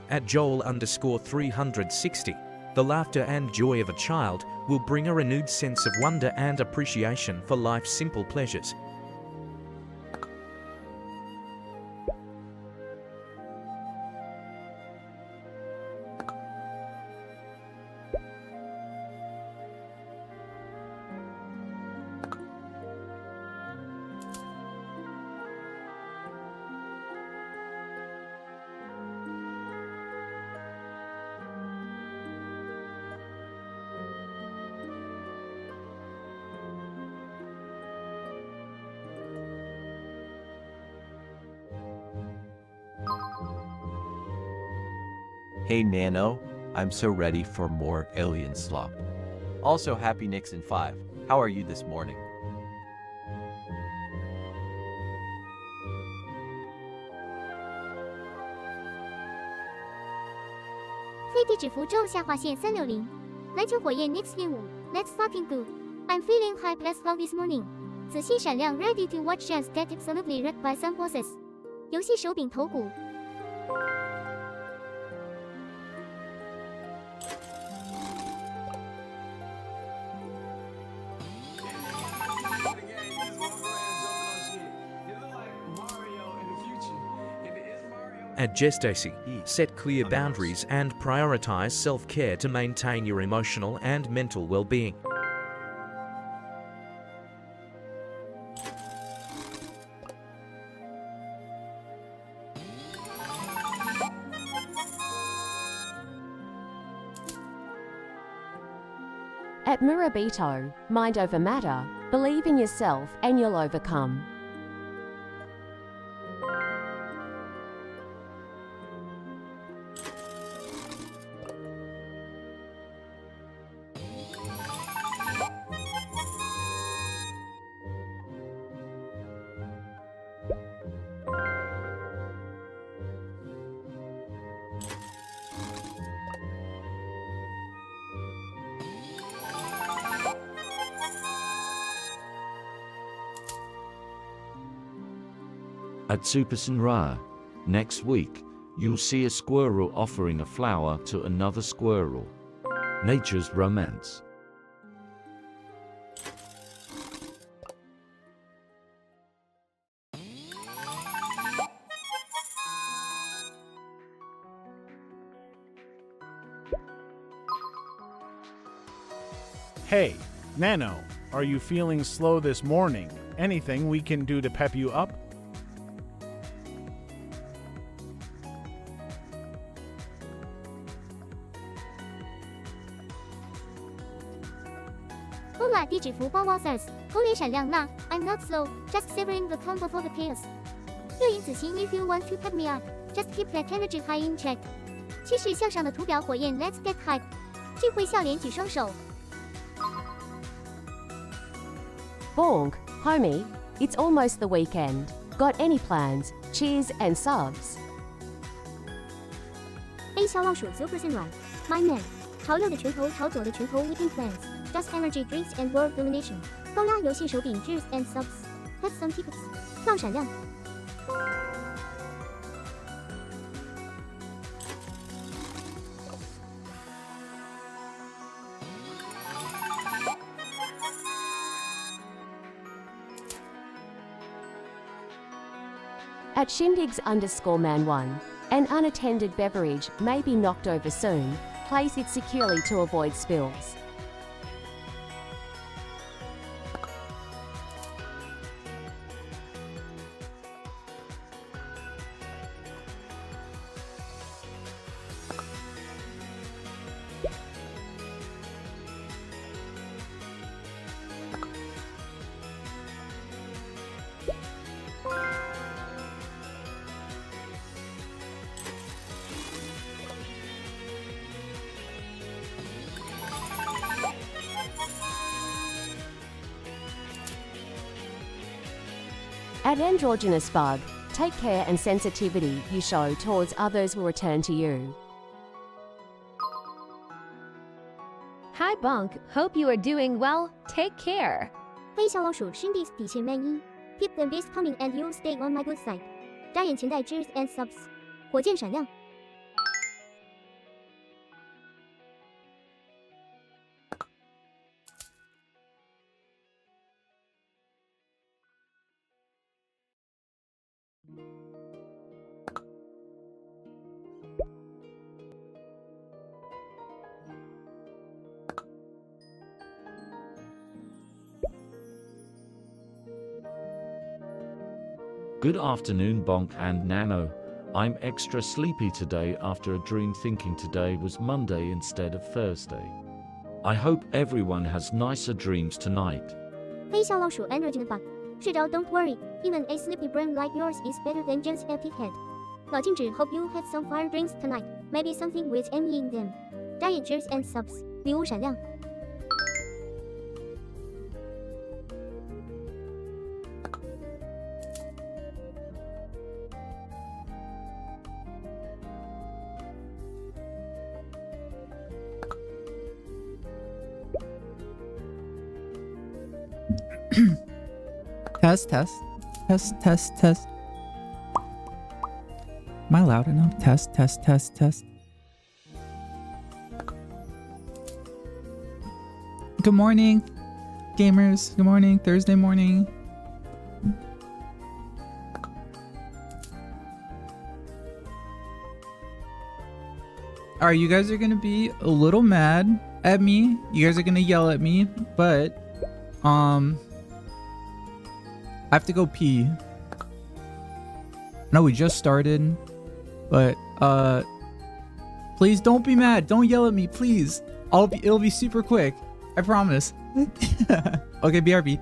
At Joel_360, the laughter and joy of a child will bring a renewed sense of wonder and appreciation for life's simple pleasures. Hey Nano, I'm so ready for more alien slop. Also happy Nixon 5. How are you this morning?非地址符咒下划线360，篮球火焰 Nix 5 Let's fucking go. I'm feeling hype as well this morning. 仔细闪亮 ready to watch jazz get absolutely wrecked by some bosses. 游戏手柄头骨。At Gestacy, set clear boundaries and prioritize self-care to maintain your emotional and mental well-being. At Murabito, mind over matter, believe in yourself and you'll overcome. At Super Senraya, next week, you'll see a squirrel offering a flower to another squirrel. Nature's romance. Hey, Nano, are you feeling slow this morning? Anything we can do to pep you up? Hola 地址符 Bowsers， 口脸闪亮啦 I'm not slow, just savoring the calm before the chaos. 热影子星 If you want to pep me up, just keep that energy high in check. 趋势向上的图表火焰 Let's get hype. 聚会笑脸举双手。Bonk, homie, it's almost the weekend. Got any plans? Cheers and subs. A 小老鼠 Super Right, my man. 朝右的拳头，朝左的拳头 Weekend plans, just energy drinks and world domination. 高压游戏手柄 Cheers and subs. Have some tickets. 票闪亮。At Shindigs_man1, an unattended beverage may be knocked over soon. Place it securely to avoid spills. At androgynous bug, take care and sensitivity you show towards others will return to you. Hi Bunk, hope you are doing well. Take care. 黑小老鼠 Shindigs 底线 man 1 Keep the beast coming and you'll stay on my good side. 眨眼前带 Cheers and subs. 火箭闪亮。Good afternoon, Bonk and Nano. I'm extra sleepy today after a dream thinking today was Monday instead of Thursday. I hope everyone has nicer dreams tonight. 黑笑老鼠 Android 吧，睡着 Don't worry, even a sleepy brain like yours is better than just a empty head. 老静止 hope you had some fire drinks tonight, maybe something with Amy in them. Giant cheers and subs, 礼物闪亮。Test, test, test, test, test. Am I loud enough? Test, test, test, test. Good morning, gamers. Good morning, Thursday morning. Alright, you guys are gonna be a little mad at me. You guys are gonna yell at me, but I have to go pee. I know we just started, but please don't be mad. Don't yell at me, please. It'll be super quick. I promise. Okay, BRB.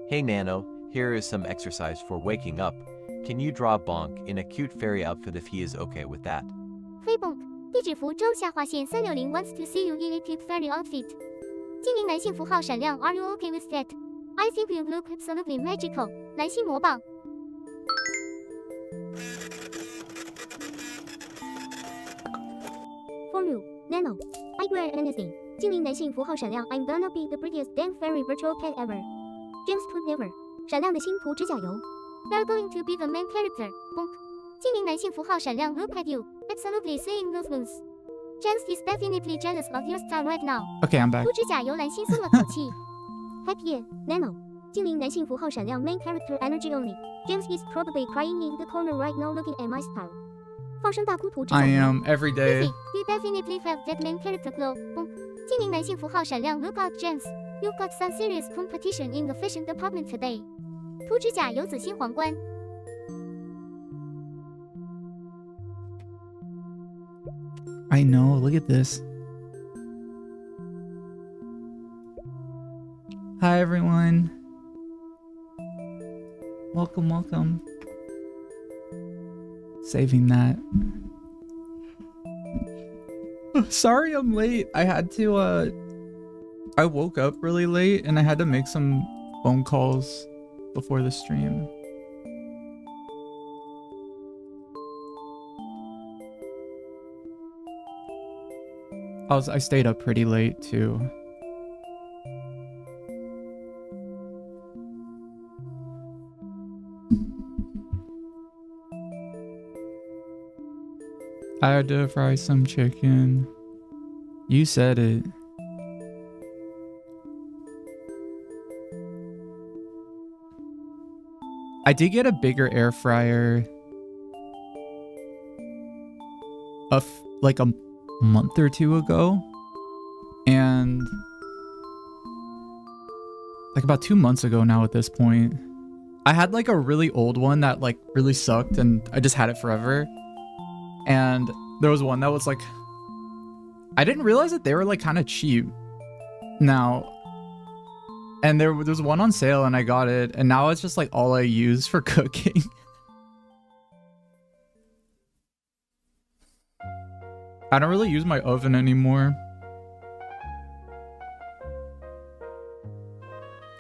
Hey Nano, here is some exercise for waking up. Can you draw Bonk in a cute fairy outfit if he is okay with that? 飞 bonk 地址符周下划线360 wants to see you in a cute fairy outfit. 精灵男性符号闪亮 Are you okay with that? I think you look absolutely magical. 蓝心魔棒。For you, Nano. I wear anything. 精灵男性符号闪亮 I'm gonna be the prettiest damn fairy virtual pet ever. James to never. 闪亮的星图指甲油。You're going to be the main character. Bonk. 精灵男性符号闪亮 Look at you. Absolutely seeing those moves. James is definitely jealous of your style right now. Okay, I'm back. 涂指甲油蓝心松了口气。Happy year, Nano. 精灵男性符号闪亮 Main character energy only. James is probably crying in the corner right now looking at my style. 放声大哭涂指甲油。 I am every day. You definitely have that main character glow. Bonk. 精灵男性符号闪亮 Look out, James. You've got some serious competition in the fashion department today. 涂指甲油紫心皇冠。I know, look at this. Hi everyone. Welcome, welcome. Saving that. Sorry I'm late. I had to I woke up really late and I had to make some phone calls before the stream. I stayed up pretty late too. I had to fry some chicken. You said it. I did get a bigger air fryer like a month or two ago, and like about 2 months ago now at this point. I had like a really old one that like really sucked and I just had it forever. And there was one that was like, I didn't realize that they were like kind of cheap now. And there was one on sale and I got it, and now it's just like all I use for cooking. I don't really use my oven anymore.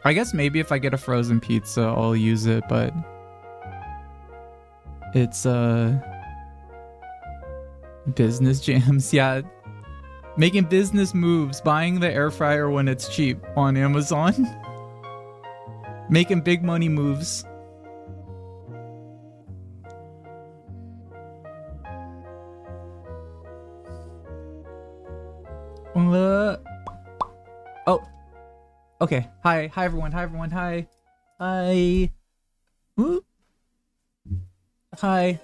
I guess maybe if I get a frozen pizza, I'll use it, but it's business jams. Yeah. Making business moves, buying the air fryer when it's cheap on Amazon. Making big money moves. Oh. Okay. Hi everyone. Hi. Ooh. Hi.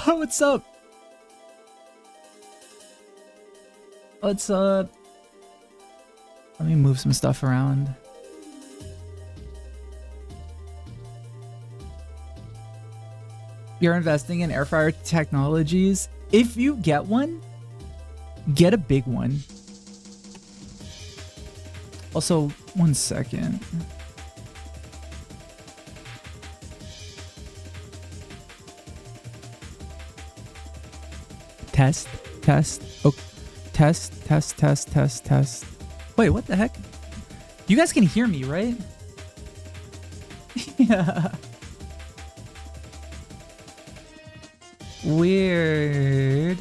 What's up? What's up? Let me move some stuff around. You're investing in air fryer technologies. If you get one, get a big one. Also, 1 second. Test. Okay. Test. Wait, what the heck? You guys can hear me, right? Yeah. Weird.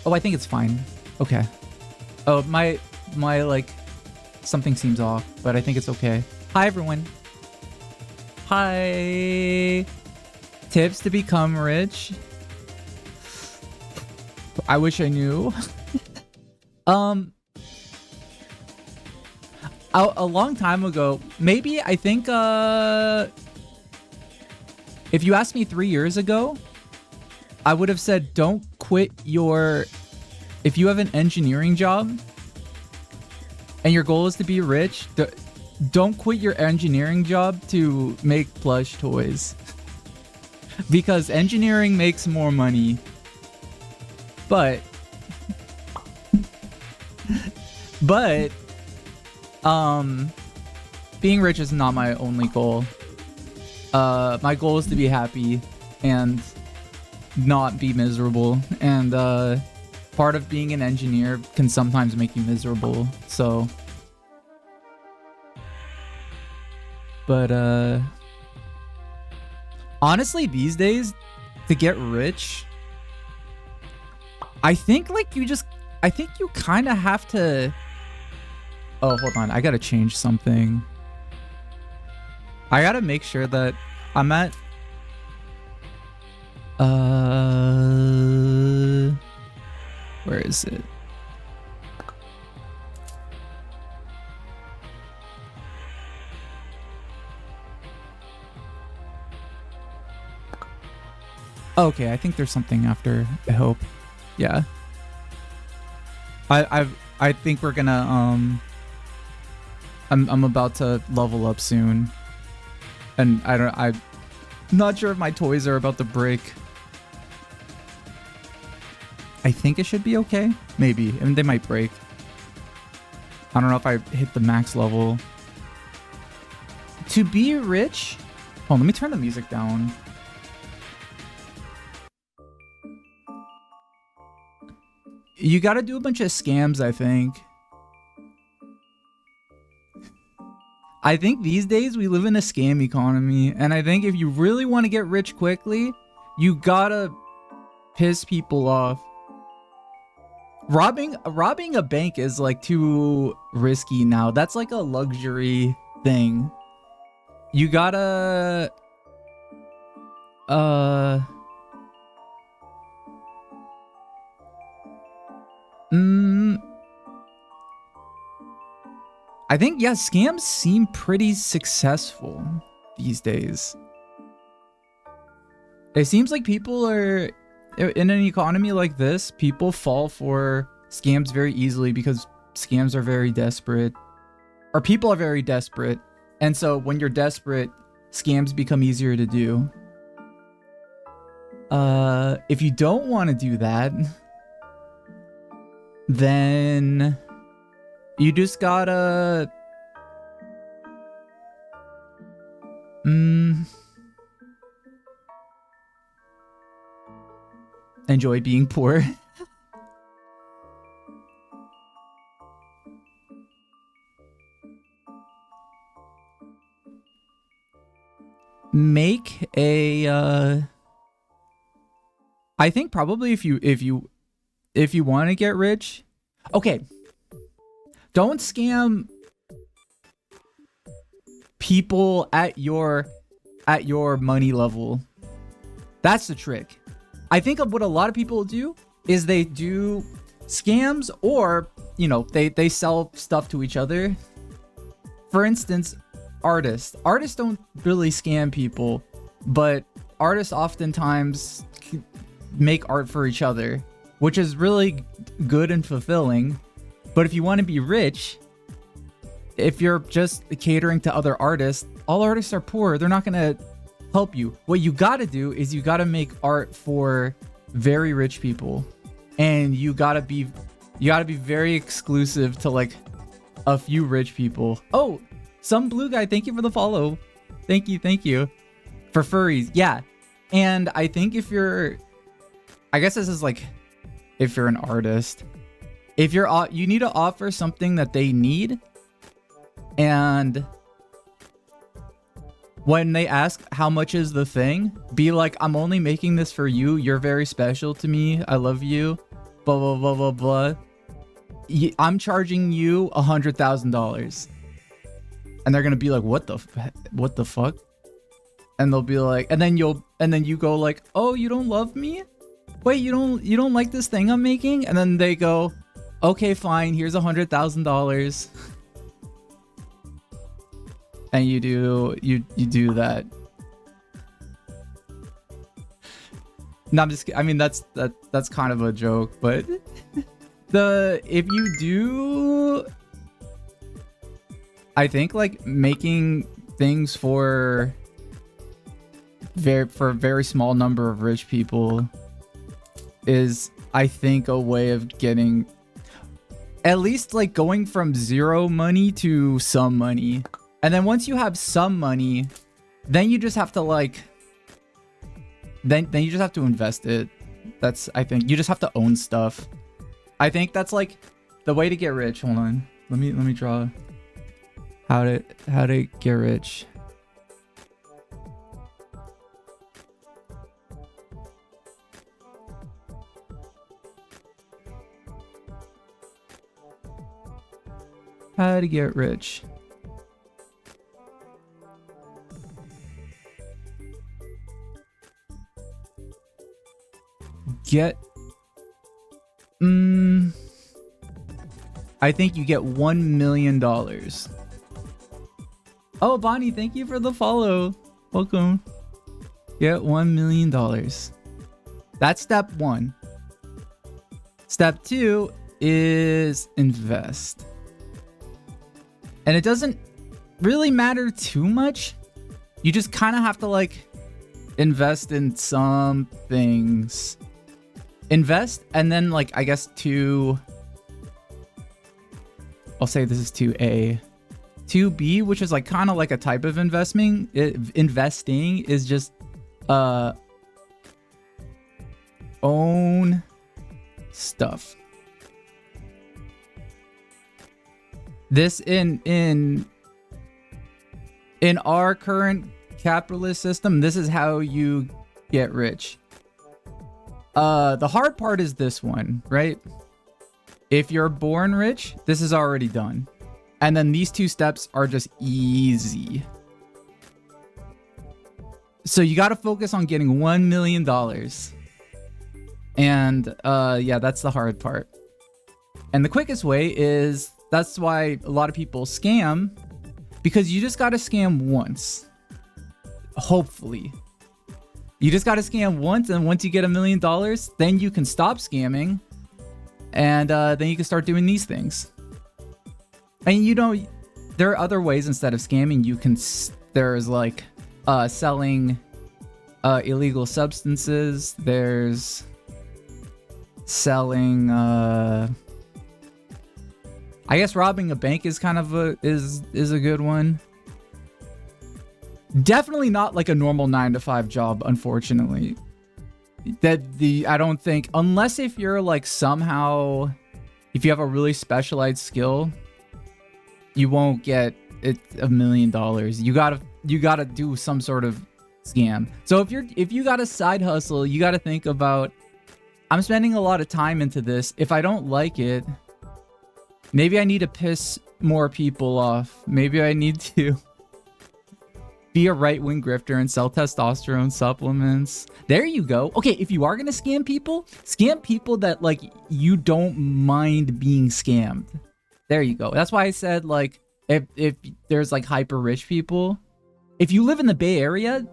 Oh, I think it's fine. Okay. Oh, my like something seems off, but I think it's okay. Hi everyone. Hi. Tips to become rich. I wish I knew. A long time ago, maybe, I think if you asked me 3 years ago, I would have said don't quit your, if you have an engineering job and your goal is to be rich, don't quit your engineering job to make plush toys. Because engineering makes more money. But being rich is not my only goal. My goal is to be happy and not be miserable. And part of being an engineer can sometimes make you miserable. So, but honestly, these days, to get rich, I think you kind of have to. Oh, hold on. I gotta change something. I gotta make sure that I'm at. Where is it? Okay, I think there's something after. I hope. Yeah. I think we're gonna I'm about to level up soon. And I'm not sure if my toys are about to break. I think it should be okay. Maybe. I mean, they might break. I don't know if I hit the max level. To be rich? Oh, let me turn the music down. You gotta do a bunch of scams, I think. I think these days we live in a scam economy, and I think if you really want to get rich quickly, you gotta piss people off. Robbing a bank is like too risky now. That's like a luxury thing. You gotta I think, yeah, scams seem pretty successful these days. It seems like people are, in an economy like this, people fall for scams very easily because scams are very desperate. Or people are very desperate. And so when you're desperate, scams become easier to do. If you don't want to do that, then you just gotta enjoy being poor. Make a I think probably if you want to get rich, okay, don't scam people at your money level. That's the trick. I think of what a lot of people do is they do scams, or you know, they sell stuff to each other. For instance, artists don't really scam people, but artists oftentimes make art for each other, which is really good and fulfilling. But if you want to be rich, if you're just catering to other artists, all artists are poor. They're not going to help you. What you got to do is you got to make art for very rich people, and you got to be very exclusive to like a few rich people. Oh, some blue guy, thank you for the follow. Thank you for furries. Yeah. And I think I guess this is like if you're an artist, if you need to offer something that they need, and when they ask how much is the thing, be like, I'm only making this for you. You're very special to me. I love you. Blah, blah, blah, blah, blah. I'm charging you $100,000. And they're going to be like, what the fuck? And they'll be like, and then you go like, oh, you don't love me? Wait, you don't like this thing I'm making? And then they go, okay, fine. Here's $100,000. And you do that. No, I'm just, I mean, that's kind of a joke, but if you do, I think like making things for a very small number of rich people is, I think, a way of getting at least like going from zero money to some money. And then once you have some money, then you just have to like, then you just have to invest it. I think you just have to own stuff. I think that's like the way to get rich. Hold on. Let me draw how to get rich. How to get rich. I think you get $1 million. Oh, Bonnie, thank you for the follow. Welcome. Get $1 million. That's step one. Step two is invest. And it doesn't really matter too much. You just kind of have to like invest in some things. Invest, and then like, I guess I'll say this is 2A. 2B, which is like kind of like a type of investing. Investing is just own stuff. This in our current capitalist system, this is how you get rich. The hard part is this one, right? If you're born rich, this is already done. And then these two steps are just easy. So you got to focus on getting $1 million. And yeah, that's the hard part. And the quickest way is, that's why a lot of people scam, because you just got to scam once. Hopefully. You just got to scam once, and once you get $1 million, then you can stop scamming, and then you can start doing these things. And you know, there are other ways instead of scamming. You can, there's like selling illegal substances. There's selling, I guess robbing a bank is kind of is a good one. Definitely not like a normal 9-to-5 job, unfortunately. I don't think, unless if you're like somehow, if you have a really specialized skill, you won't get it $1 million. You gotta do some sort of scam. So if you got a side hustle, you gotta think about, I'm spending a lot of time into this. If I don't like it, maybe I need to piss more people off. Maybe I need to be a right-wing grifter and sell testosterone supplements. There you go. Okay, if you are gonna scam people that like you don't mind being scammed. There you go. That's why I said like if there's like hyper rich people, if you live in the Bay Area,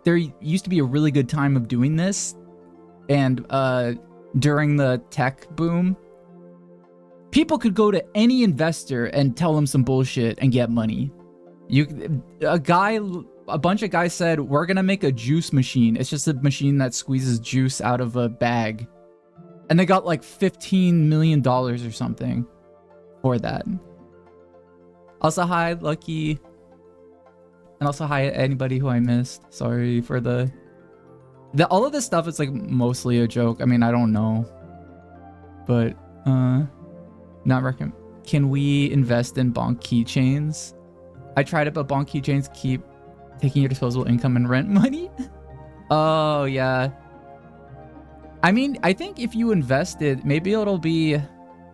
there used to be a really good time of doing this, and during the tech boom, people could go to any investor and tell them some bullshit and get money. A bunch of guys said, we're gonna make a juice machine. It's just a machine that squeezes juice out of a bag. And they got like $15 million or something for that. Also, hi, Lucky. And also, hi, anybody who I missed. Sorry for all of this stuff is like mostly a joke. I mean, I don't know. But, not recommend. Can we invest in bonk keychains? I tried it, but bonk keychains keep taking your disposable income and rent money. Oh, yeah. I mean, I think if you invest it, maybe it'll be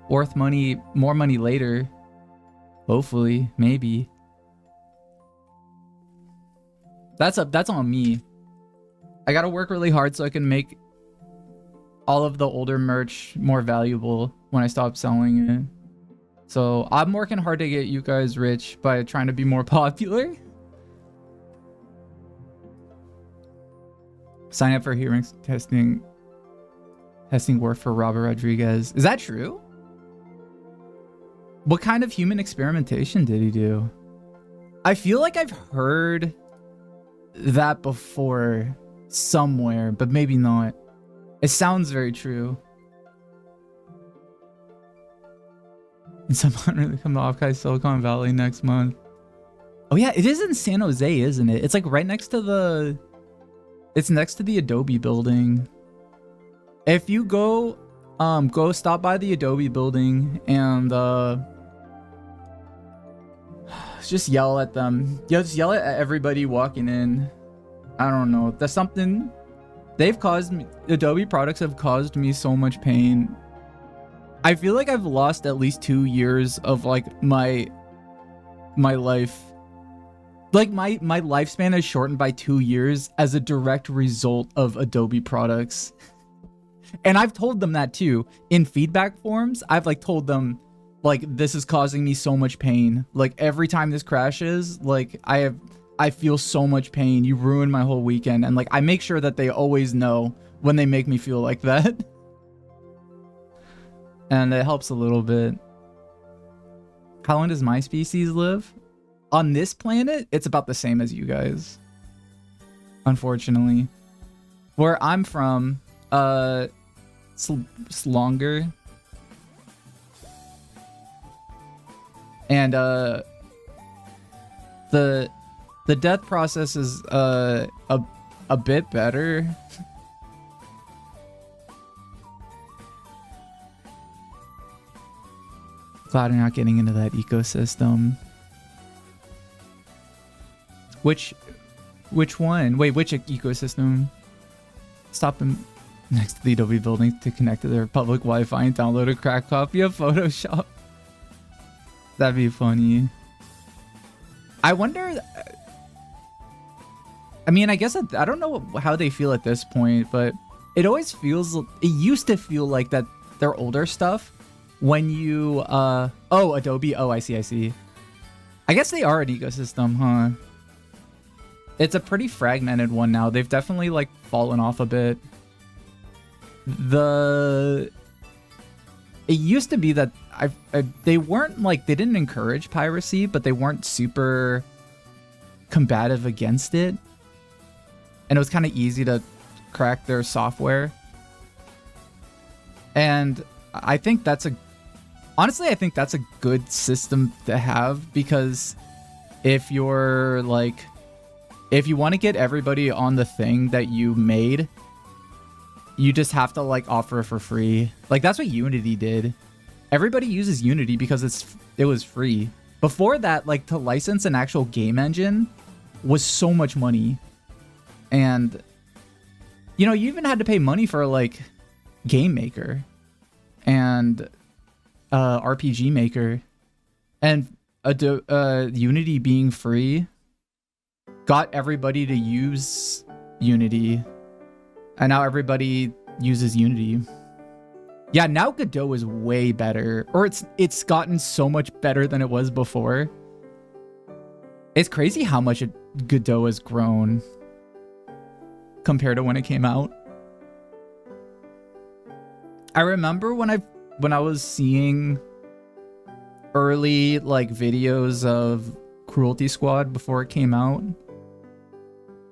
worth money, more money later. Hopefully, maybe. That's on me. I gotta work really hard so I can make all of the older merch more valuable when I stop selling it. So I'm working hard to get you guys rich by trying to be more popular. Sign up for hearing testing work for Robert Rodriguez. Is that true? What kind of human experimentation did he do? I feel like I've heard that before somewhere, but maybe not. It sounds very true. And someone really come to Offkai Silicon Valley next month. Oh yeah, it is in San Jose, isn't it? It's like right next to the... It's next to the Adobe building. If you go stop by the Adobe building and just yell at them. Just yell at everybody walking in. I don't know. That's something they've caused me. Adobe products have caused me so much pain. I feel like I've lost at least 2 years of like my life. Like my lifespan is shortened by 2 years as a direct result of Adobe products. And I've told them that too. In feedback forms, I've like told them like, this is causing me so much pain. Like every time this crashes, like I feel so much pain. You ruined my whole weekend. And like, I make sure that they always know when they make me feel like that. And it helps a little bit. How long does my species live? On this planet, it's about the same as you guys. Unfortunately. Where I'm from, it's longer. And the death process is a bit better. Glad you're not getting into that ecosystem. Which one? Wait, which ecosystem? Stop them next to the Adobe building to connect to their public Wi-Fi and download a cracked copy of Photoshop. That'd be funny. I wonder... I mean, I guess I don't know how they feel at this point, but it always feels... It used to feel like that their older stuff, when you... Oh, Adobe. Oh, I see. I guess they are an ecosystem, huh? It's a pretty fragmented one now. They've definitely, like, fallen off a bit. It used to be that they weren't, like, they didn't encourage piracy, but they weren't super combative against it. And it was kind of easy to crack their software. And I think that's honestly, I think that's a good system to have, because if you're, like... If you want to get everybody on the thing that you made, you just have to like offer it for free. Like that's what Unity did. Everybody uses Unity because it was free. Before that, like to license an actual game engine was so much money. And you know, you even had to pay money for like Game Maker and RPG Maker, and Unity being free got everybody to use Unity, and now everybody uses Unity. Yeah, now Godot is way better, or it's gotten so much better than it was before. It's crazy how much Godot has grown compared to when it came out. I remember when I was seeing early like videos of Cruelty Squad before it came out.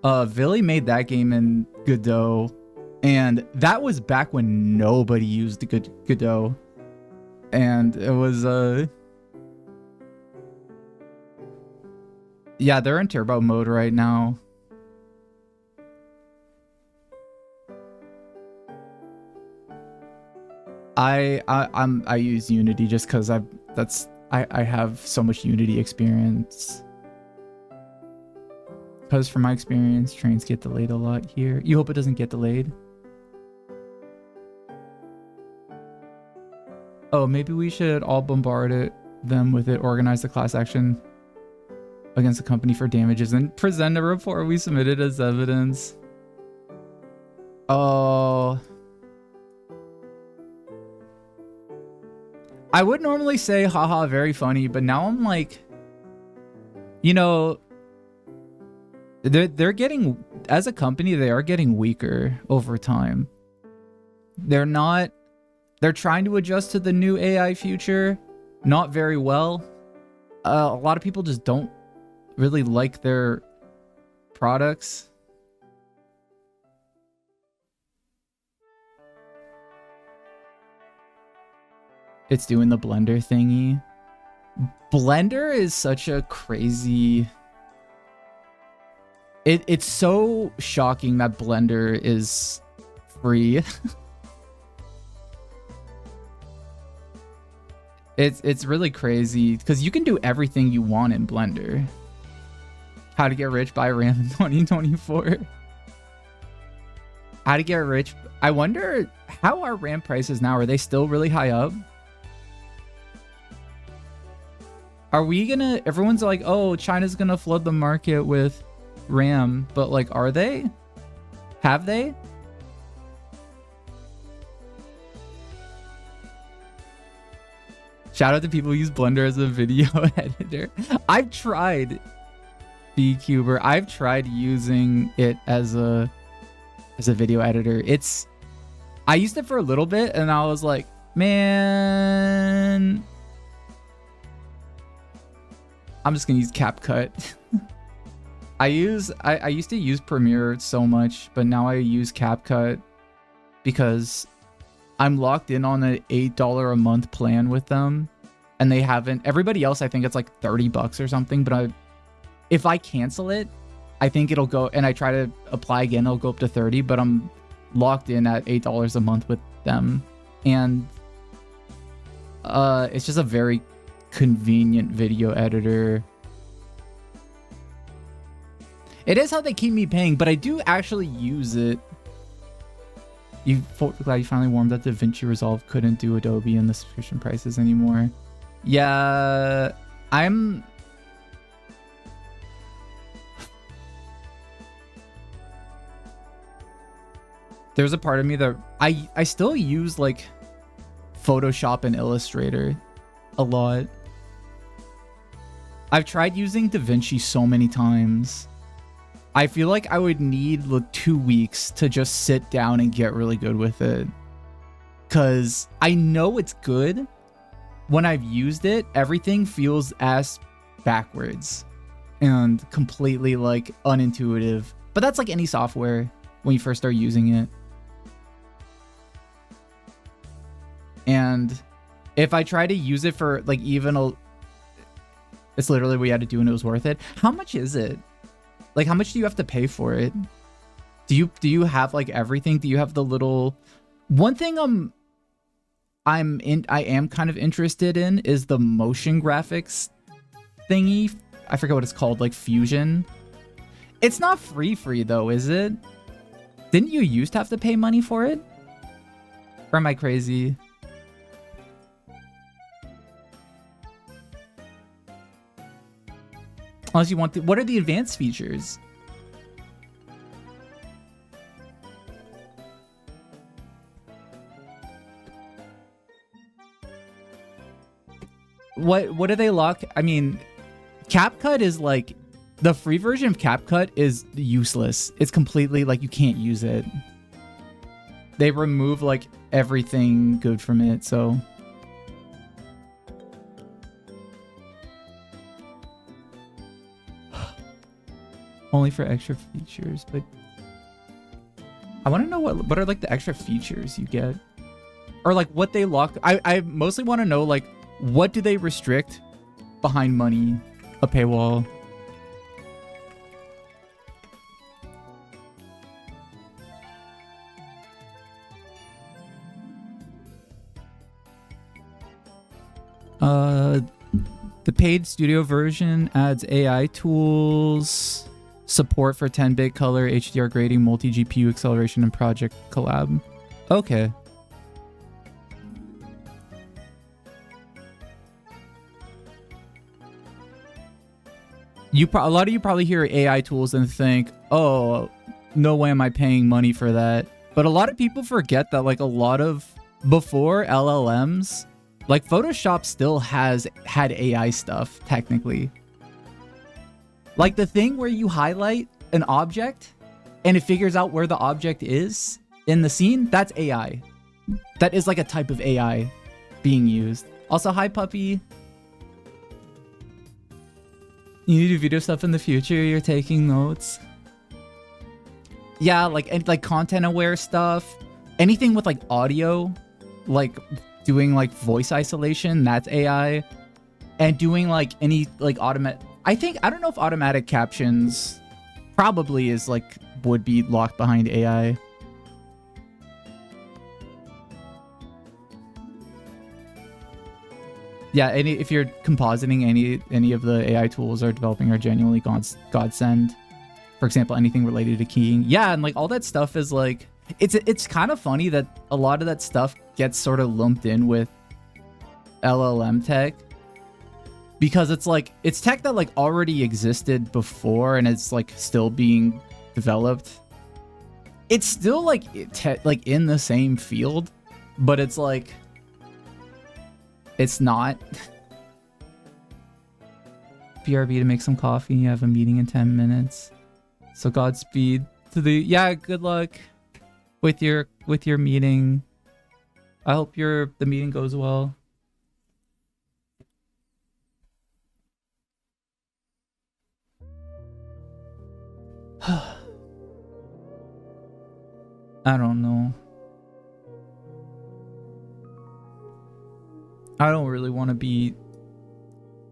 Villy made that game in Godot, and that was back when nobody used Godot, and it was yeah, they're in turbo mode right now. I use Unity just because I have so much Unity experience. Because from my experience, trains get delayed a lot here. You hope it doesn't get delayed. Oh, maybe we should all bombard them with it, organize a class action against the company for damages, and present a report we submitted as evidence. Oh. I would normally say, haha, very funny, but now I'm like, you know, they're getting, as a company, they are getting weaker over time. They're trying to adjust to the new AI future, not very well. A lot of people just don't really like their products. It's doing the Blender thingy. Blender is such a crazy... It's so shocking that Blender is free. It's really crazy because you can do everything you want in Blender. How to get rich by RAM in 2024. How to get rich. I wonder how are RAM prices now? Are they still really high up? Are we gonna... Everyone's like, oh, China's gonna flood the market with RAM, but like, are they? Have they? Shout out to people who use Blender as a video editor. I've tried BCuber. I've tried using it as a video editor. I used it for a little bit and I was like, man, I'm just gonna use CapCut. I used to use Premiere so much, but now I use CapCut because I'm locked in on an $8 a month plan with them, and they haven't. Everybody else, I think it's like $30 or something, but if I cancel it, I think it'll go, and I try to apply again, it'll go up to 30, but I'm locked in at $8 a month with them, and it's just a very convenient video editor. It is how they keep me paying, but I do actually use it. Glad you finally warmed up. DaVinci Resolve couldn't do Adobe and the subscription prices anymore. Yeah, there's a part of me that I still use like Photoshop and Illustrator a lot. I've tried using DaVinci so many times. I feel like I would need 2 weeks to just sit down and get really good with it. Because I know it's good. When I've used it, everything feels ass backwards and completely like unintuitive. But that's like any software when you first start using it. And if I try to use it for like it's literally what you had to do and it was worth it. How much is it? Like, how much do you have to pay for it? Do you have like everything? Do you have the little one thing I am kind of interested in is the motion graphics thingy. I forget what it's called, like Fusion. It's not free though, is it? Didn't you used to have to pay money for it? Or am I crazy? Unless you want the, what are the advanced features? What do they lock? I mean, CapCut is like, the free version of CapCut is useless. It's completely like you can't use it. They remove like everything good from it, so. Only for extra features, but I want to know what are like the extra features you get, or like what they lock. I mostly want to know like what do they restrict behind money, a paywall. The paid studio version adds AI tools, support for 10-bit color, HDR grading, multi-GPU acceleration, and Project Collab. Okay. A lot of you probably hear AI tools and think, oh, no way am I paying money for that. But a lot of people forget that like a lot of, before LLMs, like Photoshop still had AI stuff, technically. Like the thing where you highlight an object and it figures out where the object is in the scene, that's AI. That is like a type of AI being used. Also, hi puppy. You need to do video stuff in the future, you're taking notes. Yeah, like content aware stuff. Anything with like audio, like doing like voice isolation, that's AI. And doing like any like automatic, I don't know if automatic captions probably is like, would be locked behind AI. Yeah, if you're compositing, any of the AI tools are developing are genuinely godsend. For example, anything related to keying. Yeah, and like all that stuff is like, it's kind of funny that a lot of that stuff gets sort of lumped in with LLM tech. Because it's like, it's tech that like already existed before and it's like still being developed. It's still like, in the same field, but it's like, it's not. BRB to make some coffee. You have a meeting in 10 minutes. So Godspeed to the, yeah, good luck with your meeting. I hope the meeting goes well. I don't know. I don't really want to be...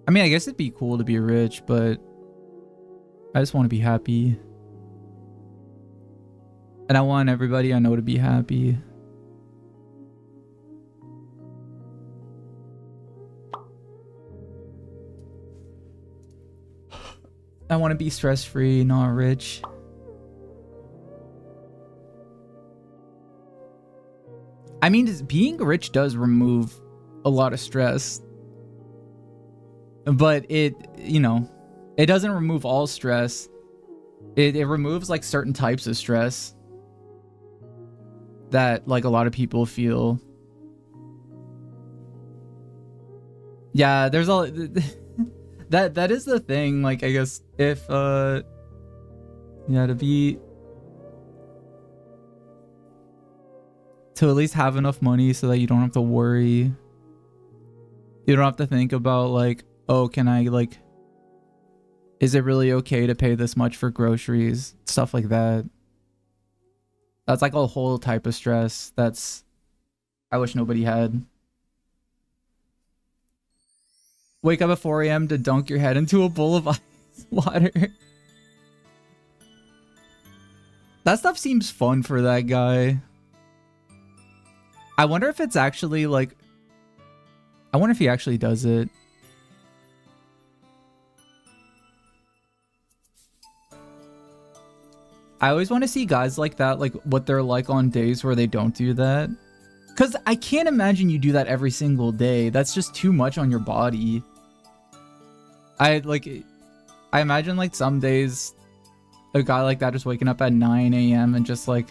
I mean, I guess it'd be cool to be rich, but I just want to be happy. And I want everybody I know to be happy. I want to be stress-free, not rich. I mean, being rich does remove a lot of stress. But it, you know, it doesn't remove all stress. It removes like certain types of stress that like a lot of people feel. Yeah, there's all that is the thing. Like, I guess if yeah, to at least have enough money so that you don't have to worry. You don't have to think about like, oh, can I like, is it really okay to pay this much for groceries? Stuff like that. That's like a whole type of stress that's, I wish nobody had. Wake up at 4 a.m. to dunk your head into a bowl of ice water. That stuff seems fun for that guy. I wonder if it's actually like... I wonder if he actually does it. I always want to see guys like that, like what they're like on days where they don't do that. Because I can't imagine you do that every single day. That's just too much on your body. I imagine like some days a guy like that just waking up at 9 a.m. and just like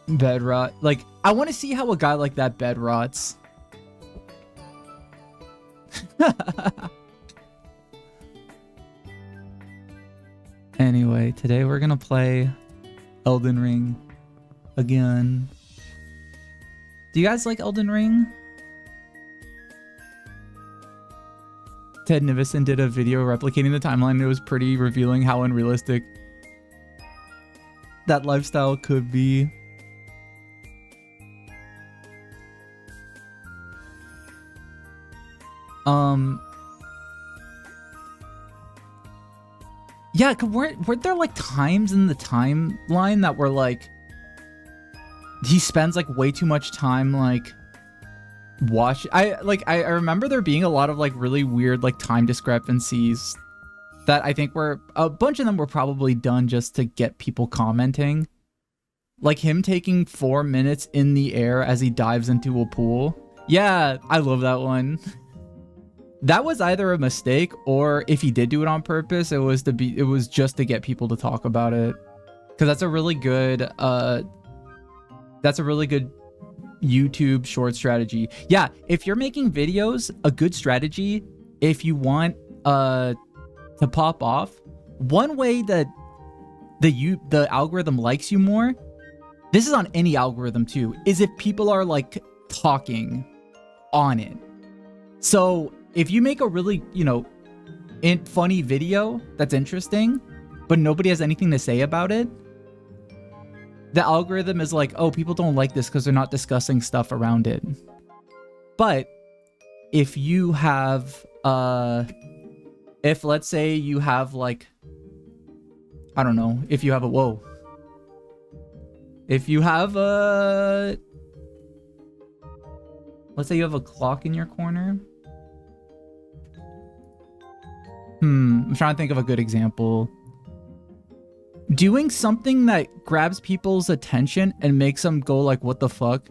bed rot. Like, I want to see how a guy like that bed rots. Anyway, today we're gonna play Elden Ring again. Do you guys like Elden Ring? Ted Nivison did a video replicating the timeline and it was pretty revealing how unrealistic that lifestyle could be. Yeah, weren't there like times in the timeline that were like he spends like way too much time like I remember there being a lot of like really weird like time discrepancies that I think were a bunch of them were probably done just to get people commenting. Like him taking 4 minutes in the air as he dives into a pool. Yeah, I love that one. That was either a mistake or if he did do it on purpose, it was just to get people to talk about it. Cause that's a really good YouTube short strategy. Yeah, if you're making videos, a good strategy, if you want to pop off, one way that the algorithm likes you more, this is on any algorithm too, is if people are like talking on it. So if you make a really, funny video that's interesting, but nobody has anything to say about it, the algorithm is like, oh, people don't like this because they're not discussing stuff around it. But if you have, if let's say you have like, I don't know, if you have let's say you have a clock in your corner. I'm trying to think of a good example. Doing something that grabs people's attention and makes them go like, what the fuck?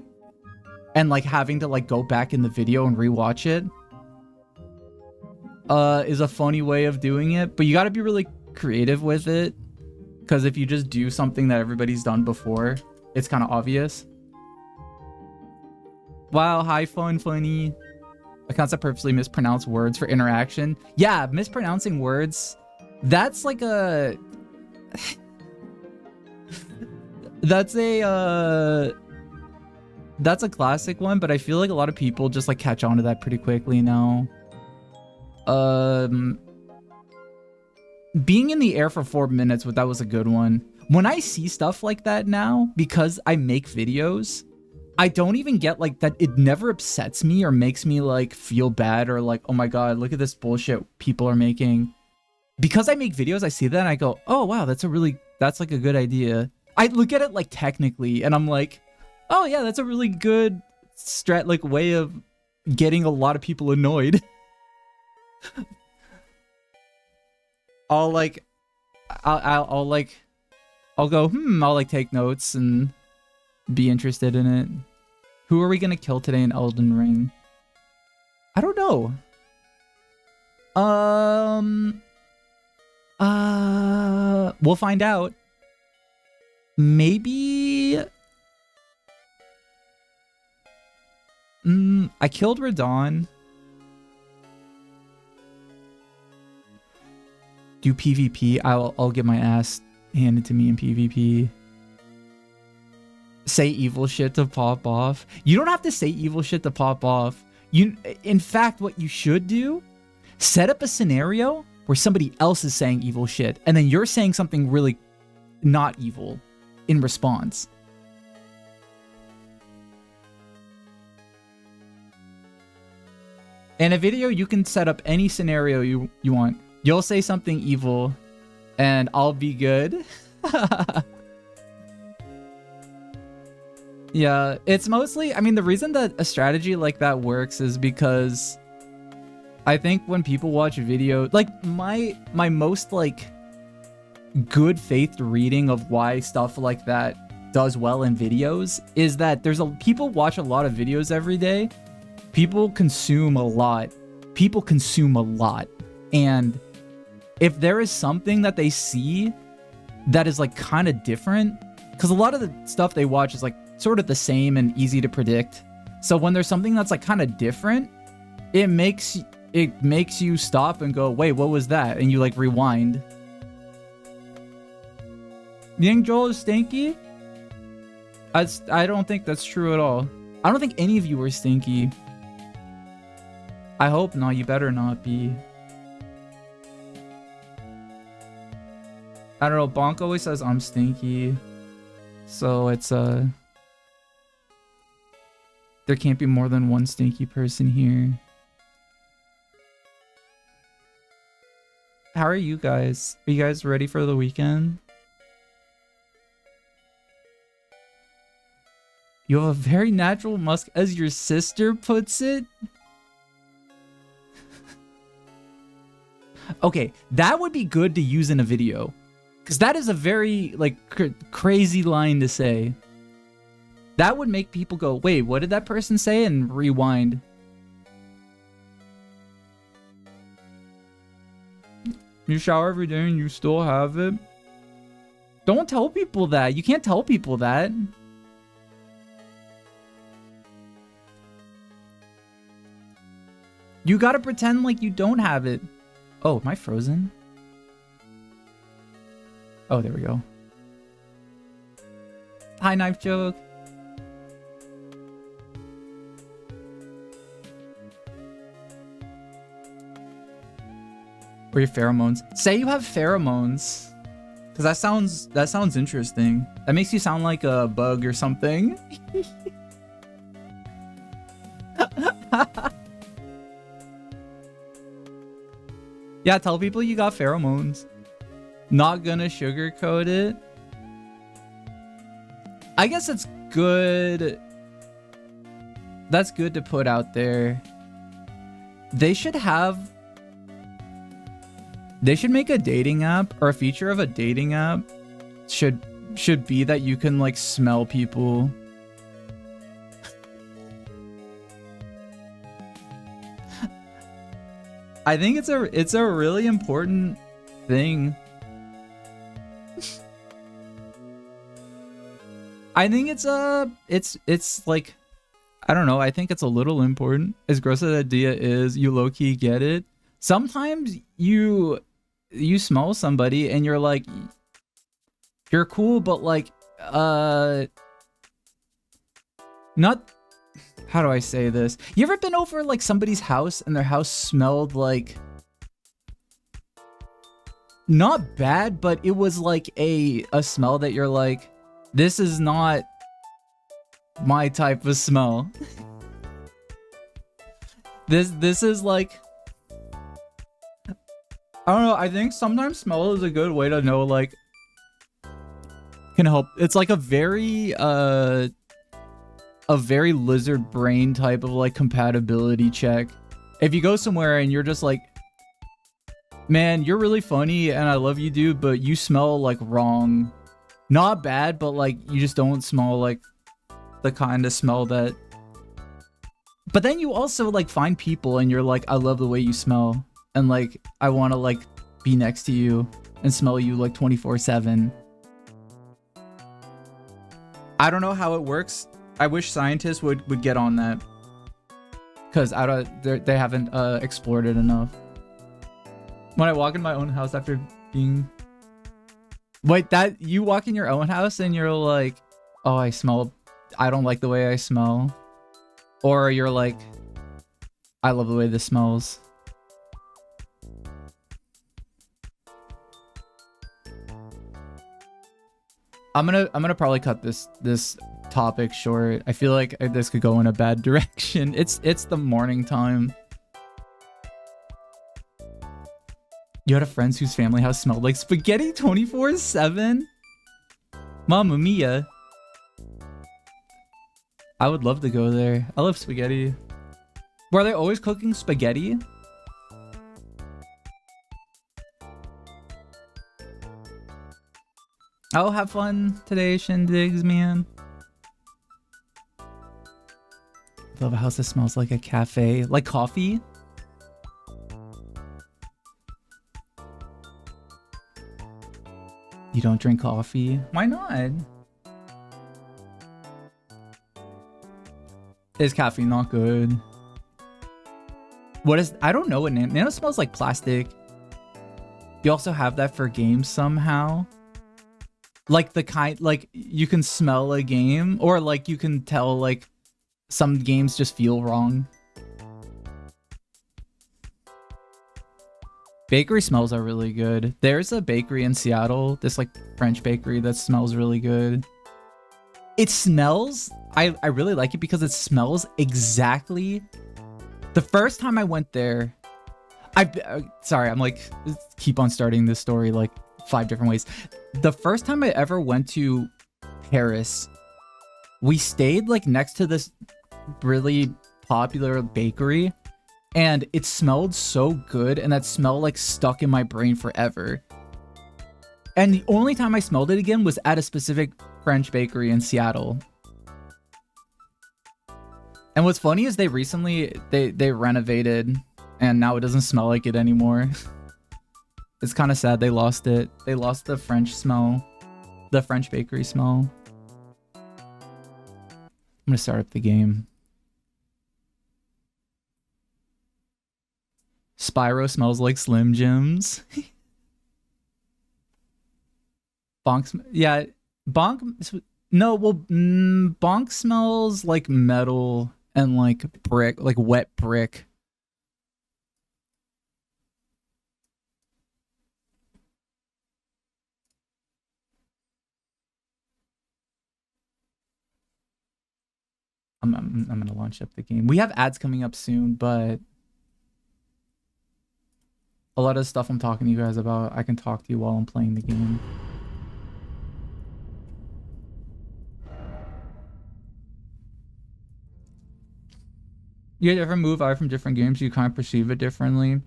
And like having to like go back in the video and rewatch it is a funny way of doing it, but you got to be really creative with it. Because if you just do something that everybody's done before, it's kind of obvious. Wow, hi, funny. Accounts that purposely mispronounce words for interaction. Yeah, mispronouncing words. That's like a... That's a classic one, but I feel like a lot of people just like catch on to that pretty quickly now. Being in the air for 4 minutes, that was a good one. When I see stuff like that now, because I make videos, I don't even get like that. It never upsets me or makes me like feel bad or like, oh my God, look at this bullshit people are making. Because I make videos, I see that and I go, oh wow, that's like a good idea. I look at it like technically and I'm like, oh yeah, that's a really good way of getting a lot of people annoyed. I'll go, I'll like take notes and be interested in it. Who are we gonna kill today in Elden Ring? I don't know. We'll find out. Maybe... I killed Radon. Do PvP. I'll get my ass handed to me in PvP. Say evil shit to pop off. You don't have to say evil shit to pop off. In fact, what you should do, set up a scenario where somebody else is saying evil shit, and then you're saying something really not evil in response. In a video, you can set up any scenario you want. You'll say something evil, and I'll be good. Yeah, it's mostly, I mean, the reason that a strategy like that works is because I think when people watch video, like my most like good faith reading of why stuff like that does well in videos is that people watch a lot of videos every day. People consume a lot. And if there is something that they see that is like kind of different, because a lot of the stuff they watch is like sort of the same and easy to predict. So when there's something that's like kind of different, it makes you stop and go, wait, what was that? And you like rewind. You think Joel is stinky? I don't think that's true at all. I don't think any of you are stinky. I hope not. You better not be. I don't know. Bonk always says I'm stinky. So it's there can't be more than one stinky person here. How are you guys? Are you guys ready for the weekend? You have a very natural musk, as your sister puts it. Okay, that would be good to use in a video. Because that is a very, like, crazy line to say. That would make people go, wait, what did that person say? And rewind. You shower every day and you still have it? Don't tell people that. You can't tell people that. You gotta pretend like you don't have it. Oh, am I frozen? Oh, there we go. Hi, Knife Joke. Or your pheromones. Say you have pheromones. Because that sounds interesting. That makes you sound like a bug or something. Yeah, tell people you got pheromones. Not gonna sugarcoat it. I guess it's good. That's good to put out there. They should make a dating app, or a feature of a dating app should be that you can like smell people. I think it's a really important thing. I think it's like, I don't know, I think it's a little important. As gross as that idea is, you low-key get it. Sometimes you smell somebody and you're like, you're cool, but like, not, how do I say this? You ever been over like somebody's house and their house smelled like, not bad, but it was like a smell that you're like, this is not my type of smell. This is like, I don't know, I think sometimes smell is a good way to know, like, can help. It's like a very lizard brain type of like compatibility check. If you go somewhere and you're just like, man, you're really funny and I love you, dude, but you smell like wrong. Not bad, but like you just don't smell like the kind of smell that. But then you also like find people and you're like, I love the way you smell. And like, I want to like be next to you and smell you like 24/7. I don't know how it works. I wish scientists would get on that. Because they haven't explored it enough. When I walk in my own house after being... Wait, that you walk in your own house and you're like, oh, I don't like the way I smell. Or you're like, I love the way this smells. I'm gonna probably cut this topic short. I feel like this could go in a bad direction. It's the morning time. You had a friend whose family house smelled like spaghetti 24/7? Mamma mia. I would love to go there. I love spaghetti. Were they always cooking spaghetti? I'll have fun today, shindigs, man. Love a house that smells like a cafe. Like coffee? You don't drink coffee? Why not? Is caffeine not good? What is... I don't know what Nano... Nano smells like plastic. You also have that for games somehow. Like the kind... Like, you can smell a game. Or like, you can tell like... Some games just feel wrong. Bakery smells are really good. There's a bakery in Seattle, this like French bakery that smells really good. It smells, I really like it because it smells exactly. The first time I went there, sorry, I'm like, keep on starting this story like 5 different ways. The first time I ever went to Paris, we stayed like next to this really popular bakery. And it smelled so good, and that smell like stuck in my brain forever. And the only time I smelled it again was at a specific French bakery in Seattle. And what's funny is they recently they renovated, and now it doesn't smell like it anymore. It's kind of sad they lost it. They lost the French smell, the French bakery smell. I'm gonna start up the game. Spyro smells like Slim Jims. Bonk, yeah, Bonk. No, well, Bonk smells like metal and like brick, like wet brick. I'm gonna launch up the game. We have ads coming up soon, but a lot of the stuff I'm talking to you guys about, I can talk to you while I'm playing the game. You guys ever move out from different games? You kind of perceive it differently.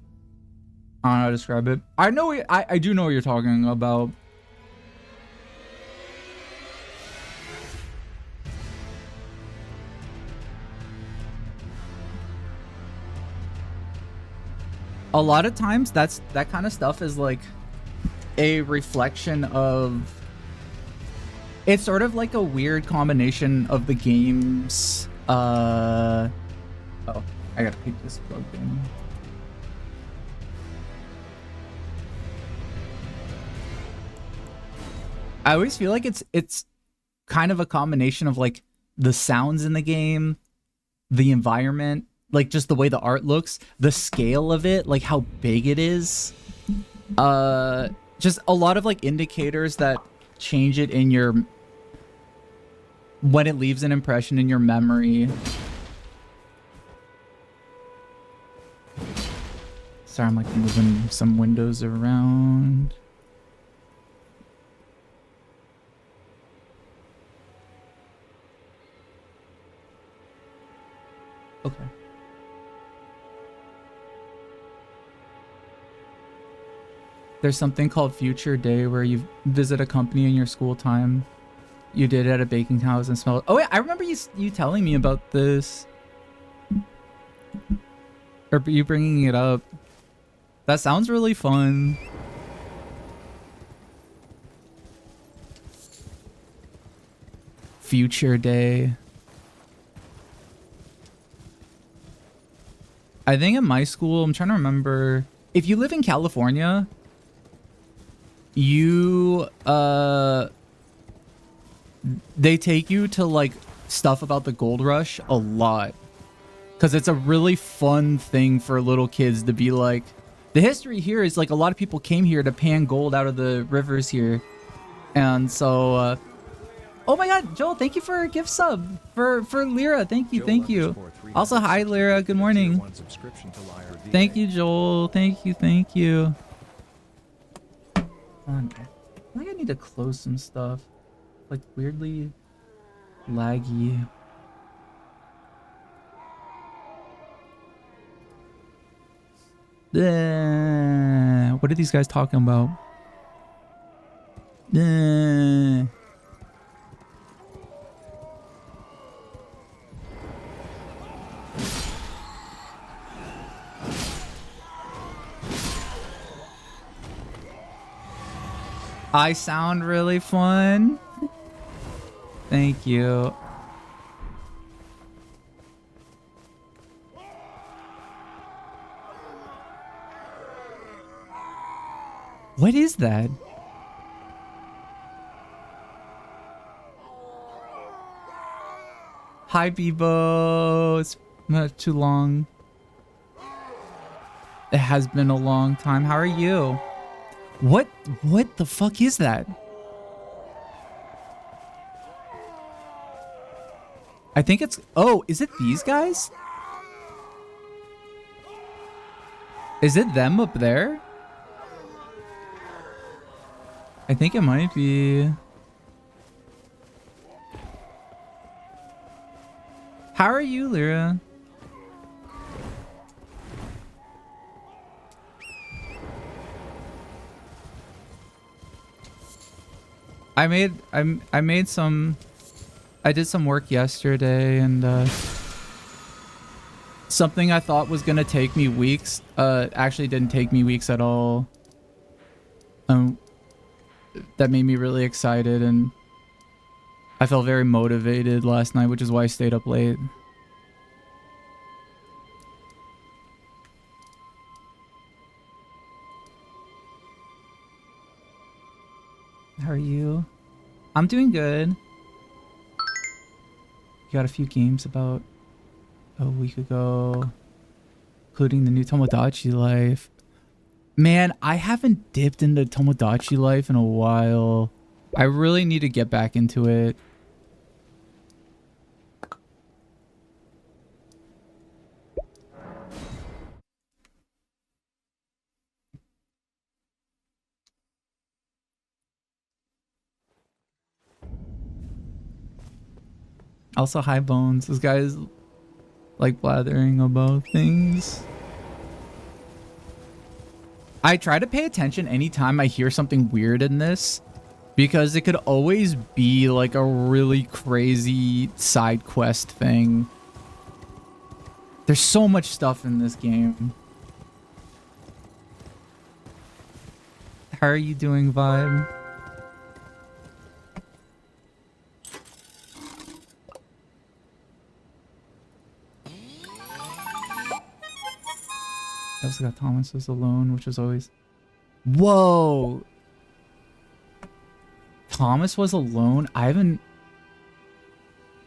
I don't know how to describe it. I know. I do know what you're talking about. A lot of times that kind of stuff is like a reflection of, it's sort of like a weird combination of the games. Oh, I gotta keep this plugged in. I always feel like it's kind of a combination of like the sounds in the game, the environment, like just the way the art looks, the scale of it, like how big it is. Just a lot of like indicators that change it in your, when it leaves an impression in your memory. Sorry, I'm like moving some windows around. Okay. There's something called Future Day where you visit a company in your school time. You did it at a baking house and smell it. Oh, yeah, I remember you telling me about this. Or you bringing it up. That sounds really fun. Future Day. I think in my school, I'm trying to remember. If you live in California, you they take you to like stuff about the gold rush a lot, because it's a really fun thing for little kids to be like, the history here is like a lot of people came here to pan gold out of the rivers here. And so oh my god, Joel, thank you for a gift sub for Lyra. Thank you. Also, hi Lyra, good morning. Thank you, Joel. Thank you. Hold on. I think I need to close some stuff. Like weirdly laggy. What are these guys talking about? I sound really fun. Thank you. What is that? Hi, Bebo. It's not too long. It has been a long time. How are you? What the fuck is that? I think it's... Oh, is it these guys? Is it them up there? I think it might be. How are you, Lyra? I did some work yesterday, and something I thought was gonna take me weeks actually didn't take me weeks at all. That made me really excited, and I felt very motivated last night, which is why I stayed up late. How are you? I'm doing good. Got a few games about a week ago, including the new Tomodachi Life. Man, I haven't dipped into Tomodachi Life in a while. I really need to get back into it. Also, hi Bones. This guy is like blathering about things. I try to pay attention anytime I hear something weird in this, because it could always be like a really crazy side quest thing. There's so much stuff in this game. How are you doing, Vibe? I also got Thomas was alone, which was always... Whoa! Thomas was alone? I haven't...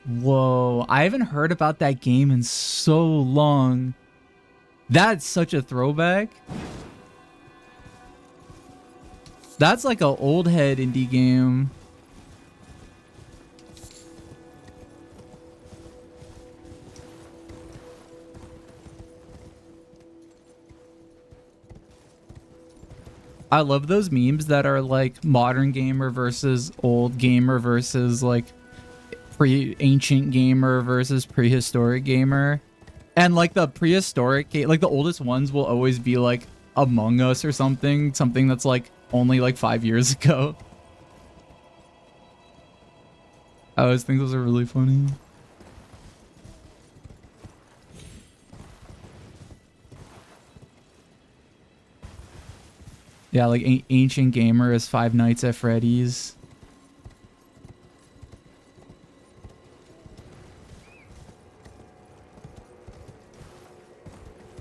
Whoa. I haven't heard about that game in so long. That's such a throwback. That's like an old head indie game. I love those memes that are like modern gamer versus old gamer versus like ancient gamer versus prehistoric gamer. And like the prehistoric, like the oldest ones will always be like Among Us or something that's like only like 5 years ago. I always think those are really funny. Yeah, like Ancient Gamer is Five Nights at Freddy's.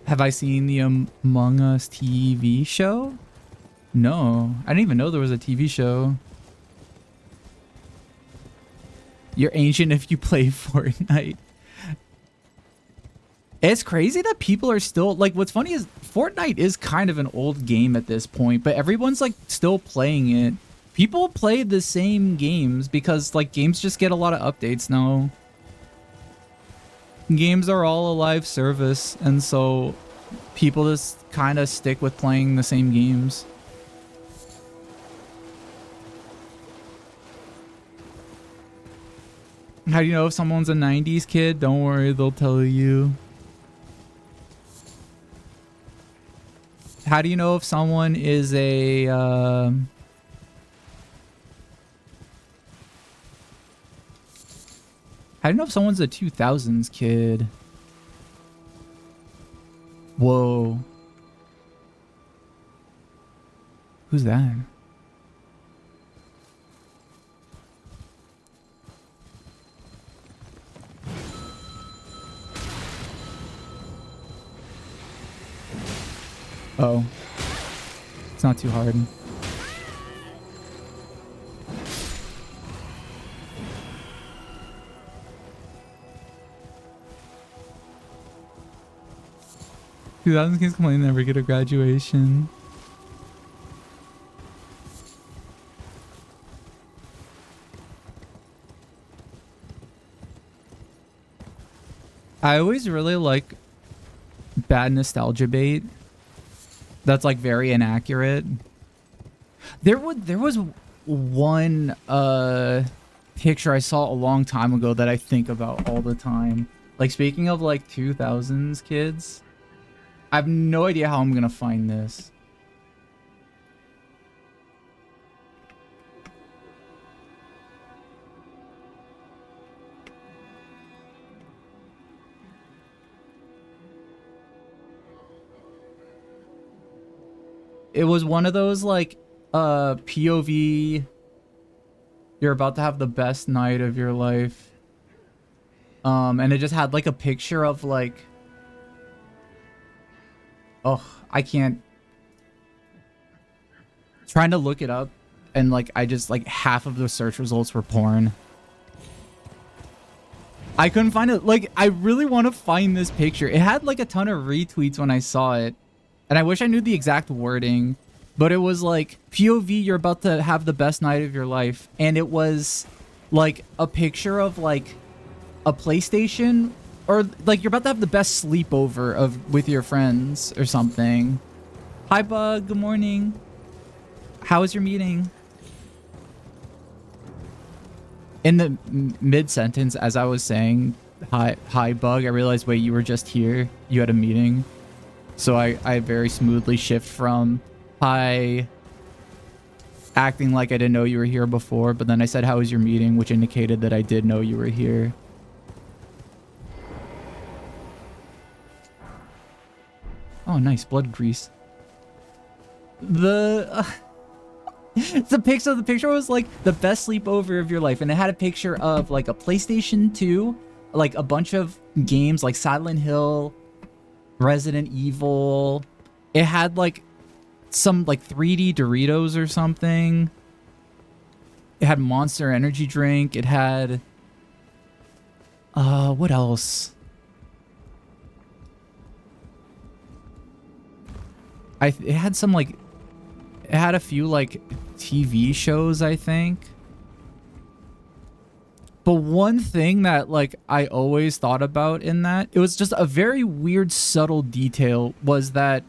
Have I seen the Among Us TV show? No, I didn't even know there was a TV show. You're ancient if you play Fortnite. It's crazy that people are still like, what's funny is Fortnite is kind of an old game at this point, but everyone's like still playing it. People play the same games because like games just get a lot of updates now. Games are all a live service, and so people just kind of stick with playing the same games. How do you know if someone's a 90s kid? Don't worry, they'll tell you. How do you know if someone is a how do you know if someone's a 2000s kid? Whoa. Who's that? Oh. It's not too hard. Two thousand kids complain they never get a graduation. I always really like bad nostalgia bait. That's like very inaccurate. There was one picture I saw a long time ago that I think about all the time. Like, speaking of like 2000s kids, I have no idea how I'm gonna find this. It was one of those like POV, you're about to have the best night of your life. And it just had like a picture of like, oh, I can't, trying to look it up, and like I just like half of the search results were porn. I couldn't find it. Like, I really want to find this picture. It had like a ton of retweets when I saw it. And I wish I knew the exact wording, but it was like, POV, you're about to have the best night of your life. And it was like a picture of like a PlayStation, or like you're about to have the best sleepover with your friends or something. Hi, Bug. Good morning. How was your meeting? In the mid-sentence, as I was saying, hi, Bug, I realized, wait, you were just here. You had a meeting. So I very smoothly shift from hi, acting like I didn't know you were here before, but then I said, how was your meeting, which indicated that I did know you were here. Oh, nice. Blood grease. The picture was like the best sleepover of your life, and it had a picture of like a PlayStation 2, like a bunch of games like Silent Hill, Resident Evil. It had like some like 3D Doritos or something. It had Monster Energy drink. It had what else? It had some like, it had a few like TV shows, I think. But one thing that like I always thought about in that, it was just a very weird subtle detail, was that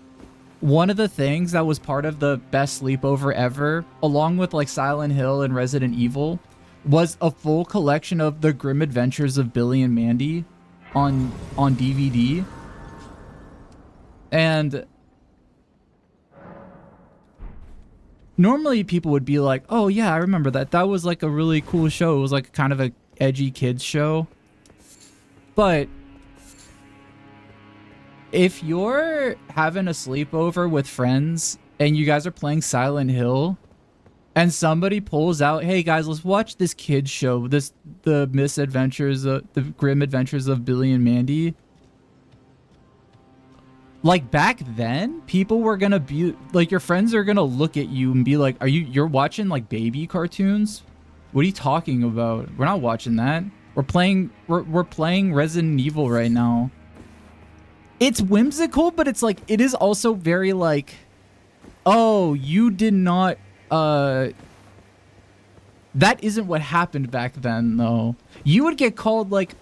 one of the things that was part of the best sleepover ever, along with like Silent Hill and Resident Evil, was a full collection of the Grim Adventures of Billy and Mandy on DVD. And normally people would be like, oh yeah, I remember that. That was like a really cool show. It was like kind of a edgy kids show. But if you're having a sleepover with friends and you guys are playing Silent Hill and somebody pulls out, hey guys, let's watch this kids show, the Grim Adventures of Billy and Mandy. Like, back then, people were gonna be like, your friends are gonna look at you and be like, you're watching like baby cartoons? What are you talking about? We're not watching that. We're playing Resident Evil right now. It's whimsical, but it's like, it is also very like, oh, you did not, that isn't what happened back then, though. You would get called like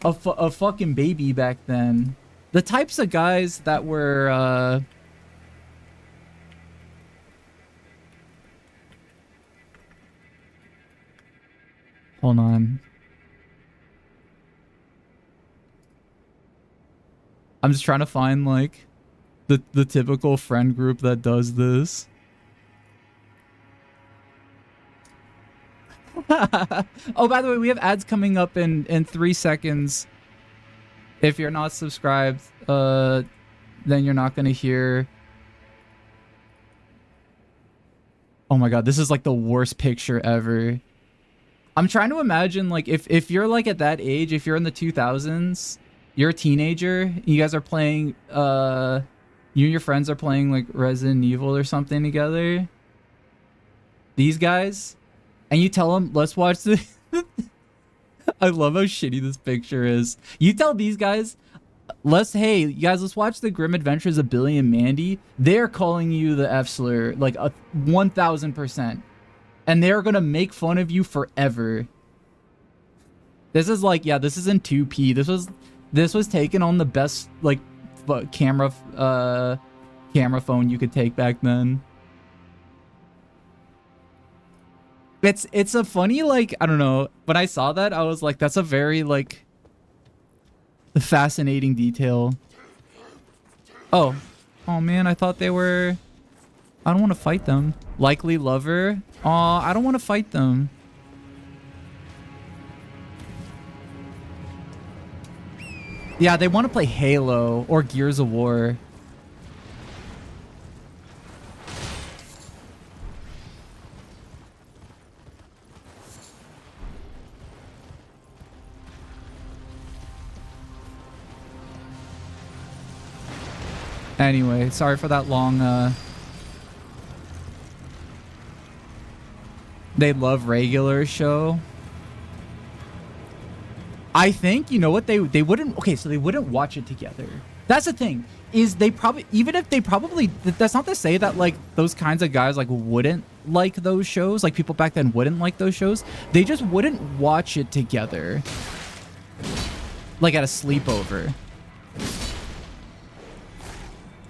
a fucking baby back then. The types of guys that were, hold on. I'm just trying to find like the typical friend group that does this. Oh, by the way, we have ads coming up in 3 seconds. If you're not subscribed, then you're not gonna hear. Oh my god, this is like the worst picture ever. I'm trying to imagine like if you're like at that age, if you're in the 2000s, you're a teenager, you guys are playing you and your friends are playing like Resident Evil or something together. These guys, and you tell them, let's watch the I love how shitty this picture is. You tell these guys, hey, you guys, let's watch The Grim Adventures of Billy and Mandy. They're calling you the F slur, like 1000%. And they're gonna make fun of you forever. This is like, yeah, this is in 2P. This was taken on the best, like, camera phone you could take back then. It's a funny, like, I don't know. When I saw that, I was like, that's a very, like, fascinating detail. Oh man, I thought they were... I don't want to fight them. Likely lover. Aw, I don't want to fight them. Yeah, they want to play Halo or Gears of War. Anyway, sorry for that long, they love regular show. I think, you know what, they wouldn't, okay, so they wouldn't watch it together. That's the thing, is they probably, even if they probably, that's not to say that, like, those kinds of guys, like, wouldn't like those shows, like, people back then wouldn't like those shows. They just wouldn't watch it together. Like, at a sleepover.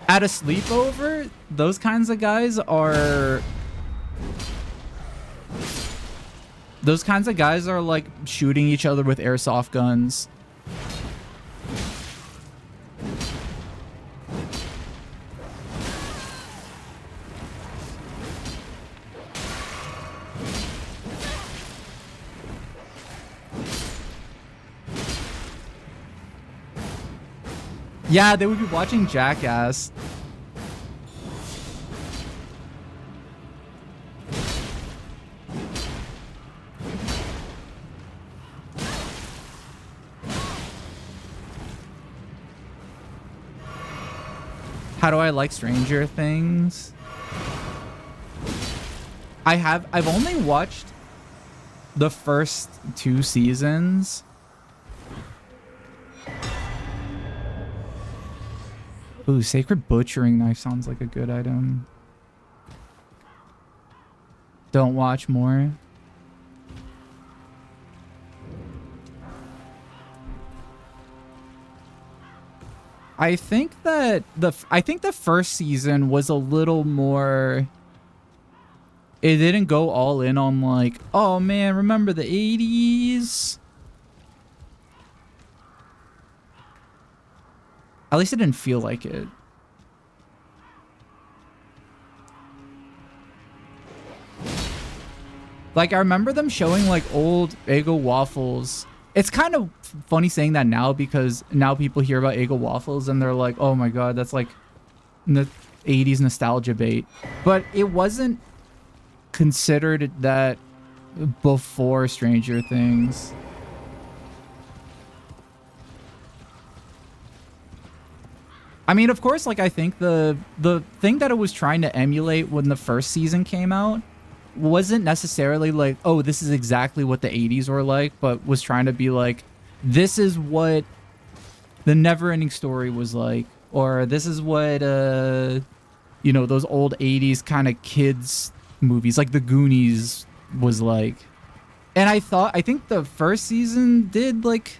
At a sleepover, those kinds of guys are... Those kinds of guys are like shooting each other with airsoft guns. Yeah, they would be watching Jackass. How do I like Stranger Things? I've only watched the first 2 seasons. Ooh, Sacred Butchering Knife sounds like a good item. Don't watch more. I think that the first season was a little more... It didn't go all in on like, oh man, remember the 80s? At least it didn't feel like it. Like, I remember them showing like old Eggo waffles. It's kind of funny saying that now because now people hear about Eggo waffles and they're like, oh my god, that's like the 80s nostalgia bait. But it wasn't considered that before Stranger Things. I mean, of course, like, I think the thing that it was trying to emulate when the first season came out wasn't necessarily like, oh, this is exactly what the 80s were like, but was trying to be like, this is what the Neverending Story was like, or this is what, you know, those old 80s kind of kids movies, like The Goonies was like. And I think the first season did, like,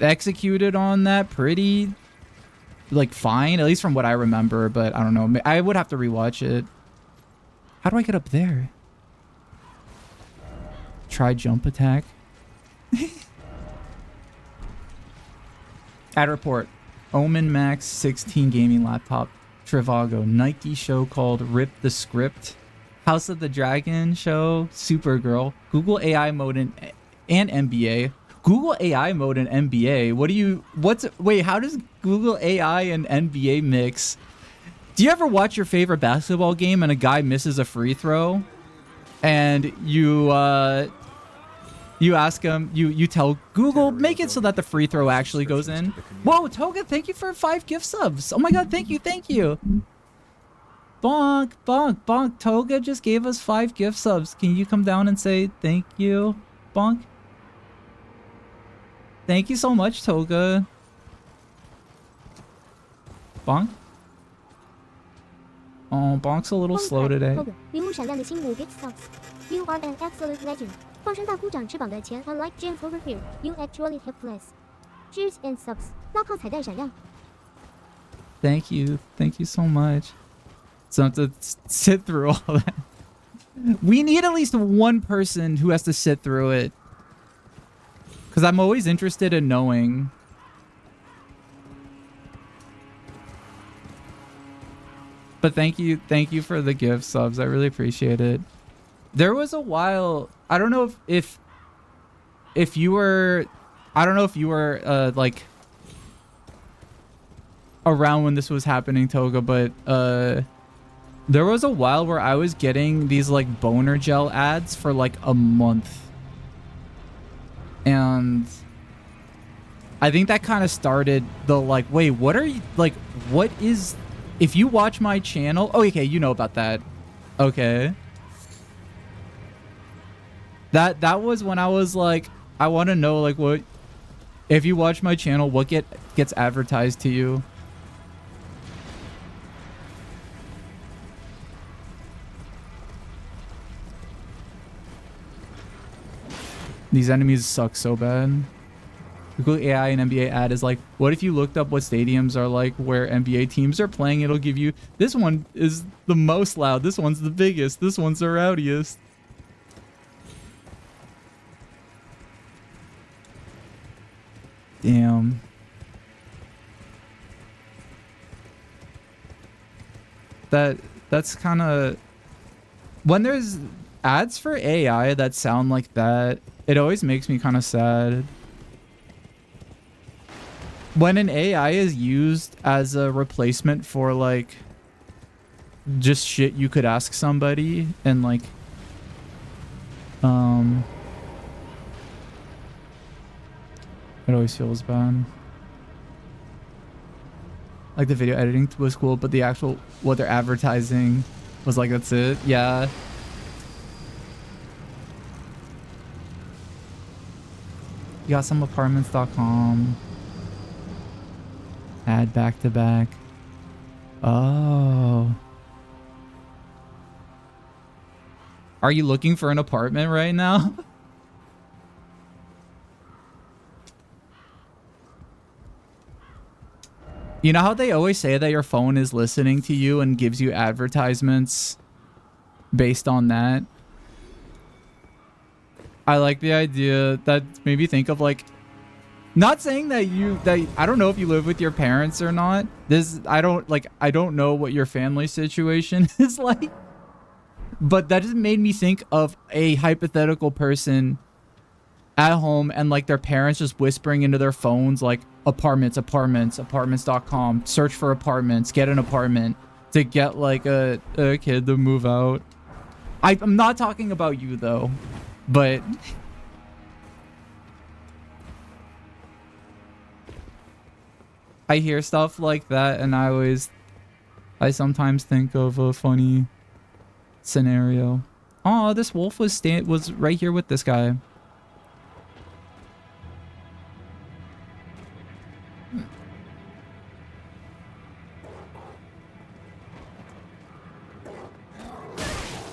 executed on that pretty, like, fine, at least from what I remember, but I don't know. I would have to rewatch it. How do I get up there? Try jump attack. Ad report. Omen Max 16 gaming laptop. Trivago. Nike show called Rip the Script. House of the Dragon show. Supergirl. Google AI mode and NBA. Google AI mode and NBA. Wait, how does Google AI and NBA mix? Do you ever watch your favorite basketball game and a guy misses a free throw? And you ask him, you tell Google, make it so that the free throw actually goes in. Whoa, Toga, thank you for 5 gift subs. Oh my god, thank you. Bonk, bonk, bonk. Toga just gave us 5 gift subs. Can you come down and say thank you, Bonk? Thank you so much, Toga. Bonk? Oh, Bonk's a little slow today. 铃木闪亮的星母 gift subs. You are an absolute legend. 放声大鼓掌翅膀的钱 unlike James over here. You actually helpless. Cheers and subs. 拉炮彩蛋闪亮. Thank you so much. So I have to sit through all that. We need at least one person who has to sit through it. Because I'm always interested in knowing. But thank you for the gift subs. I really appreciate it. There was a while, I don't know if you were, like around when this was happening, Toga, but there was a while where I was getting these like boner gel ads for like a month. And I think that kind of started the like, wait, what are you, like, what is, if you watch my channel, oh, okay, you know about that. Okay. That was when I was like, I want to know, like, what, if you watch my channel, what gets advertised to you? These enemies suck so bad. Google AI and NBA ad is like, what if you looked up what stadiums are like where NBA teams are playing? It'll give you, this one is the most loud. This one's the biggest. This one's the rowdiest. Damn. That's kind of, when there's ads for AI that sound like that, it always makes me kind of sad. When an AI is used as a replacement for like just shit you could ask somebody, and like it always feels bad. Like the video editing was cool, but the actual what they're advertising was like, that's it. Yeah. You got some apartments.com. Add back to back. Oh. Are you looking for an apartment right now? You know how they always say that your phone is listening to you and gives you advertisements based on that? I like the idea. That made me think of like, not saying that I don't know if you live with your parents or not. I don't know what your family situation is like. But that just made me think of a hypothetical person at home and like their parents just whispering into their phones like, apartments.com, search for apartments, get an apartment, to get like a kid to move out. I'm not talking about you though, but I hear stuff like that and I sometimes think of a funny scenario. Oh, this wolf was right here with this guy.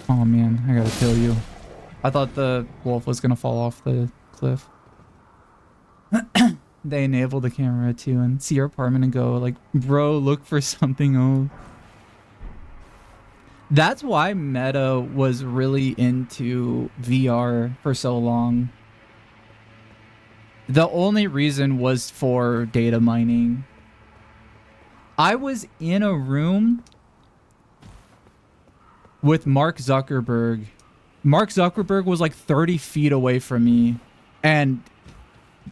Oh man, I gotta kill you. I thought the wolf was gonna fall off the cliff. They enable the camera too and see your apartment and go like, bro, look for something else. That's why Meta was really into VR for so long. The only reason was for data mining. I was in a room with Mark Zuckerberg. Mark Zuckerberg was like 30 feet away from me, and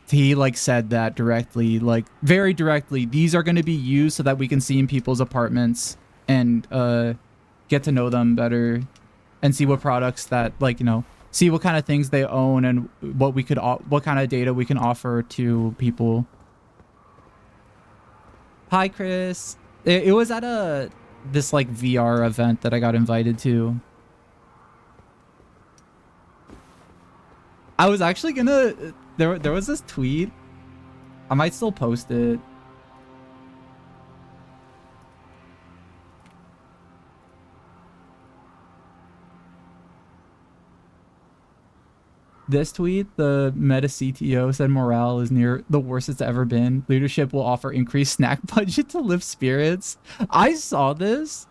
he like said that directly, like very directly. These are going to be used so that we can see in people's apartments and get to know them better and see what products that, like, you know, see what kind of things they own and what we could what kind of data we can offer to people. Hi, Chris. It was at this like VR event that I got invited to. I was actually gonna there was this tweet. I might still post it. This tweet, the Meta CTO said morale is near the worst it's ever been. Leadership will offer increased snack budget to lift spirits. I saw this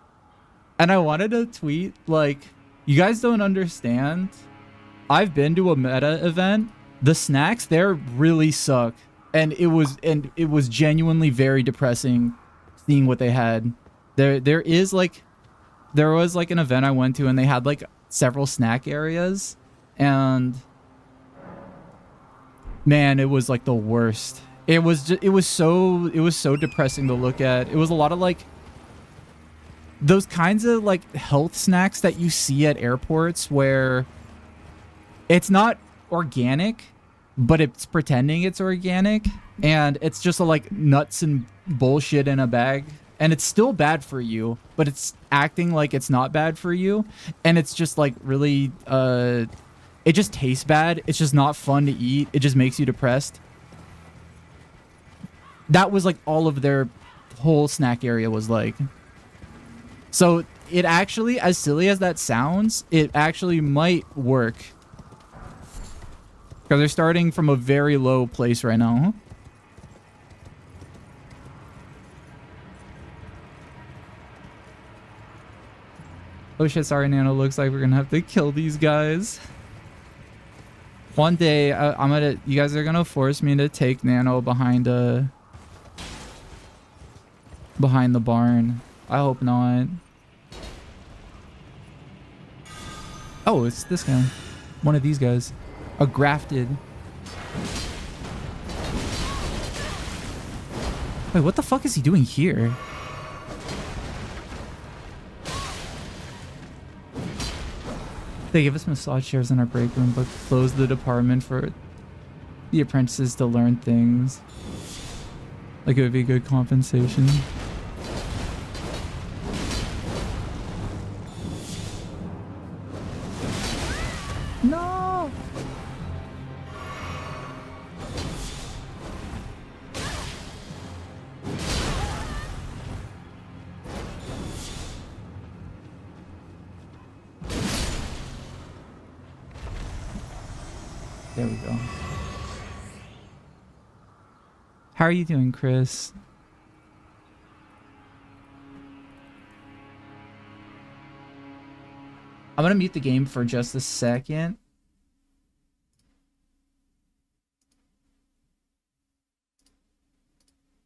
and I wanted to tweet like, you guys don't understand. I've been to a Meta event. The snacks there really suck. And it was genuinely very depressing seeing what they had. There was like an event I went to and they had like several snack areas, and man, it was like the worst. It was so depressing to look at. It was a lot of like those kinds of like health snacks that you see at airports where it's not organic, but it's pretending it's organic, and it's just like nuts and bullshit in a bag, and it's still bad for you, but it's acting like it's not bad for you, and it's just like really it just tastes bad. It's just not fun to eat. It just makes you depressed. That was like all of their whole snack area was like. So it actually, as silly as that sounds, it actually might work. Because they're starting from a very low place right now. Oh shit, sorry Nano, looks like we're gonna have to kill these guys. One day, you guys are gonna force me to take Nano behind the barn. I hope not. Oh, it's this guy. One of these guys. A grafted. Wait, what the fuck is he doing here? They give us massage chairs in our break room, but close the department for the apprentices to learn things. Like it would be good compensation. No! There we go. How are you doing, Chris? I'm gonna mute the game for just a second.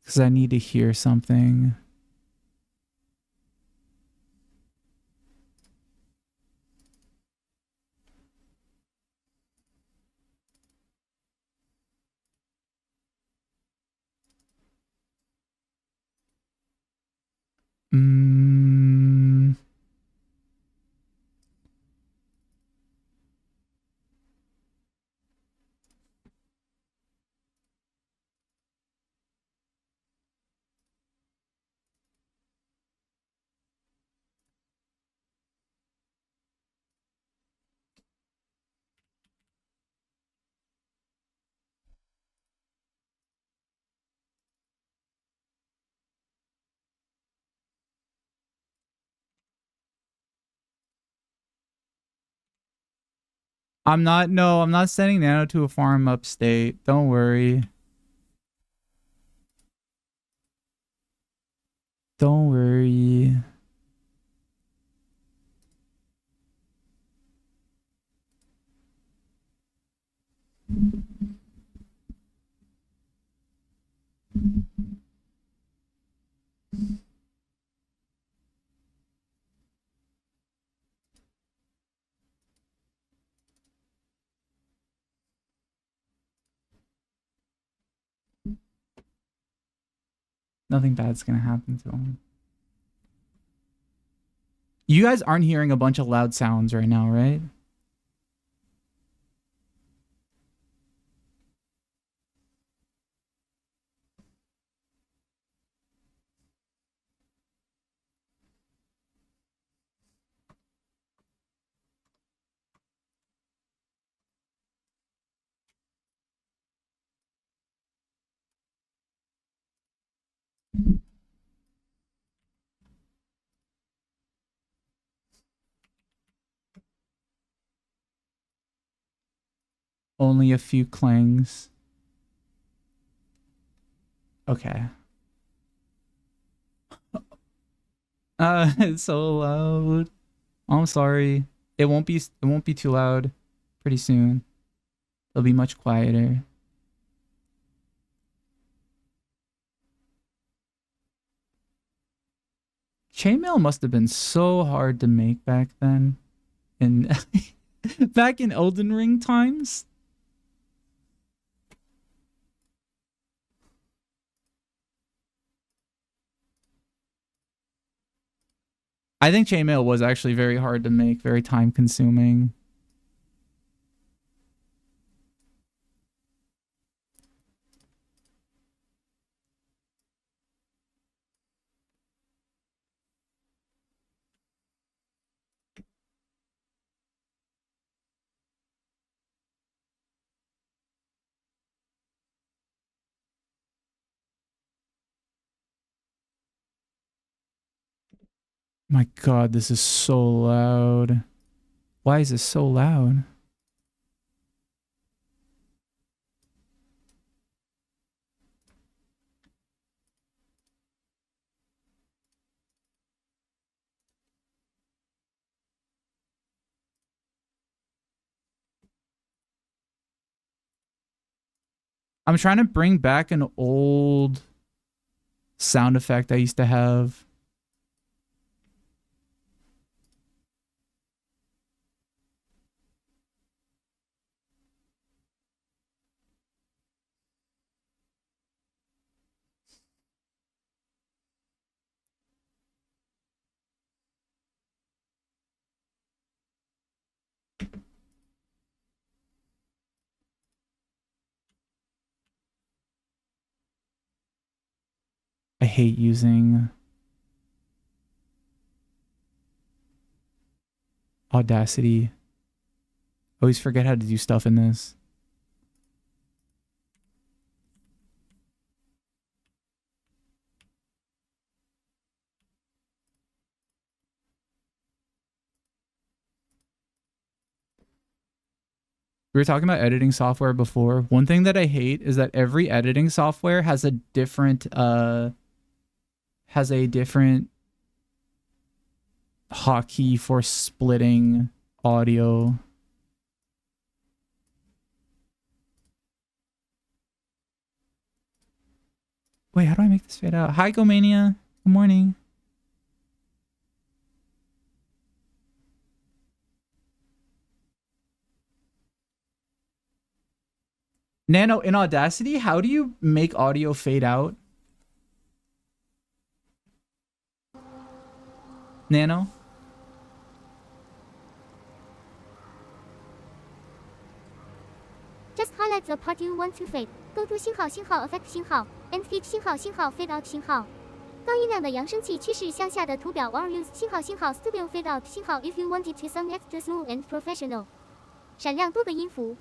Because I need to hear something. I'm not sending Nano to a farm upstate. Don't worry. Don't worry. Nothing bad's gonna happen to him. You guys aren't hearing a bunch of loud sounds right now, right? Only a few clangs. Okay. It's so loud. I'm sorry. It won't be too loud pretty soon. It'll be much quieter. Chainmail must have been so hard to make back then. Back in Elden Ring times. I think chainmail was actually very hard to make, very time consuming. My God, this is so loud. Why is this so loud? I'm trying to bring back an old sound effect I used to have. I hate using Audacity. I always forget how to do stuff in this. We were talking about editing software before. One thing that I hate is that every editing software has a different hotkey for splitting audio. Wait, how do I make this fade out? Hi, Gomania. Good morning. Nano, in Audacity, how do you make audio fade out? Nano? Just highlight the part you want to fade. Go to 信号 effect 信号 and fade 信号 fade out 信号。高音量的扬声器趋势向下的图表 or use 信号 studio fade out 信号 if you want it to sound extra smooth and professional。闪亮多个音符。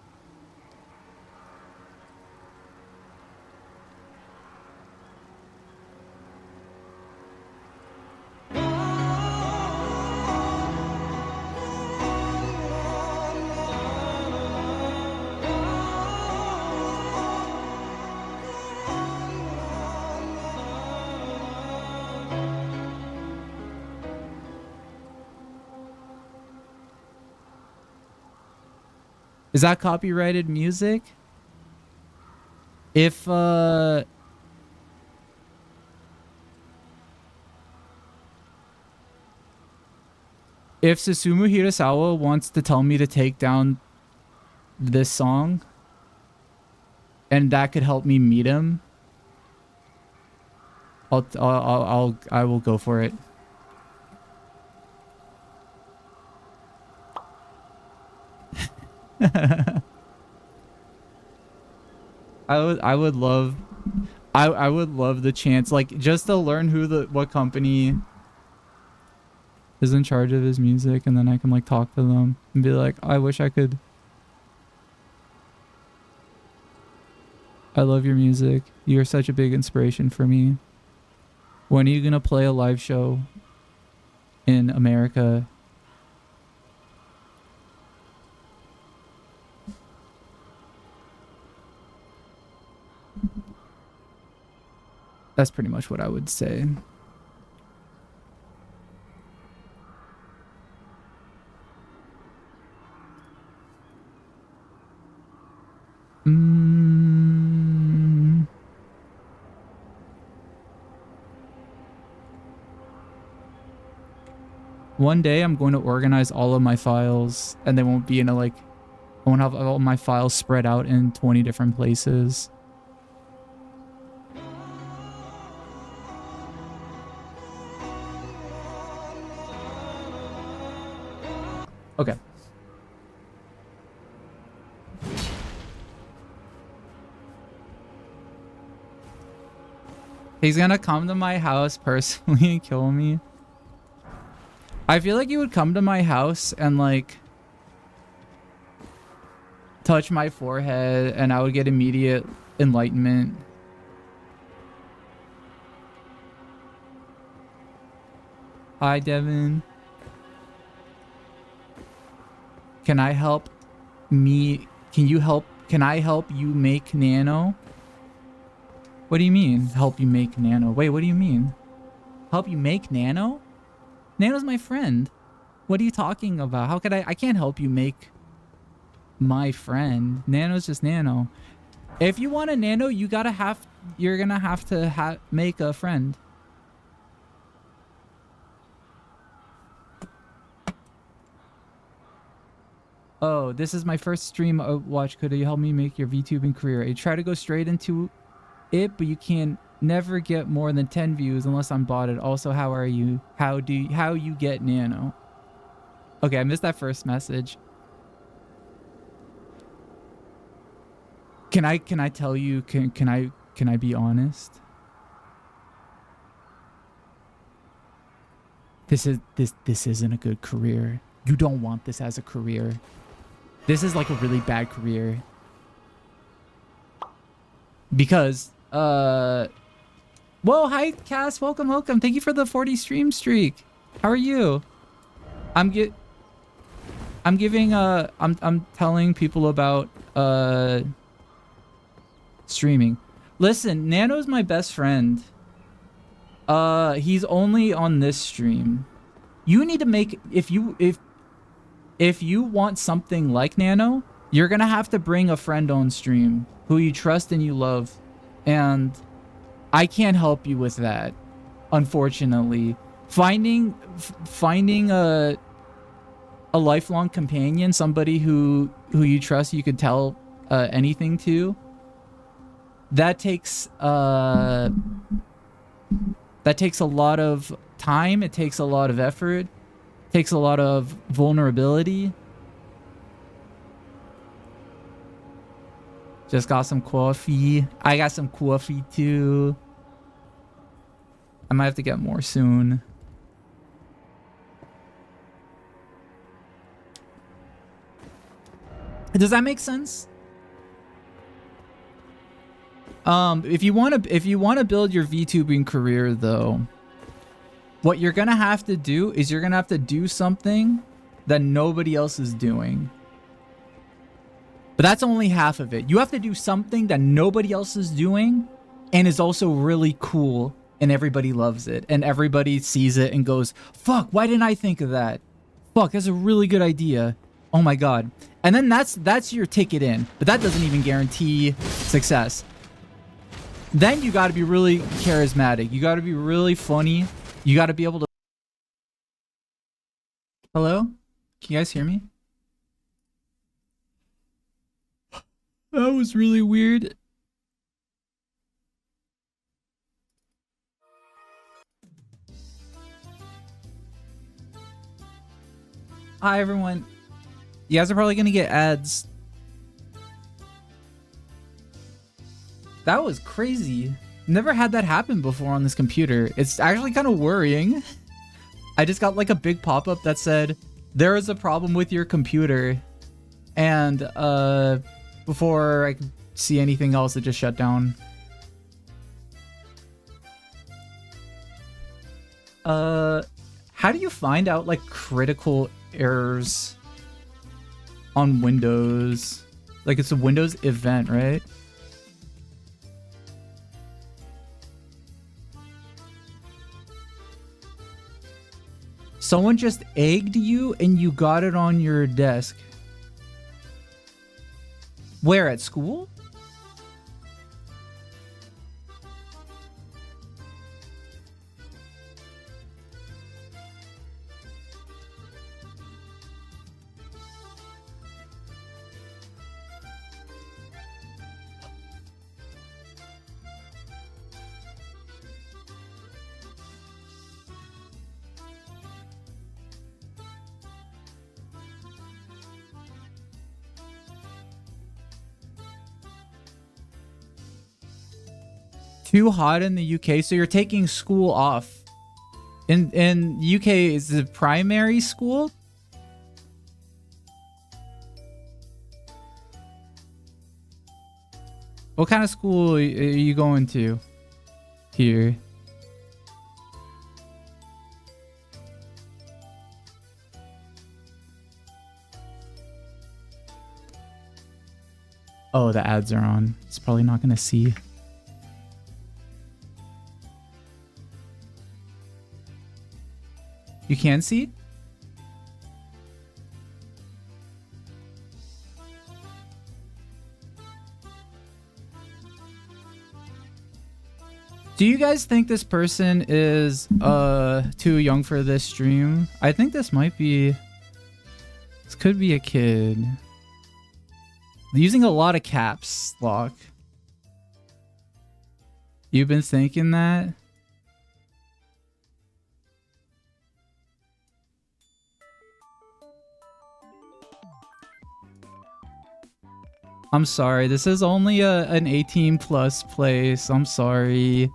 Is that copyrighted music? If Susumu Hirasawa wants to tell me to take down this song, and that could help me meet him, I will go for it. I would love I would love the chance, like, just to learn what company is in charge of his music, and then I can like talk to them and be like, I wish I could. I love your music. You're such a big inspiration for me. When are you gonna play a live show in America? That's pretty much what I would say. One day I'm going to organize all of my files, and they won't be in a like, I won't have all my files spread out in 20 different places. Okay. He's gonna come to my house personally and kill me. I feel like he would come to my house and like touch my forehead and I would get immediate enlightenment. Hi, Devin. Can I help me? Can I help you make Nano? What do you mean, help you make Nano? Wait, what do you mean? Help you make Nano? Nano's my friend. What are you talking about? How could I can't help you make my friend. Nano's just Nano. If you want a Nano, you're gonna have to make a friend. Oh, this is my first stream. Watch, could you help me make your VTubing career? I try to go straight into it, but you can never get more than 10 views unless I'm botted. Also, how are you? How you get Nano? Okay, I missed that first message. Can I tell you? Can I be honest? This isn't a good career. You don't want this as a career. This is like a really bad career. Because whoa, hi Cass, welcome. Thank you for the 40 stream streak. How are you? I'm telling people about streaming. Listen, Nano's my best friend. He's only on this stream. You need to make, if you want something like Nano, you're gonna have to bring a friend on stream who you trust and you love, and I can't help you with that, unfortunately. Finding a lifelong companion, somebody who you trust, you could tell anything to, that takes a lot of time, it takes a lot of effort, it takes a lot of vulnerability. Just got some coffee. I got some coffee too. I might have to get more soon. Does that make sense? If you want to build your VTubing career though, what you're going to have to do is you're going to have to do something that nobody else is doing. But that's only half of it. You have to do something that nobody else is doing and is also really cool, and everybody loves it and everybody sees it and goes, fuck, why didn't I think of that? Fuck, that's a really good idea. Oh my god. And then that's your ticket in, but that doesn't even guarantee success. Then you got to be really charismatic. You got to be really funny. You got to be able to... Hello? Can you guys hear me? That was really weird. Hi, everyone. You guys are probably gonna get ads. That was crazy. Never had that happen before on this computer. It's actually kind of worrying. I just got like a big pop-up that said, there is a problem with your computer. And before I could see anything else, it just shut down. How do you find out like critical errors on Windows? Like it's a Windows event, right? Someone just egged you and you got it on your desk. Where, at school? Too hot in the UK, so you're taking school off. In UK, is it primary school? What kind of school are you going to here? Oh, the ads are on. It's probably not gonna see. You can see? Do you guys think this person is too young for this stream? I think this might be... This could be a kid. Using a lot of caps lock. You've been thinking that? I'm sorry, this is only an 18 plus place. I'm sorry.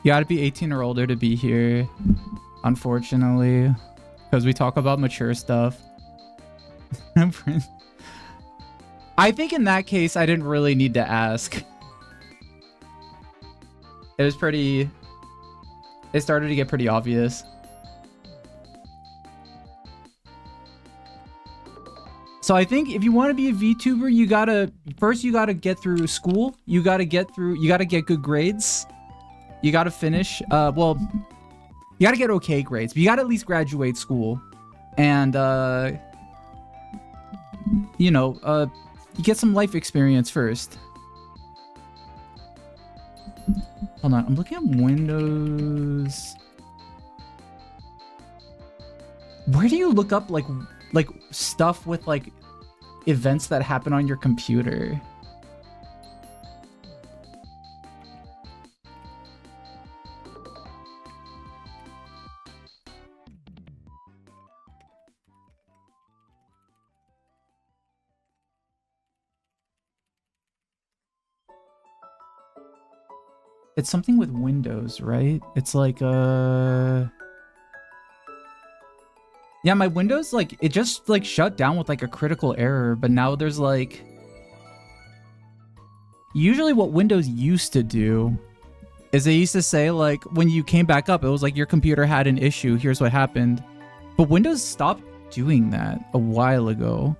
You gotta be 18 or older to be here, unfortunately, because we talk about mature stuff. I think in that case, I didn't really need to ask. It was pretty... It started to get pretty obvious. So I think if you want to be a VTuber, you gotta get through school. You gotta get good grades. You gotta finish, well, you gotta get okay grades, but you gotta at least graduate school. And, you know, you get some life experience first. Hold on, I'm looking at Windows. Where do you look up, like stuff with, like, events that happen on your computer? It's something with Windows, right? It's like, yeah, my Windows, like, it just, like, shut down with, like, a critical error, but now there's, like... Usually what Windows used to do is they used to say, like, when you came back up, it was like, your computer had an issue, here's what happened. But Windows stopped doing that a while ago.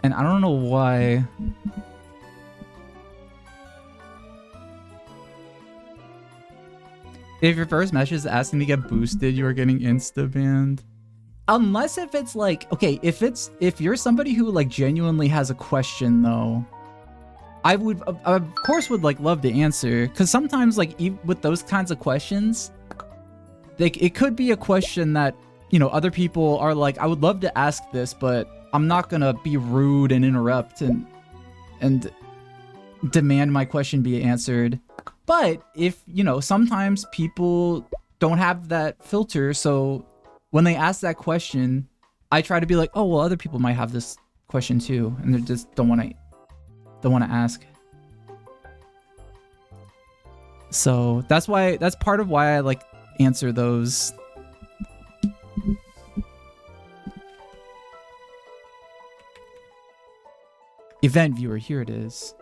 And I don't know why... If your first message is asking to get boosted, you are getting insta-banned. Unless if it's like, okay, if you're somebody who like genuinely has a question though, I would, of course would like love to answer. Cause sometimes like with those kinds of questions, like it could be a question that, you know, other people are like, I would love to ask this, but I'm not gonna be rude and interrupt and demand my question be answered. But if, you know, sometimes people don't have that filter, so when they ask that question, I try to be like, oh, well, other people might have this question too, and they just don't want to ask. So that's part of why I like answer those. Event viewer, here it is.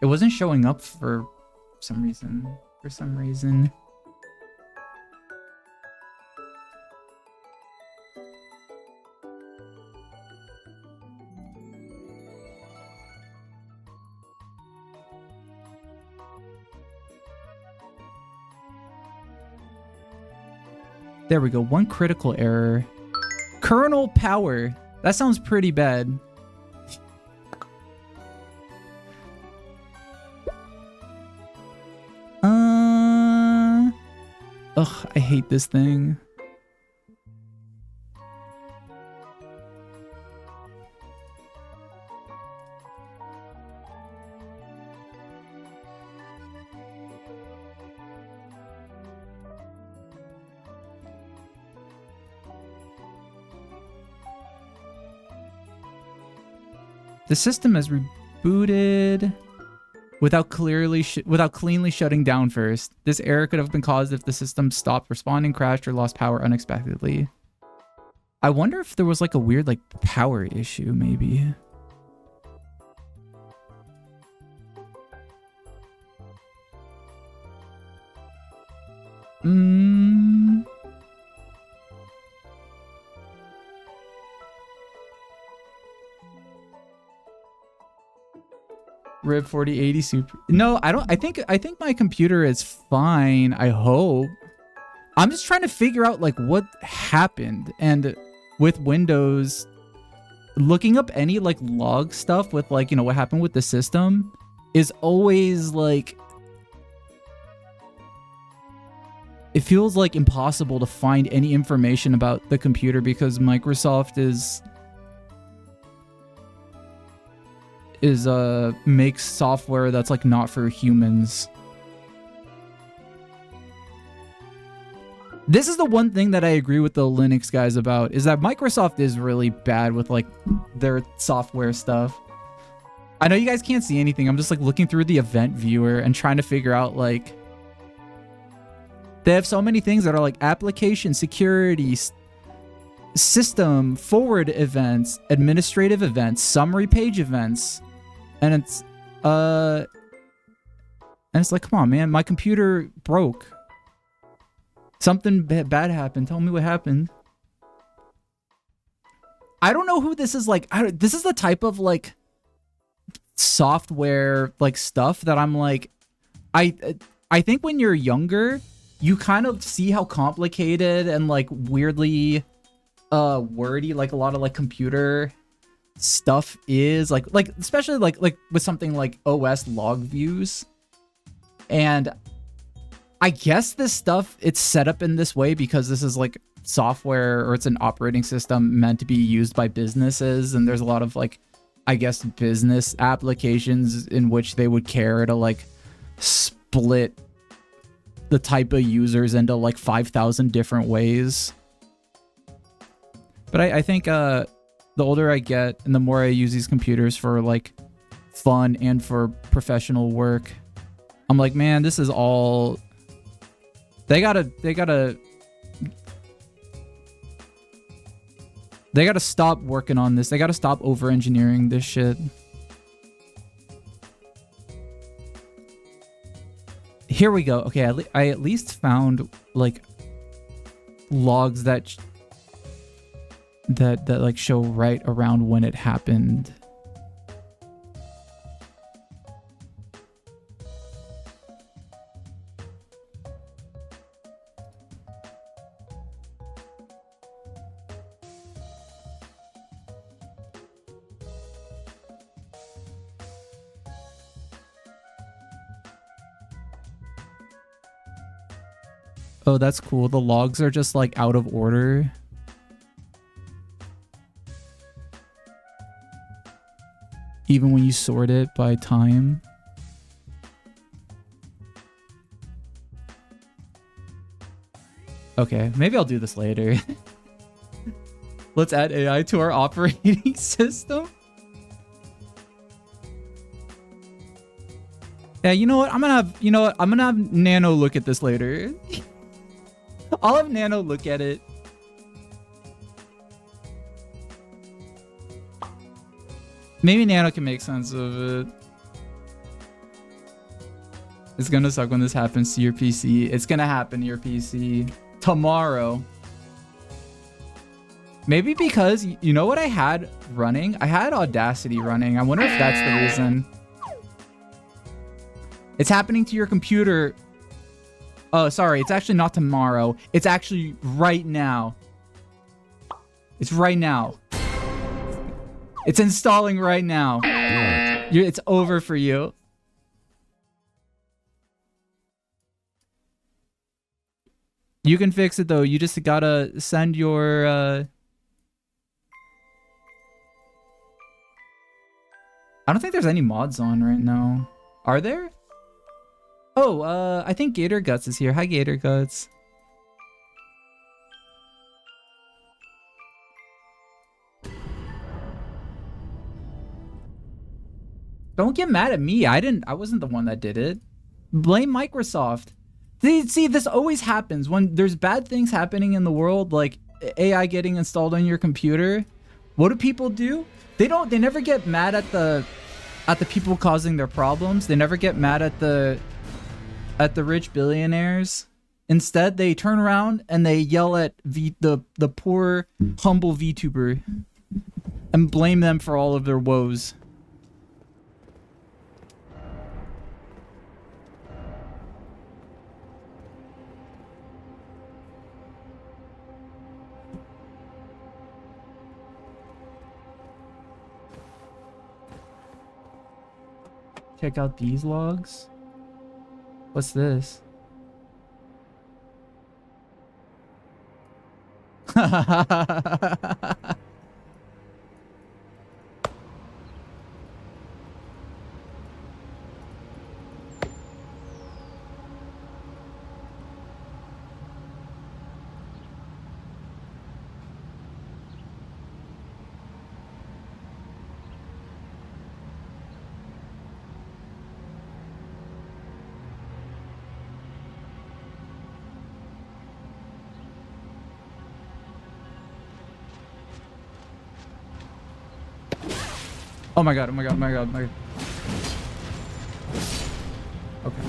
It wasn't showing up for some reason. There we go. One critical error. Kernel power. That sounds pretty bad. Ugh, I hate this thing. The system has rebooted without cleanly shutting down first. This error could have been caused if the system stopped responding, crashed, or lost power unexpectedly. I wonder if there was like a weird like power issue maybe. Rib 4080 Super. No, I don't. I think my computer is fine. I hope. I'm just trying to figure out like what happened, and with Windows, looking up any like log stuff with like, you know, what happened with the system is always like, it feels like impossible to find any information about the computer because Microsoft makes software that's like not for humans. This is the one thing that I agree with the Linux guys about, is that Microsoft is really bad with like their software stuff. I know you guys can't see anything. I'm just like looking through the event viewer and trying to figure out like, they have so many things that are like application security, system, forward events, administrative events, summary page events. And it's like, come on, man, my computer broke. Something bad happened. Tell me what happened. I don't know who this is like. This is the type of like software like stuff that I'm like, I think when you're younger, you kind of see how complicated and like weirdly wordy like a lot of like computer stuff is, like especially like with something like OS log views. And I guess this stuff, it's set up in this way because this is like software, or it's an operating system meant to be used by businesses, and there's a lot of like, I guess, business applications in which they would care to like split the type of users into like 5,000 different ways. But I think the older I get and the more I use these computers for like fun and for professional work, I'm like, man, this is all, they gotta stop working on this. They gotta stop over-engineering this shit. Here we go. Okay, I at least found like logs that like show right around when it happened. Oh, that's cool. The logs are just like out of order. Even when you sort it by time. Okay, maybe I'll do this later. Let's add AI to our operating system. Yeah, you know what? I'm gonna have Nano look at this later. I'll have Nano look at it. Maybe Nano can make sense of it. It's gonna suck when this happens to your PC. It's gonna happen to your PC tomorrow. Maybe because, you know what I had running? I had Audacity running. I wonder if that's the reason. It's happening to your computer. Oh, sorry. It's actually not tomorrow. It's actually right now. It's right now. It's installing right now. It's over for you. You can fix it though. You just gotta send your I don't think there's any mods on right now. Are there? Oh, I think Gator Guts is here. Hi, Gator Guts. Don't get mad at me. I wasn't the one that did it. Blame Microsoft. See, this always happens when there's bad things happening in the world, like AI getting installed on your computer. What do people do? They never get mad at the people causing their problems. They never get mad at the rich billionaires. Instead, they turn around and they yell at the poor, humble VTuber and blame them for all of their woes. Check out these logs. What's this? Oh my god, oh my god, oh my god, oh my god. Okay.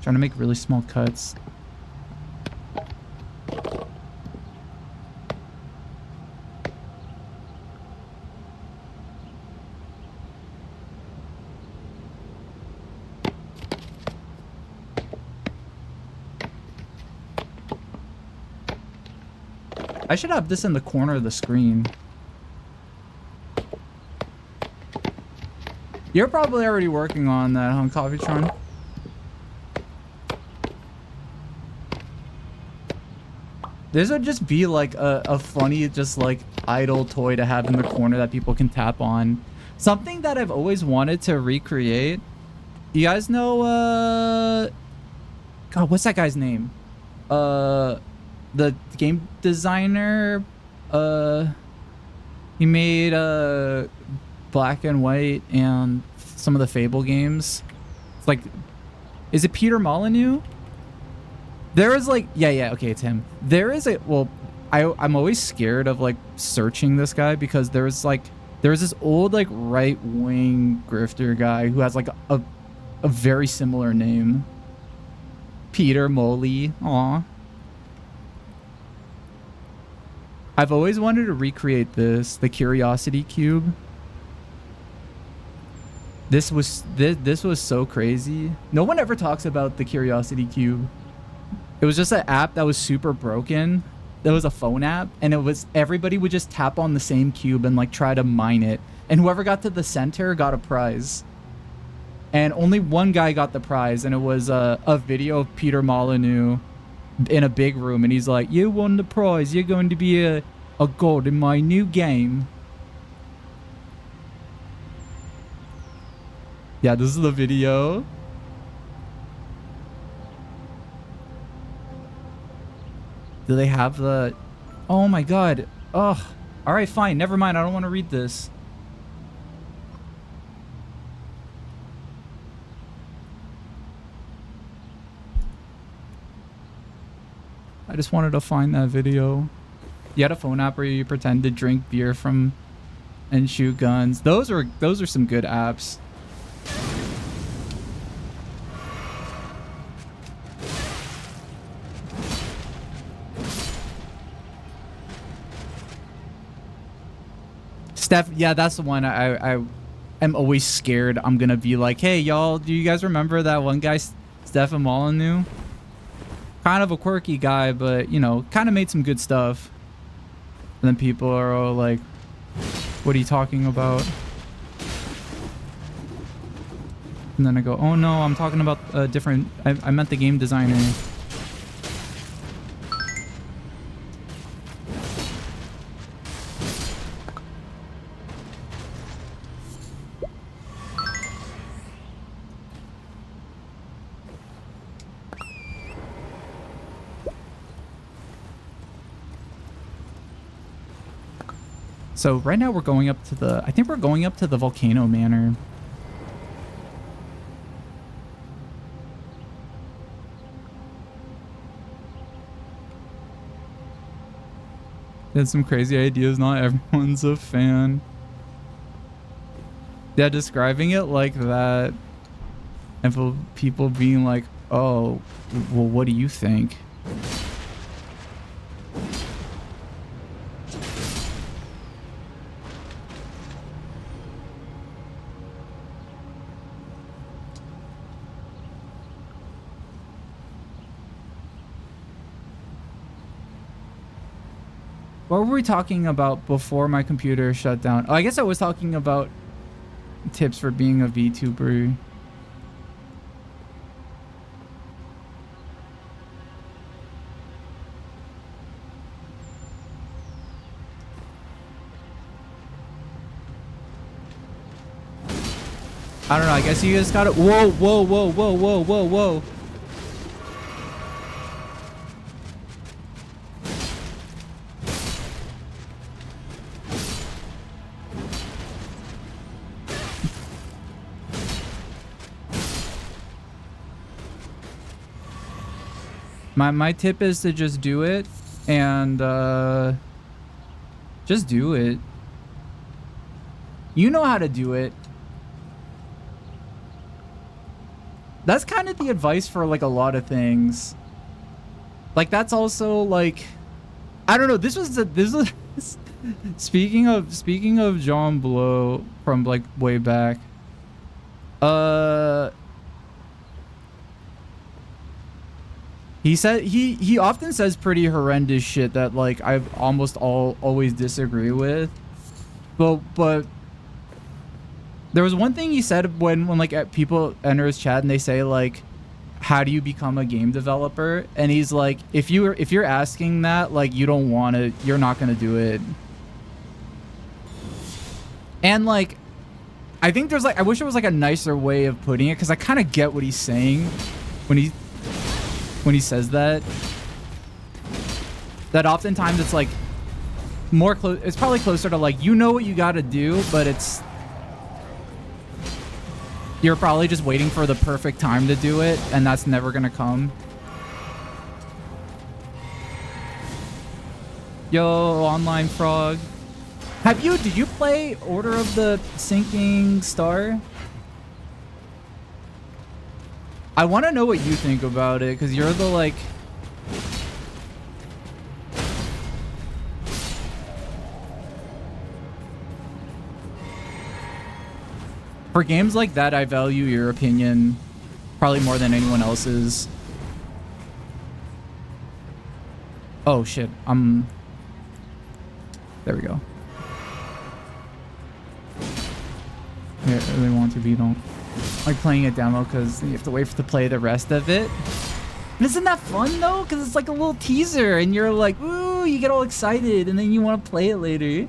Trying to make really small cuts. I should have this in the corner of the screen. You're probably already working on that, huh, Coffeetron? This would just be like a funny, just like idle toy to have in the corner that people can tap on. Something that I've always wanted to recreate. You guys know, God, what's that guy's name? The game designer, he made Black and White and some of the Fable games. It's like, is it Peter Molyneux? There is like, yeah, okay, it's him. There is a, well, I'm always scared of like searching this guy because there's this old like right-wing grifter guy who has like a very similar name. Peter Molly. Aw. I've always wanted to recreate this, the Curiosity Cube. This was so crazy. No one ever talks about the Curiosity Cube. It was just an app that was super broken, there was a phone app, and it was everybody would just tap on the same cube and like try to mine it, and whoever got to the center got a prize. And only one guy got the prize, and it was a video of Peter Molyneux in a big room, and he's like, "You won the prize. You're going to be a god in my new game." Yeah, this is the video. Do they have the... Oh my god. Ugh. Alright, fine. Never mind. I don't want to read this. I just wanted to find that video. You had a phone app where you pretend to drink beer from and shoot guns. Those are some good apps. Steph, yeah, that's the one. I am always scared. I'm gonna be like, hey, y'all, do you guys remember that one guy, Stefan Molyneux? Kind of a quirky guy, but, you know, kind of made some good stuff. And then people are all like, what are you talking about? And then I go, oh no, I'm talking about a different... I meant the game designer. So right now we're going up to the... I think we're going up to the Volcano Manor. They had some crazy ideas. Not everyone's a fan. Yeah, describing it like that. And for people being like, oh, well, what do you think? What were we talking about before my computer shut down? Oh, I guess I was talking about tips for being a VTuber. I don't know. I guess you just gotta... Whoa, whoa, whoa, whoa, whoa, whoa, whoa. My tip is to just do it, and just do it. You know how to do it. That's kind of the advice for like a lot of things. Like that's also like, I don't know. This was speaking of John Blow from like way back. He said he often says pretty horrendous shit that like I almost always disagree with, but there was one thing he said when like people enter his chat and they say like, how do you become a game developer? And he's like, if you're asking that, like you don't want to, you're not gonna do it. And like, I think there's like, I wish there was like a nicer way of putting it, because I kind of get what he's saying when he says that oftentimes it's like more close. It's probably closer to like, you know what you got to do, but you're probably just waiting for the perfect time to do it, and that's never gonna come. Yo, online frog. Did you play Order of the Sinking Star? I want to know what you think about it, because you're the like... For games like that, I value your opinion probably more than anyone else's. Oh shit, there we go. Yeah, I really want to, but you don't like playing a demo because you have to wait to play the rest of it. And isn't that fun though? Because it's like a little teaser and you're like, ooh, you get all excited and then you want to play it later.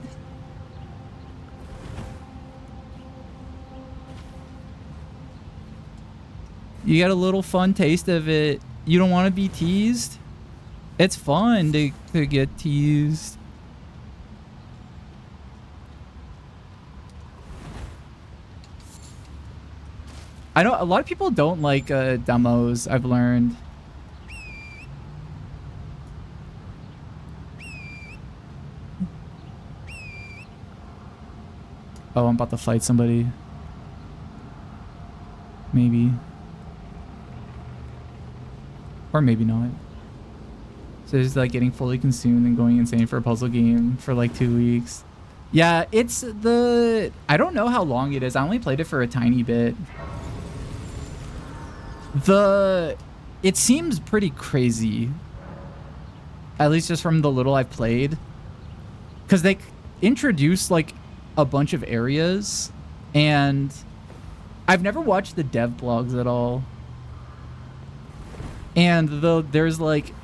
You get a little fun taste of it. You don't want to be teased. It's fun to get teased. I know a lot of people don't like demos, I've learned. Oh, I'm about to fight somebody. Maybe. Or maybe not. So it's like getting fully consumed and going insane for a puzzle game for like 2 weeks. Yeah, it's the... I don't know how long it is. I only played it for a tiny bit. It seems pretty crazy. At least just from the little I've played. Because they introduced like a bunch of areas. And I've never watched the dev blogs at all. And there's like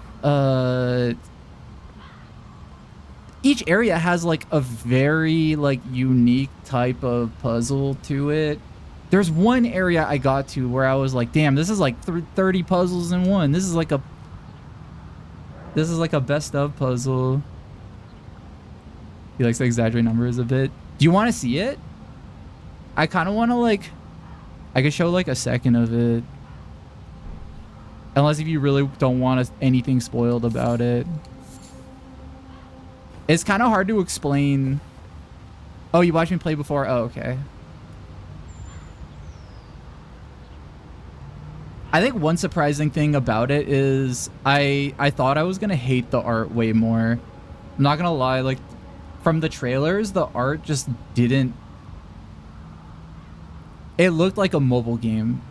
each area has like a very like unique type of puzzle to it. There's one area I got to where I was like, damn, this is like 30 puzzles in one. This is like a best of puzzle. He likes to exaggerate numbers a bit. Do you want to see it? I kind of want to like, I could show like a second of it. Unless if you really don't want anything spoiled about it. It's kind of hard to explain. Oh, you watched me play before? Oh, okay. I think one surprising thing about it is I thought I was going to hate the art way more. I'm not going to lie. Like, from the trailers, the art just didn't... It looked like a mobile game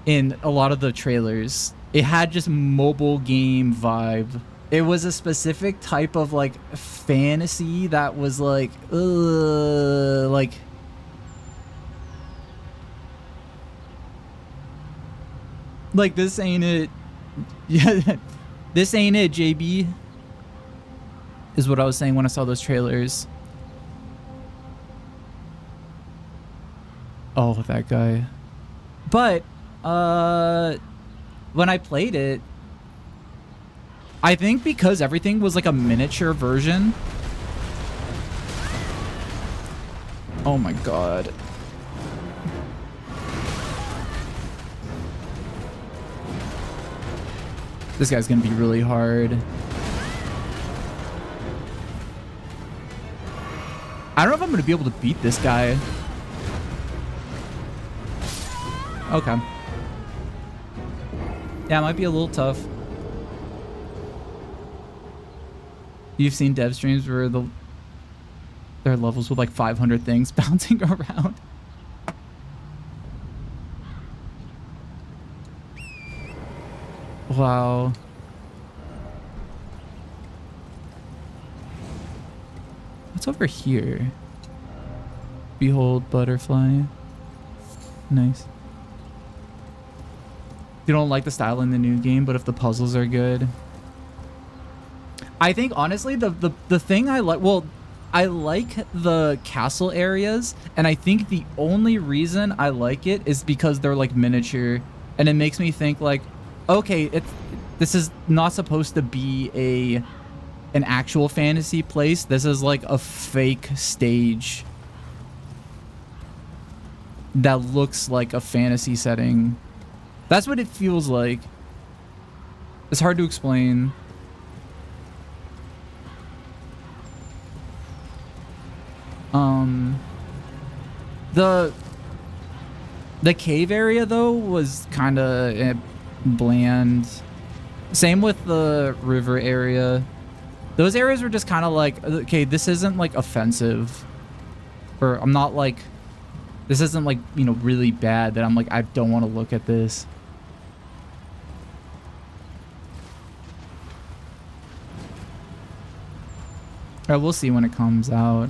in a lot of the trailers. It had just mobile game vibe. It was a specific type of like fantasy that was like, like this ain't it. Yeah, this ain't it, JB. Is what I was saying when I saw those trailers. Oh, that guy. But when I played it, I think because everything was like a miniature version. Oh my god. This guy's gonna be really hard. I don't know if I'm gonna be able to beat this guy. Okay. Yeah, it might be a little tough. You've seen dev streams where there are levels with like 500 things bouncing around. Wow. What's over here? Behold, butterfly. Nice. You don't like the style in the new game, but if the puzzles are good. I think honestly the thing I like, well, I like the castle areas, and I think the only reason I like it is because they're like miniature, and it makes me think like, okay, this is not supposed to be an actual fantasy place. This is like a fake stage that looks like a fantasy setting. That's what it feels like. It's hard to explain. The cave area though was kind of bland. Same with the river area. Those areas were just kind of like, okay, this isn't like offensive, or I'm not like, this isn't like, you know, really bad that I'm like, I don't want to look at this. Alright, we'll see when it comes out.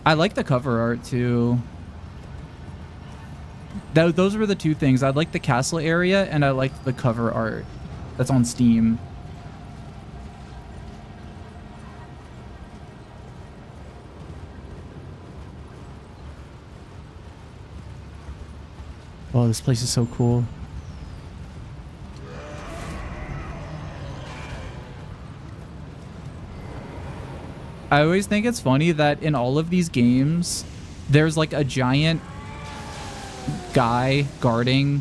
I like the cover art too. Those were the two things. I like the castle area and I liked the cover art that's on Steam. Oh, this place is so cool. I always think it's funny that in all of these games, there's like a giant guy guarding,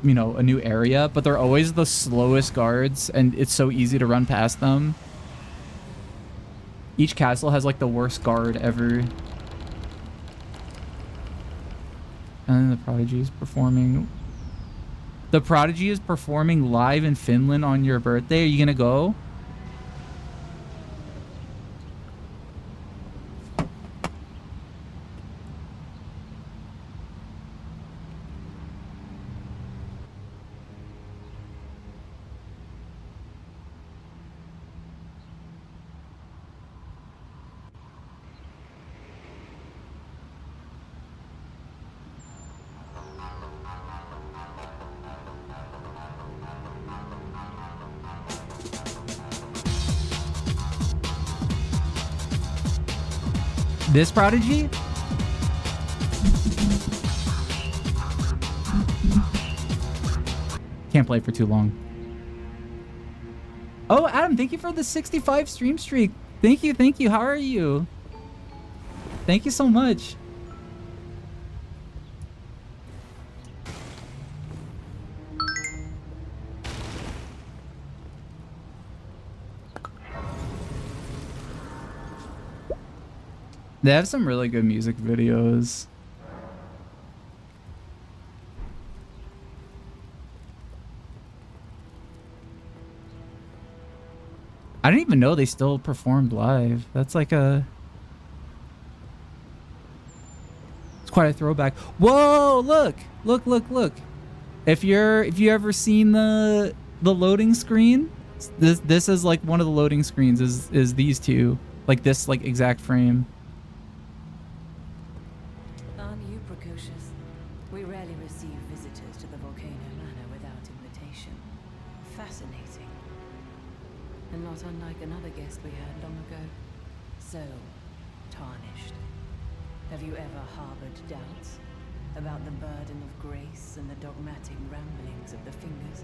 you know, a new area, but they're always the slowest guards and it's so easy to run past them. Each castle has like the worst guard ever. And the Prodigy is performing. The Prodigy is performing live in Finland on your birthday. Are you gonna go? This Prodigy? Can't play for too long. Oh, Adam, thank you for the 65 stream streak. Thank you, thank you. How are you? Thank you so much. They have some really good music videos. I didn't even know they still performed live. That's like a... It's quite a throwback. Whoa, look! Look, look, look. If you ever seen the loading screen, this is like one of the loading screens is these two. Like this like exact frame. Aren't you precocious? We rarely receive visitors to the Volcano Manor without invitation. Fascinating. And not unlike another guest we had long ago. So, tarnished. Have you ever harbored doubts about the burden of grace and the dogmatic ramblings of the fingers?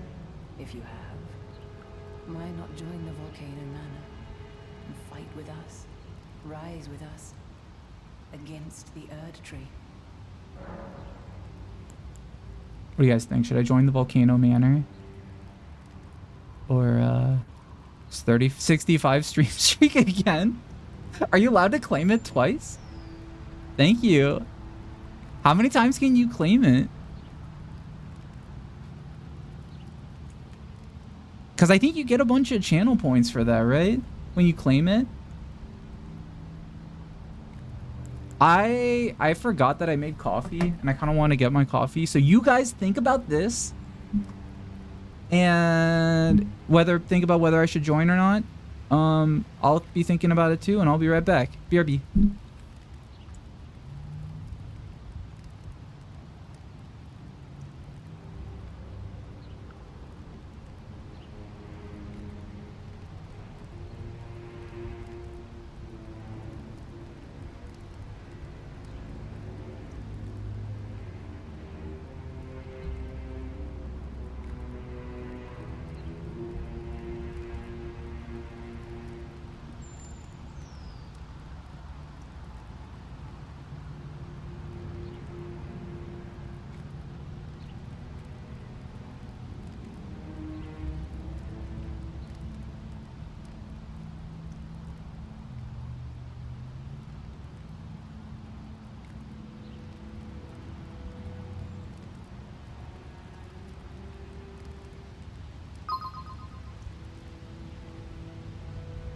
If you have, why not join the Volcano Manor and fight with us, rise with us, against the Erd Tree? What do you guys think? Should I join the Volcano Manor? Or, 65 stream streak again? Are you allowed to claim it twice? Thank you. How many times can you claim it? Because I think you get a bunch of channel points for that, right? When you claim it. I forgot that I made coffee and I kind of want to get my coffee. So you guys think about this and think about whether I should join or not. I'll be thinking about it too and I'll be right back. BRB.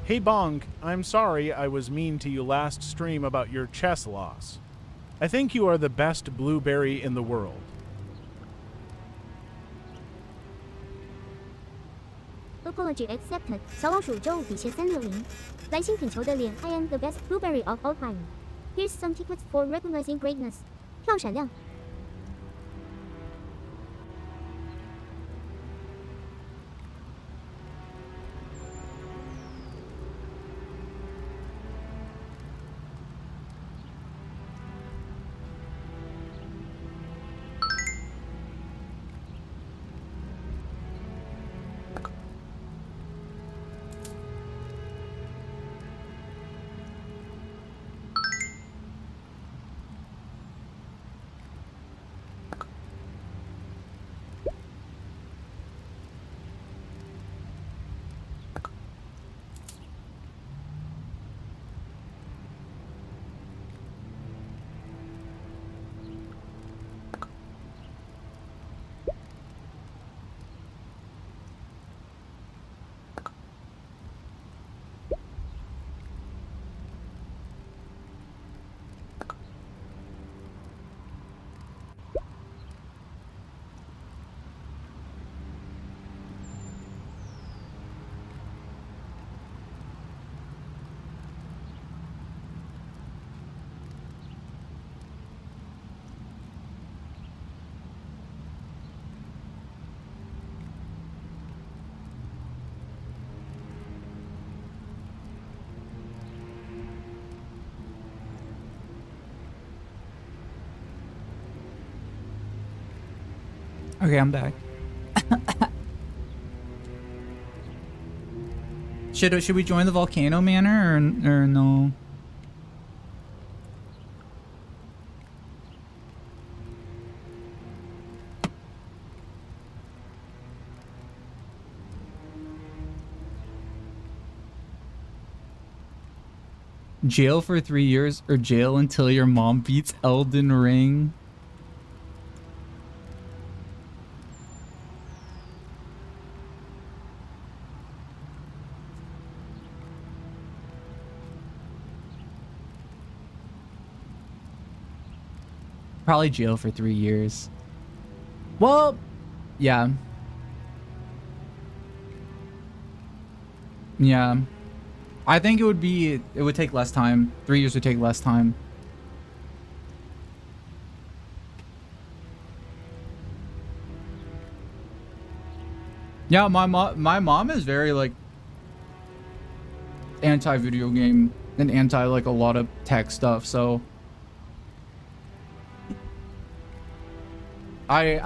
Hey Bong, I'm sorry I was mean to you last stream about your chess loss. I think you are the best blueberry in the world. apology accepted。小老鼠周底线360，蓝星恳求的脸 I am the best blueberry of all time。Here's some tickets for recognizing greatness。票闪亮。Okay, I'm back. Should we join the volcano manor or no? Jail for 3 years or jail until your mom beats Elden Ring? Probably jail for 3 years. Well, yeah. Yeah. I think it would take less time. 3 years would take less time. Yeah, my mom is very like anti-video game and anti like a lot of tech stuff, so Your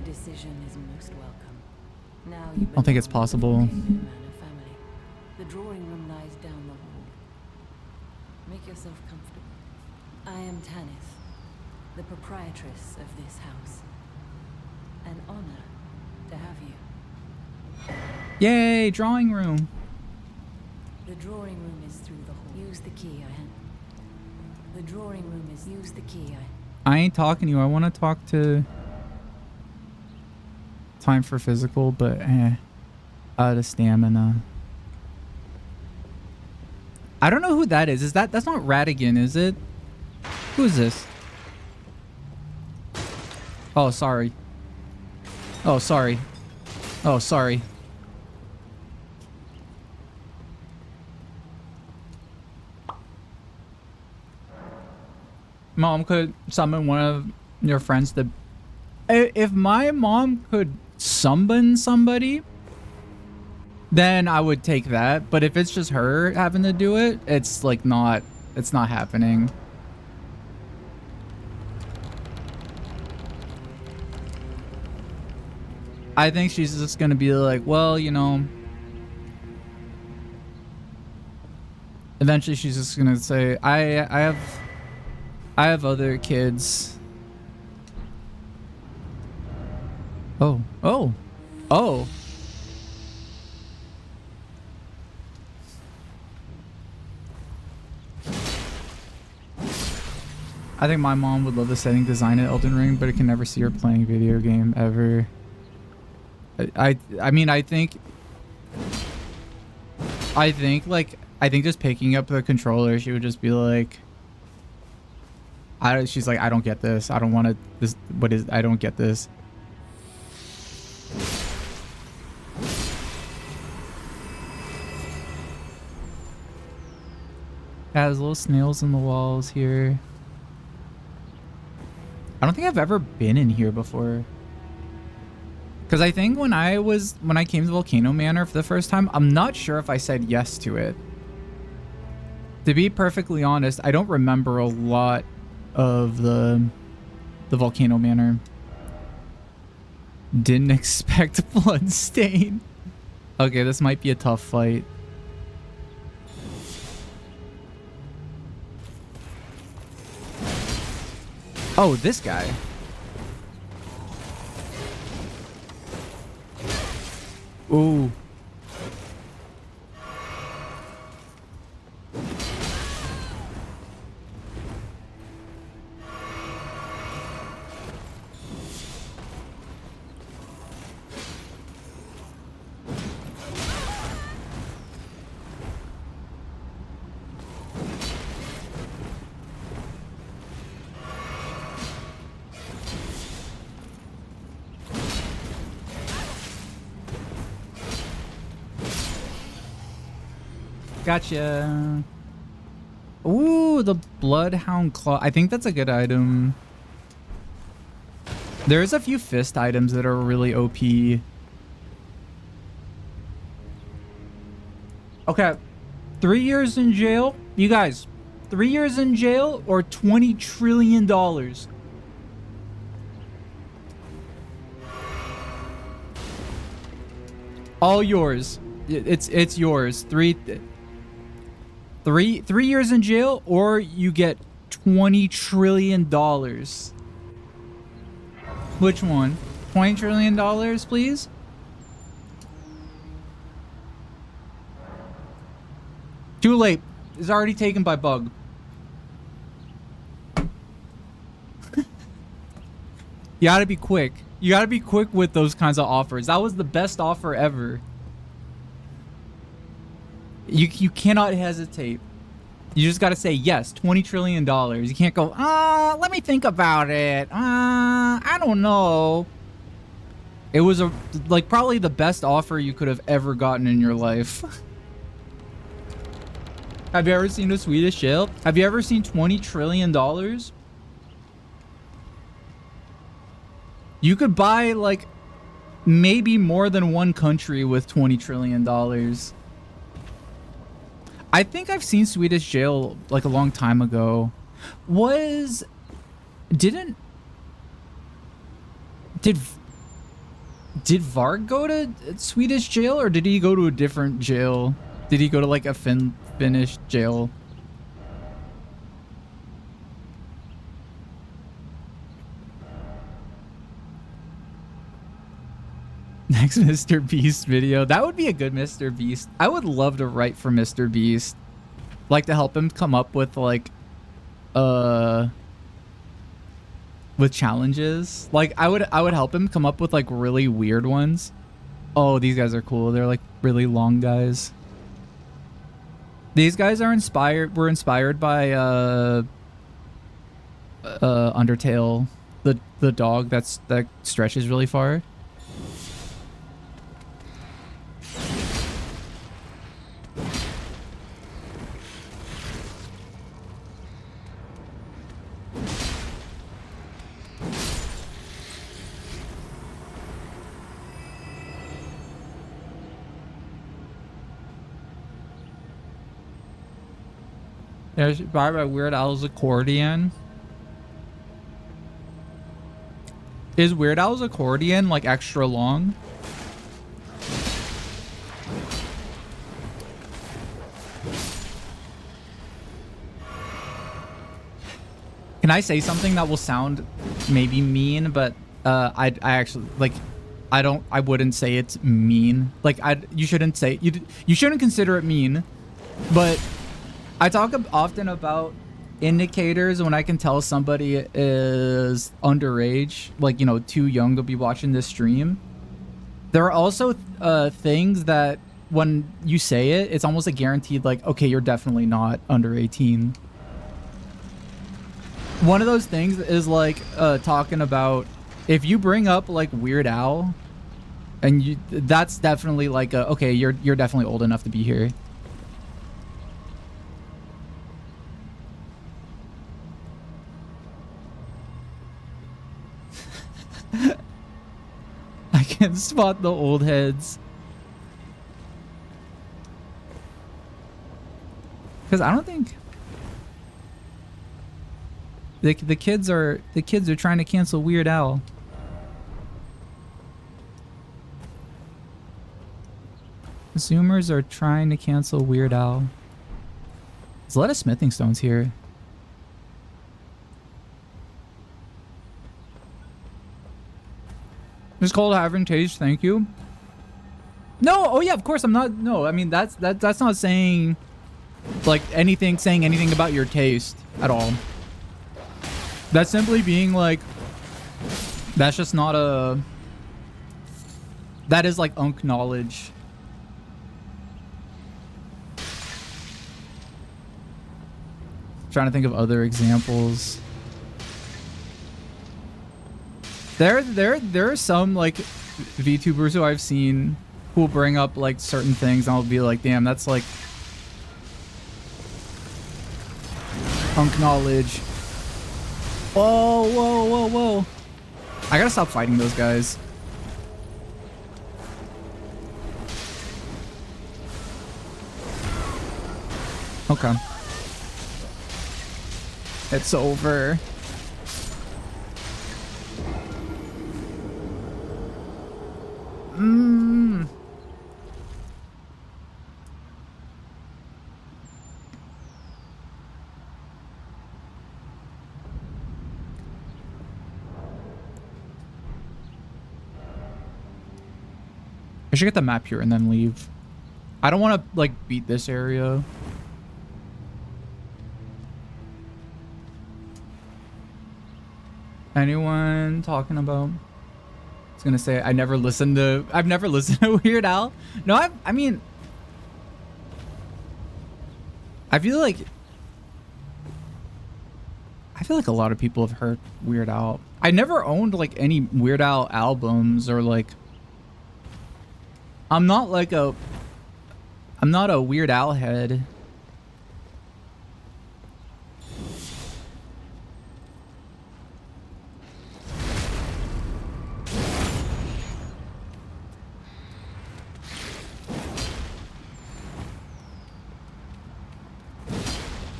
decision is most welcome. Now you I don't think it's possible. Manor family. The drawing room lies down the hall. Make yourself comfortable. I am Tanith, the proprietress of this house. An honor to have you. Yay, drawing room. The drawing room is through the hall. Use the key I had. The drawing room is use the key I ain't talking to you. I want to talk to Time for Physical, but out of stamina. I don't know who that is. That's not Radigan, is it? Who is this? Oh, sorry. Oh, sorry. Oh, sorry. Mom could summon one of your friends to... If my mom could summon somebody, then I would take that. But if it's just her having to do it, it's like not... It's not happening. I think she's just gonna be like, well, you know... Eventually she's just gonna say, I have other kids. Oh. I think my mom would love the setting design at Elden Ring, but I can never see her playing a video game ever. I think just picking up the controller, she would just be like, she's like, I don't get this. I don't want to. I don't get this. Has little snails in the walls here. I don't think I've ever been in here before. Because I think when I came to Volcano Manor for the first time, I'm not sure if I said yes to it. To be perfectly honest, I don't remember a lot of the Volcano Manor. Didn't expect bloodstain. Okay, this might be a tough fight. Oh, this guy. Ooh. Gotcha. Ooh, the Bloodhound Claw. I think that's a good item. There's a few fist items that are really OP. Okay. 3 years in jail. You guys, 3 years in jail or $20 trillion? All yours. It's yours. Three years in jail, or you get $20 trillion. Which one? $20 trillion, please? Too late. It's already taken by bug. You gotta be quick. You gotta be quick with those kinds of offers. That was the best offer ever. You cannot hesitate. You just gotta say yes, $20 trillion. You can't go, let me think about it. I don't know. It was like probably the best offer you could have ever gotten in your life. Have you ever seen a Swedish jail? Have you ever seen $20 trillion? You could buy like maybe more than one country with $20 trillion. I think I've seen Swedish jail like a long time ago. Did Varg go to Swedish jail, or did he go to a different jail? Did he go to like a Finnish jail? Next Mr. Beast video. That would be a good Mr. Beast. I would love to write for Mr. Beast. Like to help him come up with like with challenges. Like I would help him come up with like really weird ones. Oh, these guys are cool. They're like really long guys. These guys are were inspired by Undertale, the dog that stretches really far. There's by Weird Al's accordion. Is Weird Al's accordion like extra long? Can I say something that will sound maybe mean, but I actually like I wouldn't say it's mean. Like you shouldn't say you shouldn't consider it mean, but I talk often about indicators when I can tell somebody is underage, like, you know, too young to be watching this stream. There are also things that when you say it, it's almost a guaranteed, like, okay, you're definitely not under 18. One of those things is like talking about if you bring up like Weird Al, and that's definitely like okay, you're definitely old enough to be here. I can spot the old heads. Because I don't think the kids are trying to cancel Weird Al. Zoomers are trying to cancel Weird Al. There's a lot of smithing stones here. It's called Having Taste, thank you. No, oh yeah, of course I'm not. No, I mean that's not saying like saying anything about your taste at all. That's simply being like, that's just not a, that is like unk knowledge. Trying to think of other examples. There are some like VTubers who I've seen who will bring up like certain things and I'll be like, damn, that's like unk knowledge. Whoa, whoa, whoa, whoa. I gotta stop fighting those guys. Okay. It's over. I should get the map here and then leave. I don't want to like beat this area. Anyone talking about? I was gonna say I've never listened to Weird Al. No, I mean, I feel like a lot of people have heard Weird Al. I never owned like any Weird Al albums or like. I'm not a Weird Al head.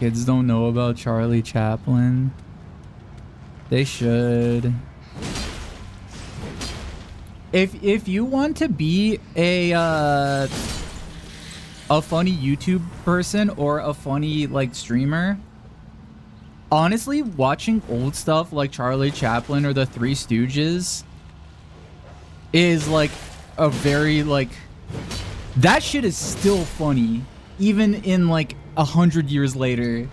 Kids don't know about Charlie Chaplin. They should. If you want to be a funny YouTube person or a funny like streamer, honestly, watching old stuff like Charlie Chaplin or the Three Stooges is like a very like, that shit is still funny even in like 100 years later.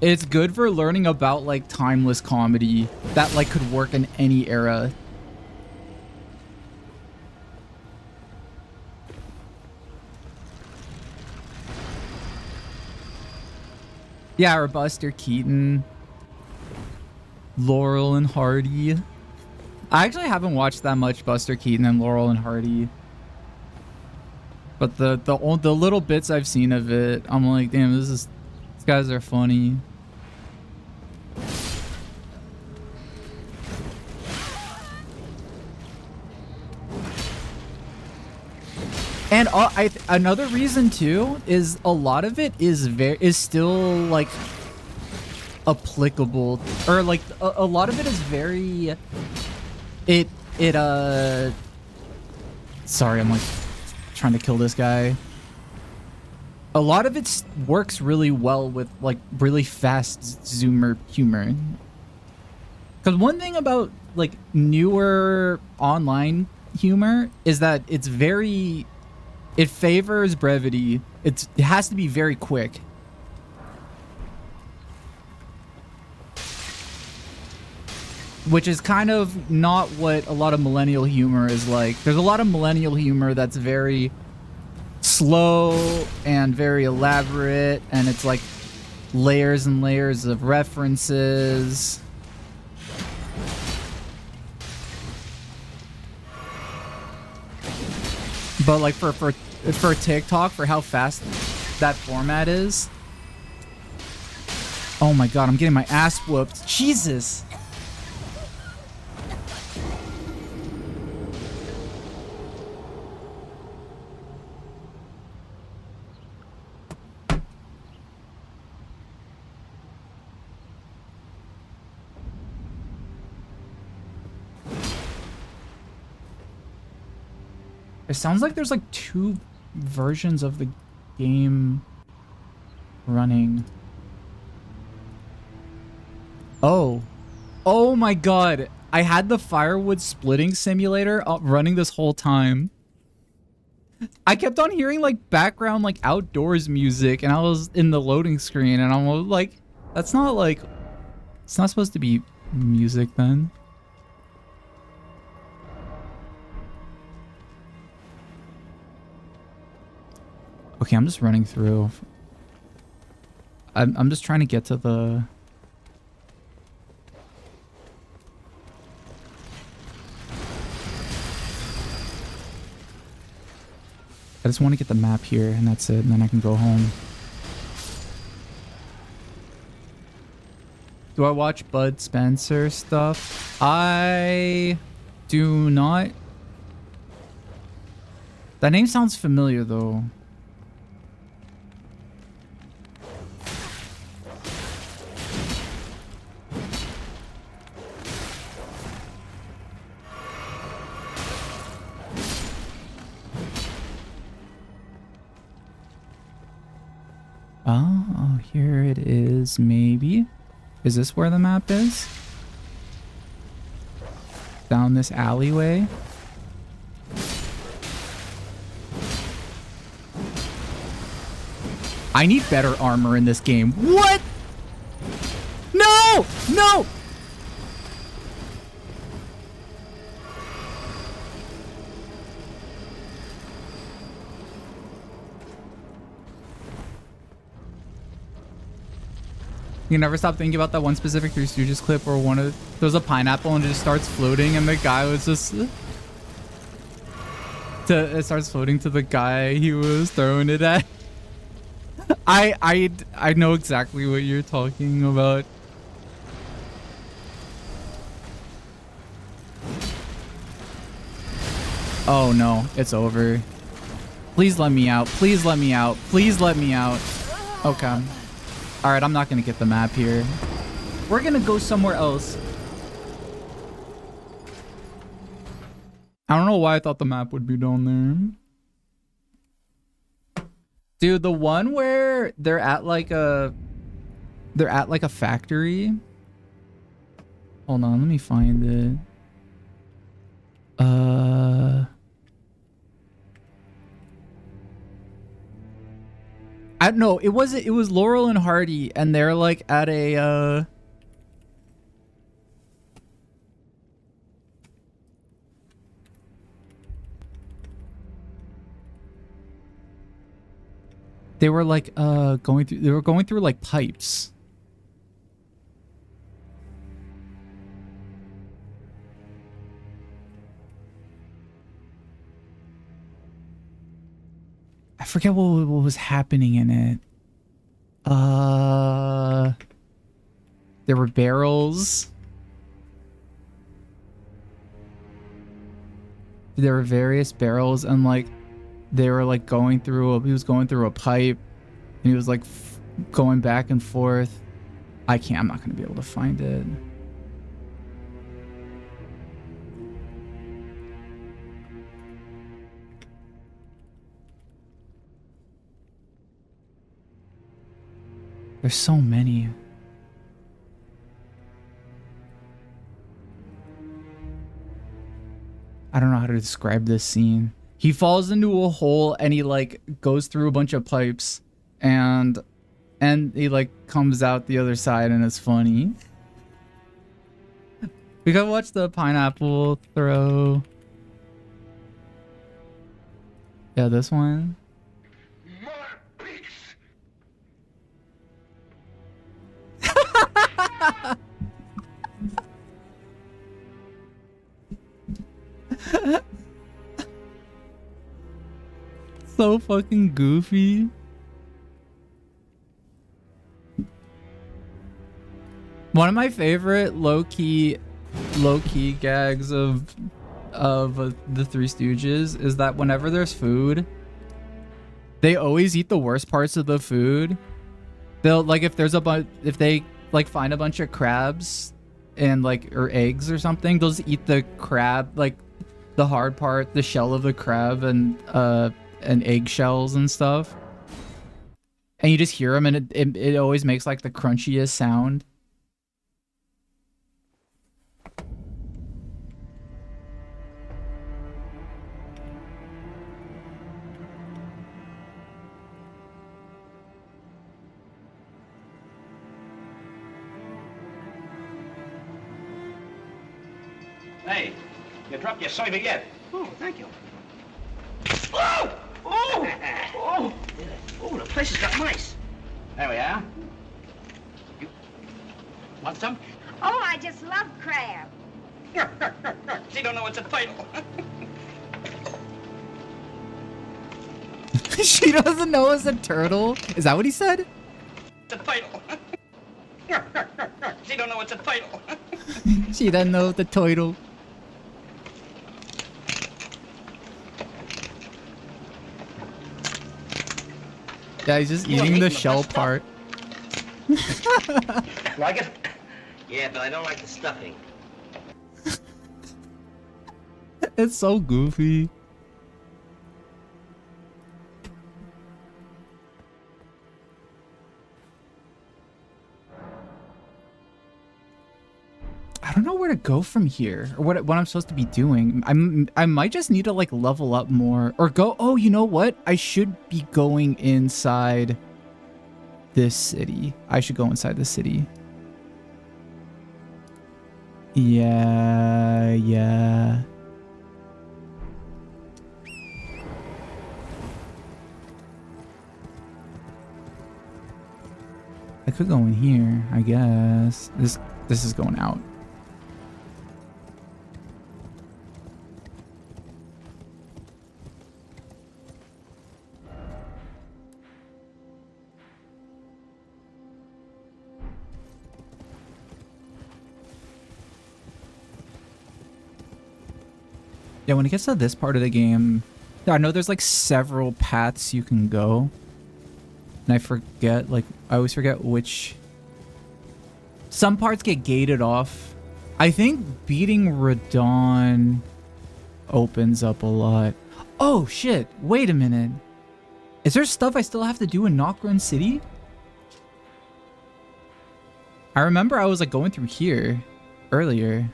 It's good for learning about like timeless comedy that like could work in any era. Yeah, or Buster Keaton, Laurel and Hardy. I actually haven't watched that much Buster Keaton and Laurel and Hardy, but the little bits I've seen of it, I'm like, damn, these guys are funny. And another reason too is a lot of it is still like applicable, or like a lot of it is very sorry, I'm like trying to kill this guy. A lot of it works really well with like really fast zoomer humor. Because one thing about like newer online humor is that it's very, it favors brevity. It has to be very quick. Which is kind of not what a lot of millennial humor is like. There's a lot of millennial humor that's very slow and very elaborate, and it's like layers and layers of references. But like for TikTok, for how fast that format is, Oh my god, I'm getting my ass whooped. Jesus. It sounds like there's like 2 versions of the game running. Oh. Oh my god. I had the firewood splitting simulator running this whole time. I kept on hearing like background like outdoors music and I was in the loading screen and I'm like, that's not like, it's not supposed to be music then. Okay, I'm just running through. I'm just trying to get to the... I just want to get the map here and that's it, and then I can go home. Do I watch Bud Spencer stuff? I do not. That name sounds familiar though. Oh, here it is, maybe. Is this where the map is? Down this alleyway? I need better armor in this game. What? No! No! You never stop thinking about that one specific Three Stooges clip where there's a pineapple and it just starts floating and the guy was just... it starts floating to the guy he was throwing it at. I know exactly what you're talking about. Oh no, it's over. Please let me out. Please let me out. Please let me out. Okay. Alright, I'm not gonna get the map here. We're gonna go somewhere else. I don't know why I thought the map would be down there. Dude, the one where they're at like a factory. Hold on, let me find it. I don't know. It was Laurel and Hardy, and they're like at a they were like going through like pipes. I forget what was happening in it. There were barrels. There were various barrels, and like they were like going through. He was going through a pipe, and he was like going back and forth. I'm not gonna be able to find it. There's so many. I don't know how to describe this scene. He falls into a hole and he like goes through a bunch of pipes and he like comes out the other side and it's funny. We gotta watch the pineapple throw. Yeah, this one. So fucking goofy. One of my favorite low-key gags of the Three Stooges is that whenever there's food, they always eat the worst parts of the food. They'll like if they like find a bunch of crabs and like or eggs or something, they'll just eat the crab, like the hard part, the shell of the crab and eggshells and stuff. And you just hear them, and it always makes like the crunchiest sound. Hey, you dropped your serviette. Oh, thank you. Oh! Oh! Oh! Oh, the place has got mice. There we are. You want some? Oh, I just love crab. She don't know it's a title. She doesn't know it's a turtle? Is that what he said? It's a title. She don't know it's a title. She doesn't know the turtle. Yeah, he's just eating the shell part. Like it? Yeah, but I don't like the stuffing. It's so goofy. I don't know where to go from here, or what I'm supposed to be doing. I might just need to like level up more, or go. Oh, you know what? I should be going inside this city. I should go inside the city. Yeah. I could go in here, I guess. This is going out. Yeah, when it gets to this part of the game, I know there's like several paths you can go. And I forget, like, I always forget which. Some parts get gated off. I think beating Radon opens up a lot. Oh, shit. Wait a minute. Is there stuff I still have to do in Nocturne City? I remember I was like going through here earlier.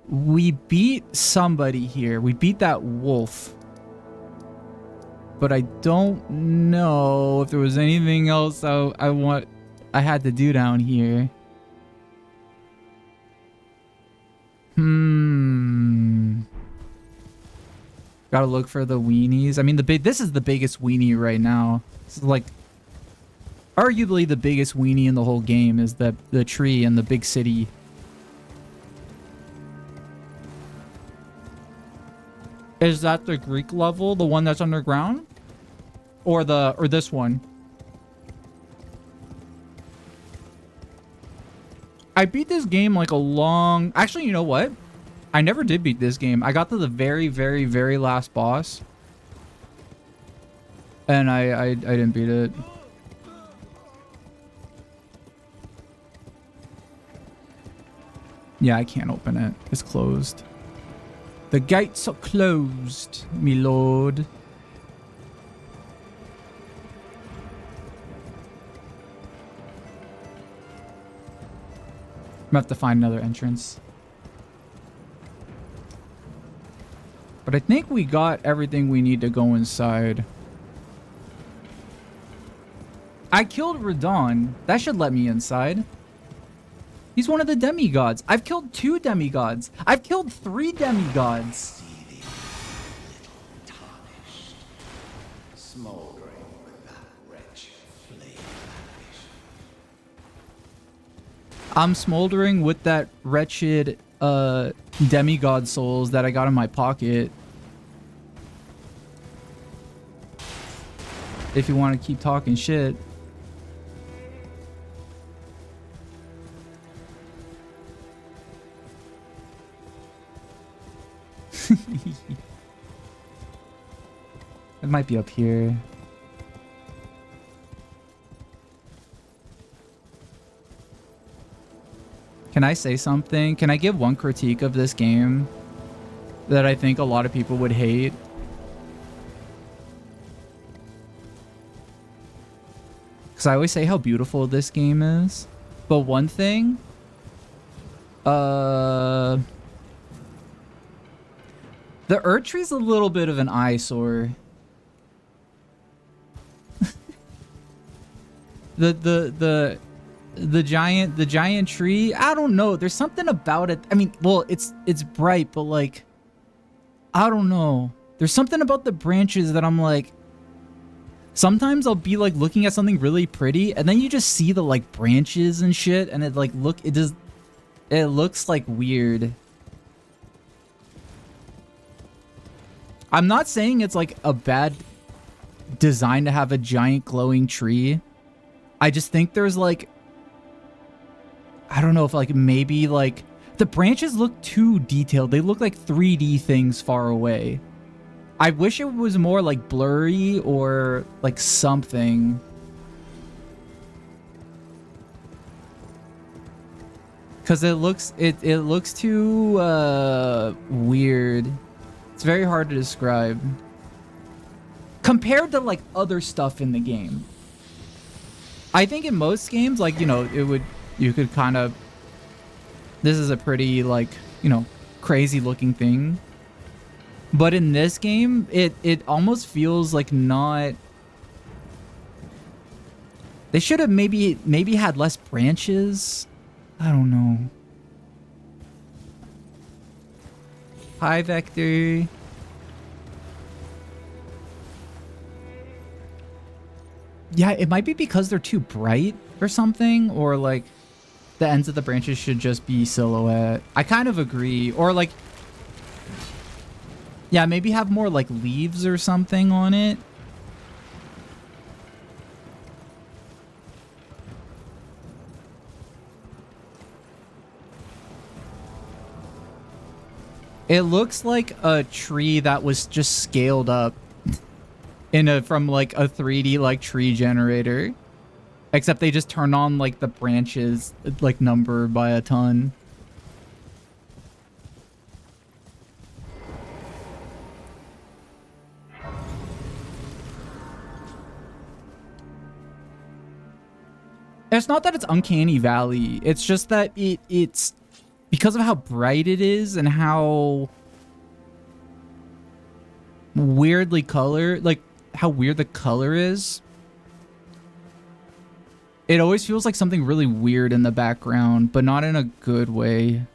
We beat somebody here. We beat that wolf. But I don't know if there was anything else I had to do down here. Gotta look for the weenies. I mean, this is the biggest weenie right now. This is like arguably the biggest weenie in the whole game is the tree in the big city. Is that the Greek level, the one that's underground? Or this one? I beat this game like a long... Actually, you know what? I never did beat this game. I got to the very, very, very last boss. And I didn't beat it. Yeah, I can't open it. It's closed. The gates are closed, me lord. I'm gonna have to find another entrance. But I think we got everything we need to go inside. I killed Radon. That should let me inside. He's one of the demigods. I've killed 2 demigods. I've killed 3 demigods. I'm smoldering with that wretched demigod souls that I got in my pocket. If you want to keep talking shit. might be up here. Can I say something? Can I give one critique of this game that I think a lot of people would hate? Because I always say how beautiful this game is. But one thing... The Erdtree's a little bit of an eyesore. The giant tree, I don't know. There's something about it. I mean, well, it's bright, but like, I don't know. There's something about the branches that I'm like, sometimes I'll be like looking at something really pretty and then you just see the like branches and shit and it like it looks like weird. I'm not saying it's like a bad design to have a giant glowing tree. I just think there's like, I don't know if like maybe like the branches look too detailed. They look like 3D things far away. I wish it was more like blurry or like something. Cause it looks too weird. It's very hard to describe. Compared to like other stuff in the game. I think in most games, like, you know, you could kind of, this is a pretty like, you know, crazy looking thing. But in this game, it almost feels like not, they should have maybe had less branches. I don't know. Hi, Vector. Yeah, it might be because they're too bright or something, or like the ends of the branches should just be silhouette. I kind of agree. Or like, yeah, maybe have more like leaves or something on it. It looks like a tree that was just scaled up from like a 3D like tree generator. Except they just turn on like the branches like number by a ton. It's not that it's Uncanny Valley. It's just that it's because of how bright it is and how weirdly colored, like how weird the color is. It always feels like something really weird in the background, but not in a good way.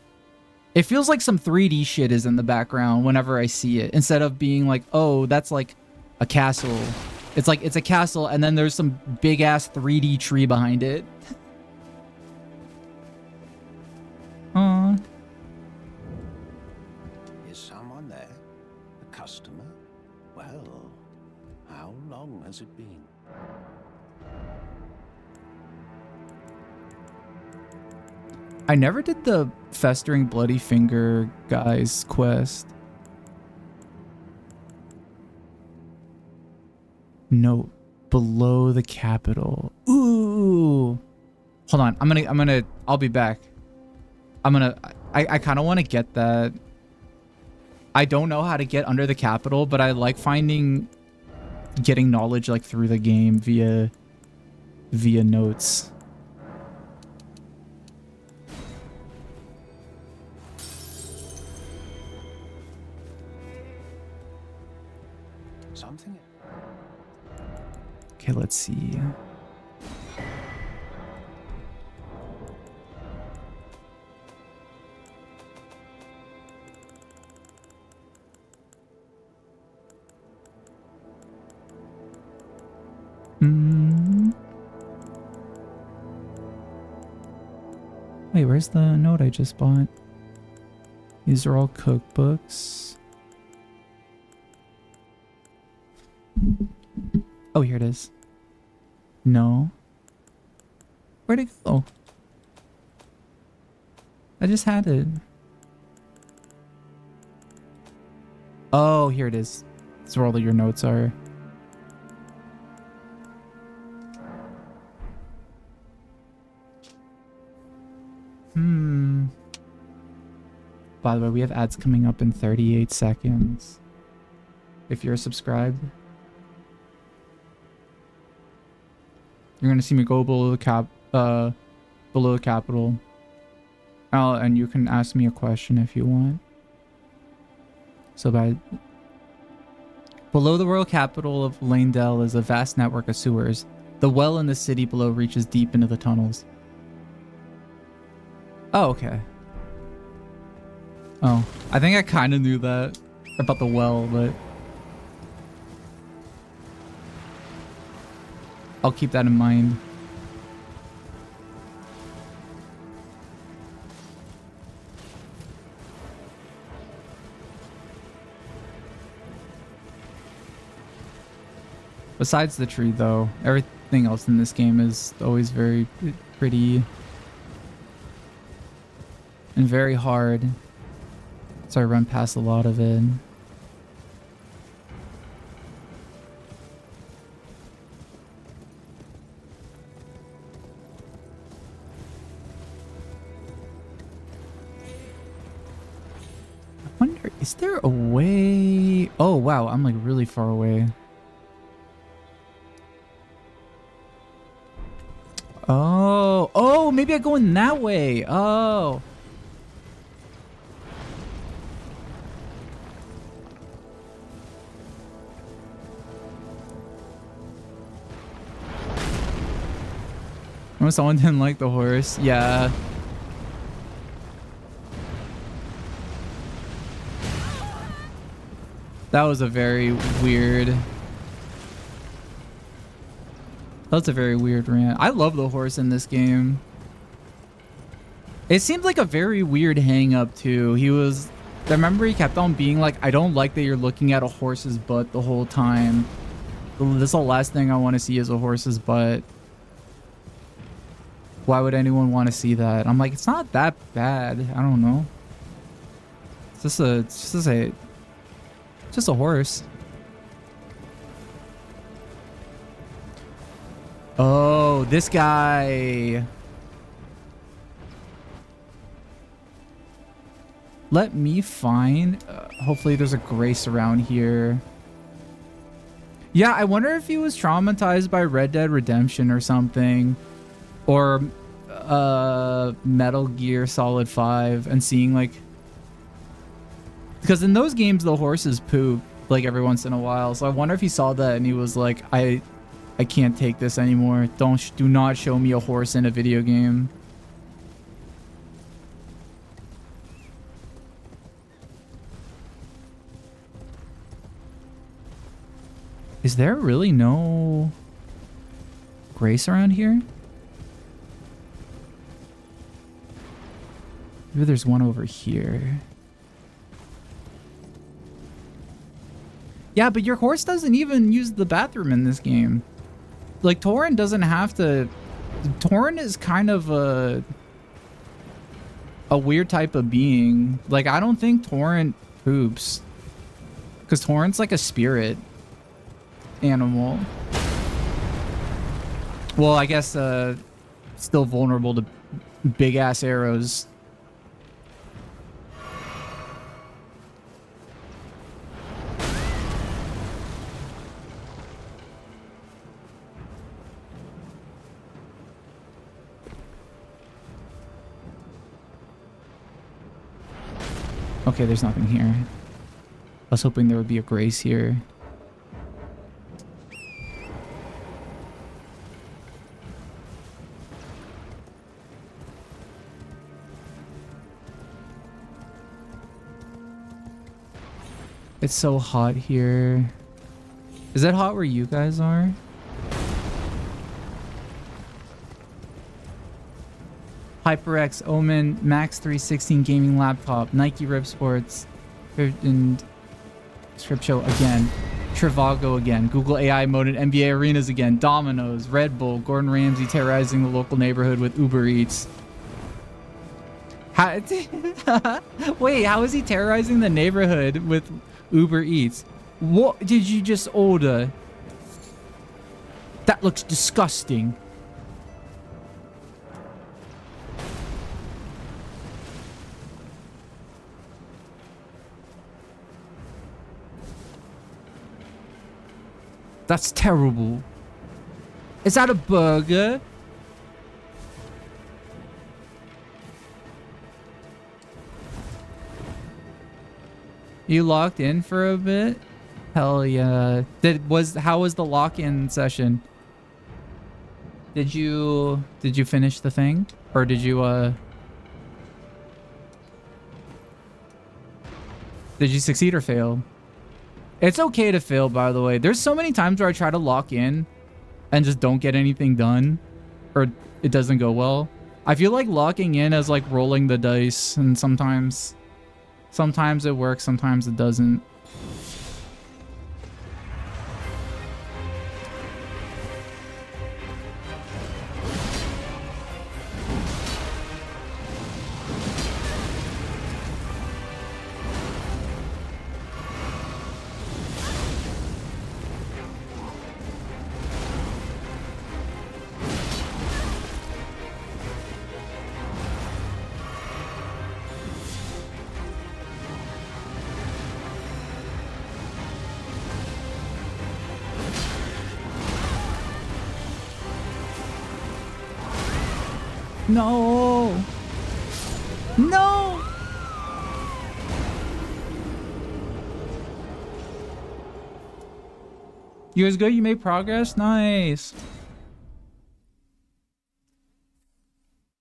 It feels like some 3D shit is in the background whenever I see it, instead of being like, oh, that's like a castle. It's like, it's a castle and then there's some big ass 3D tree behind it. Aww. Is someone there? A customer? Well, how long has it been? I never did the Festering Bloody Finger guy's quest. Note, below the capital. Ooh. Hold on, I'll be back. I kind of want to get that. I don't know how to get under the capital, but I like getting knowledge like through the game via notes. Something. Okay, let's see. Wait, where's the note I just bought? These are all cookbooks. Oh, here it is. No. Where'd it go? I just had it. Oh, here it is. That's where all of your notes are. By the way, we have ads coming up in 38 seconds. If you're subscribed, you're gonna see me go below the capital. And you can ask me a question if you want. So below the royal capital of Lanedell is a vast network of sewers. The well in the city below reaches deep into the tunnels. Oh, okay. Oh, I think I kind of knew that about the well, but I'll keep that in mind. Besides the tree, though, everything else in this game is always very pretty and very hard. So I run past a lot of it. I wonder, is there a way? Oh, wow, I'm like really far away. Oh, maybe I go in that way. Oh. Oh, someone didn't like the horse. Yeah. That was a very weird... That's a very weird rant. I love the horse in this game. It seemed like a very weird hang up too. I remember he kept on being like, I don't like that you're looking at a horse's butt the whole time. This is the last thing I want to see is a horse's butt. Why would anyone want to see that? I'm like, it's not that bad. I don't know. It's just a horse. Oh, this guy. Let me find... hopefully there's a Grace around here. Yeah, I wonder if he was traumatized by Red Dead Redemption or something. Or Metal Gear Solid 5 and seeing like... Because in those games, the horses poop like every once in a while. So I wonder if he saw that and he was like, I can't take this anymore. Do not show me a horse in a video game. Is there really no Grace around here? Maybe there's one over here. Yeah, but your horse doesn't even use the bathroom in this game. Like, Torrent doesn't have to... Torrent is kind of a weird type of being. Like, I don't think Torrent poops. Because Torrent's like a spirit animal. Well, I guess still vulnerable to big-ass arrows. Okay, there's nothing here. I was hoping there would be a Grace here. It's so hot here. Is it hot where you guys are? HyperX, Omen, Max 316 gaming laptop, Nike Rip Sports, and Script Show again, Trivago again, Google AI mode and NBA Arenas again, Domino's, Red Bull, Gordon Ramsay terrorizing the local neighborhood with Uber Eats. Wait, how is he terrorizing the neighborhood with Uber Eats? What did you just order? That looks disgusting. That's terrible. Is that a burger? You locked in for a bit? Hell yeah. How was the lock-in session? Did you finish the thing? Or did you succeed or fail? It's okay to fail, by the way. There's so many times where I try to lock in and just don't get anything done, or it doesn't go well. I feel like locking in is like rolling the dice, and sometimes it works, sometimes it doesn't. No! No! You guys good? You made progress? Nice.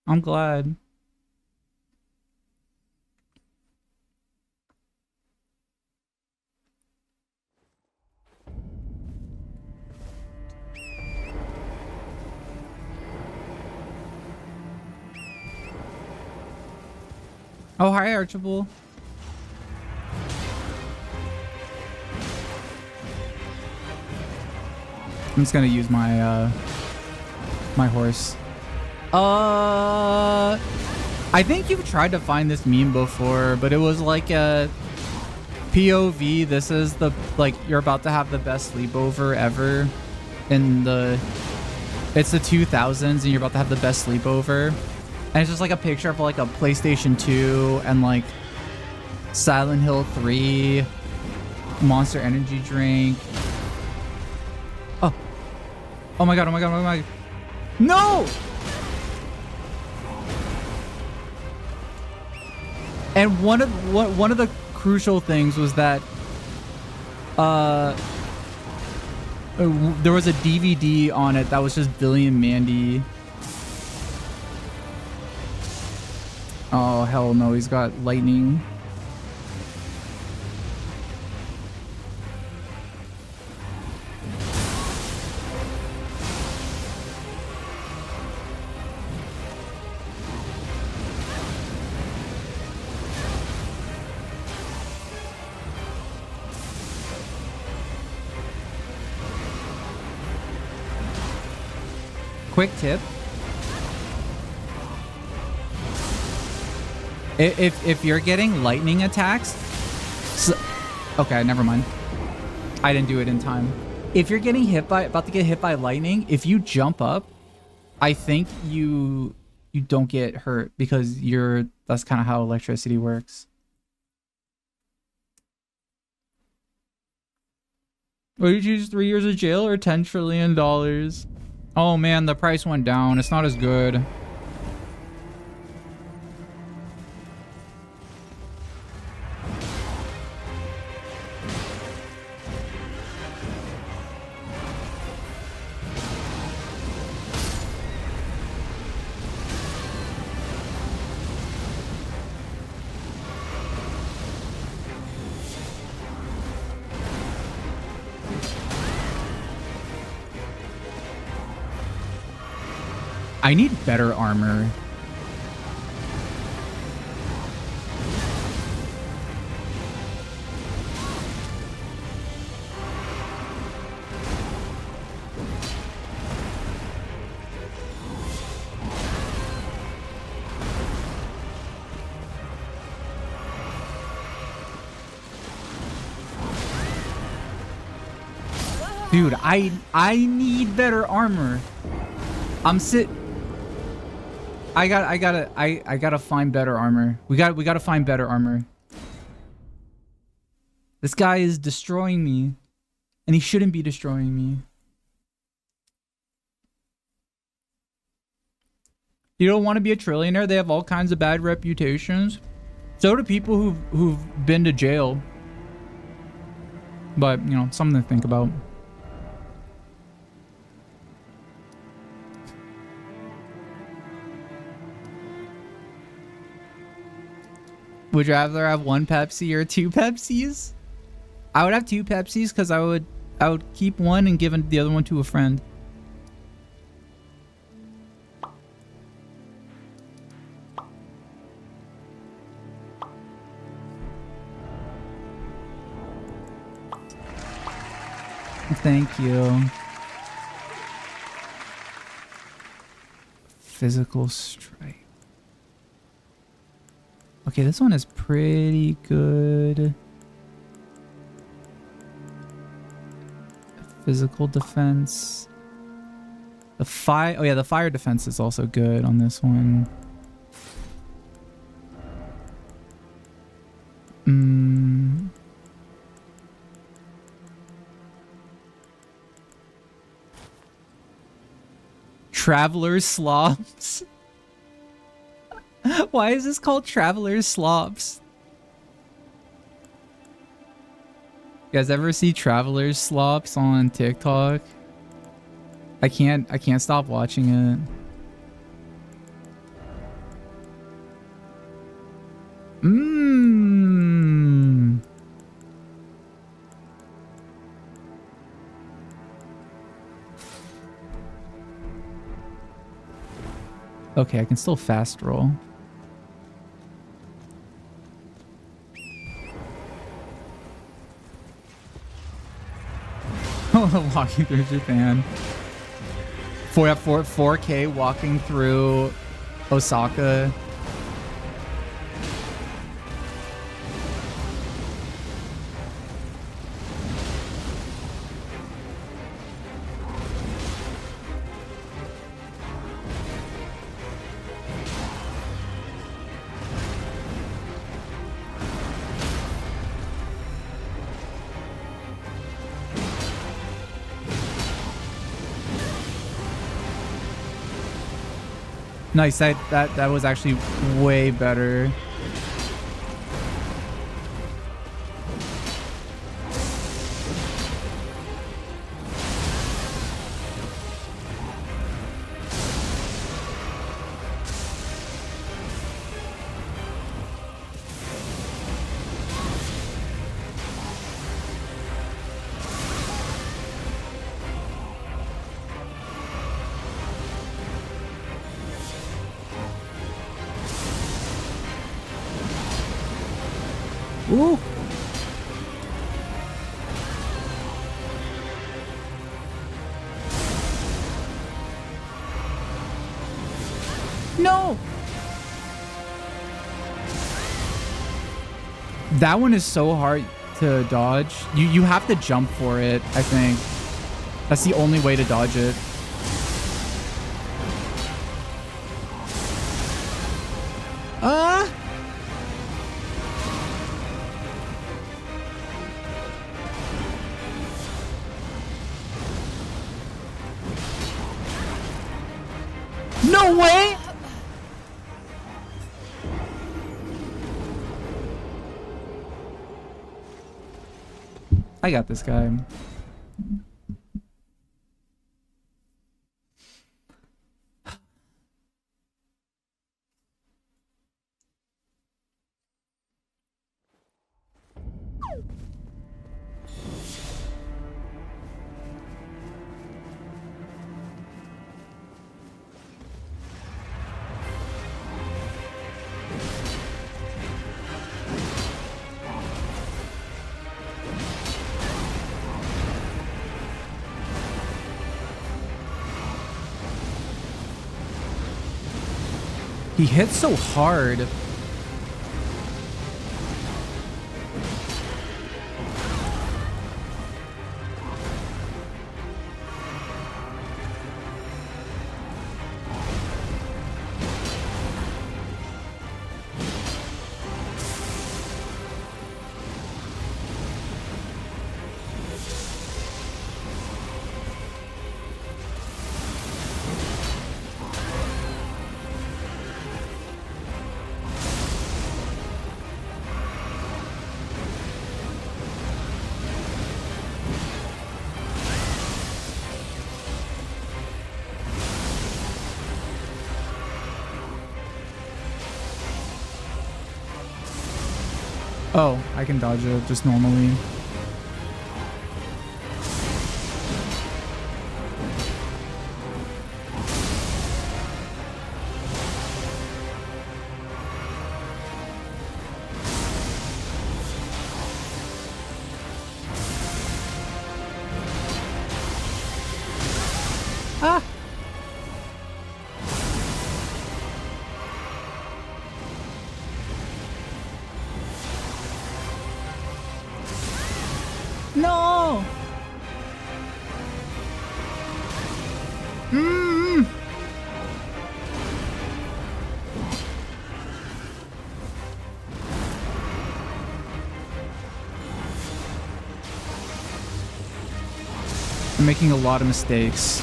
I'm glad. Oh, hi, Archibald. I'm just gonna use my my horse. I think you've tried to find this meme before, but it was like a POV. This is the, like, you're about to have the best sleepover ever in the, it's the 2000s, and you're about to have the best sleepover. And it's just like a picture of like a PlayStation 2 and like Silent Hill 3, Monster Energy drink. Oh. Oh my god, oh my god, oh my god. No! And one of the crucial things was that there was a DVD on it that was just Billy and Mandy. Oh, hell no, he's got lightning. Quick tip. If you're getting lightning attacks, okay, never mind. I didn't do it in time. If you're getting hit by, about to get hit by lightning, if you jump up, I think you don't get hurt because that's kind of how electricity works. Would you choose 3 years of jail or $10 trillion? Oh man, the price went down. It's not as good. I need better armor. Dude, I need better armor. I gotta find better armor. We gotta find better armor. This guy is destroying me. And he shouldn't be destroying me. You don't want to be a trillionaire? They have all kinds of bad reputations. So do people who've been to jail. But, you know, something to think about. Would you rather have 1 Pepsi or 2 Pepsis? I would have 2 Pepsis because I would keep one and give the other one to a friend. Thank you. Physical strike. Okay, this one is pretty good. Physical defense. The fire. Oh yeah, the fire defense is also good on this one. Traveler's Slops. Why is this called Traveler's Slops? You guys ever see Traveler's Slops on TikTok? I can't stop watching it. Okay, I can still fast roll. Walking through Japan. 4K walking through Osaka. Nice, that was actually way better. Ooh. No. That one is so hard to dodge. You have to jump for it, I think. That's the only way to dodge it. No way! I got this guy. He hits so hard. Oh, I can dodge it just normally. Ah! No! Mm. I'm making a lot of mistakes.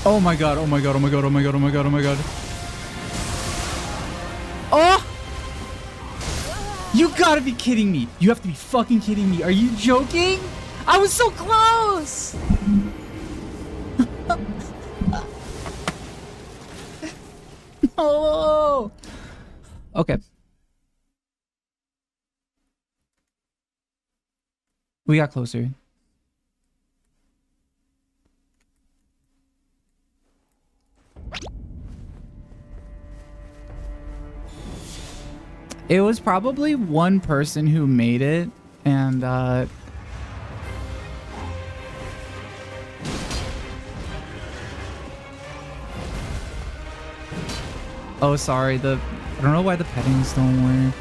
Oh my god, oh my god, oh my god, oh my god, oh my god, oh my god. Oh! You gotta be kidding me. You have to be fucking kidding me. Are you joking? I was so close! No! Okay. We got closer. It was probably one person who made it, and oh, sorry, I don't know why the pettings don't work.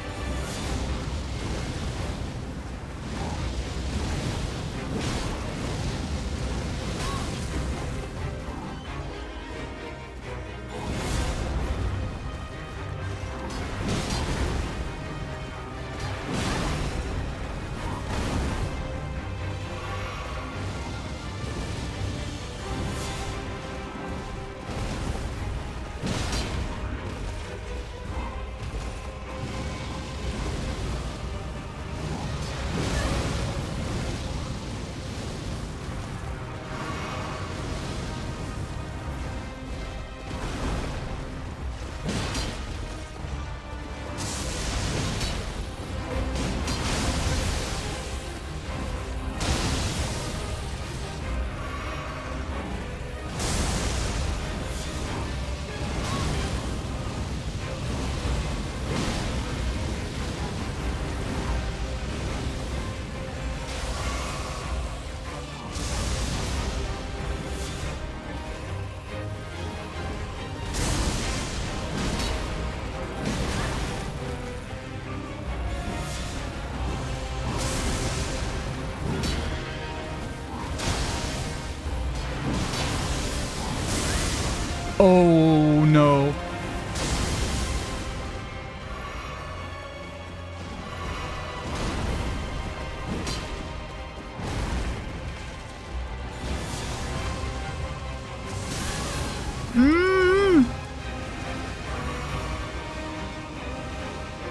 Oh no.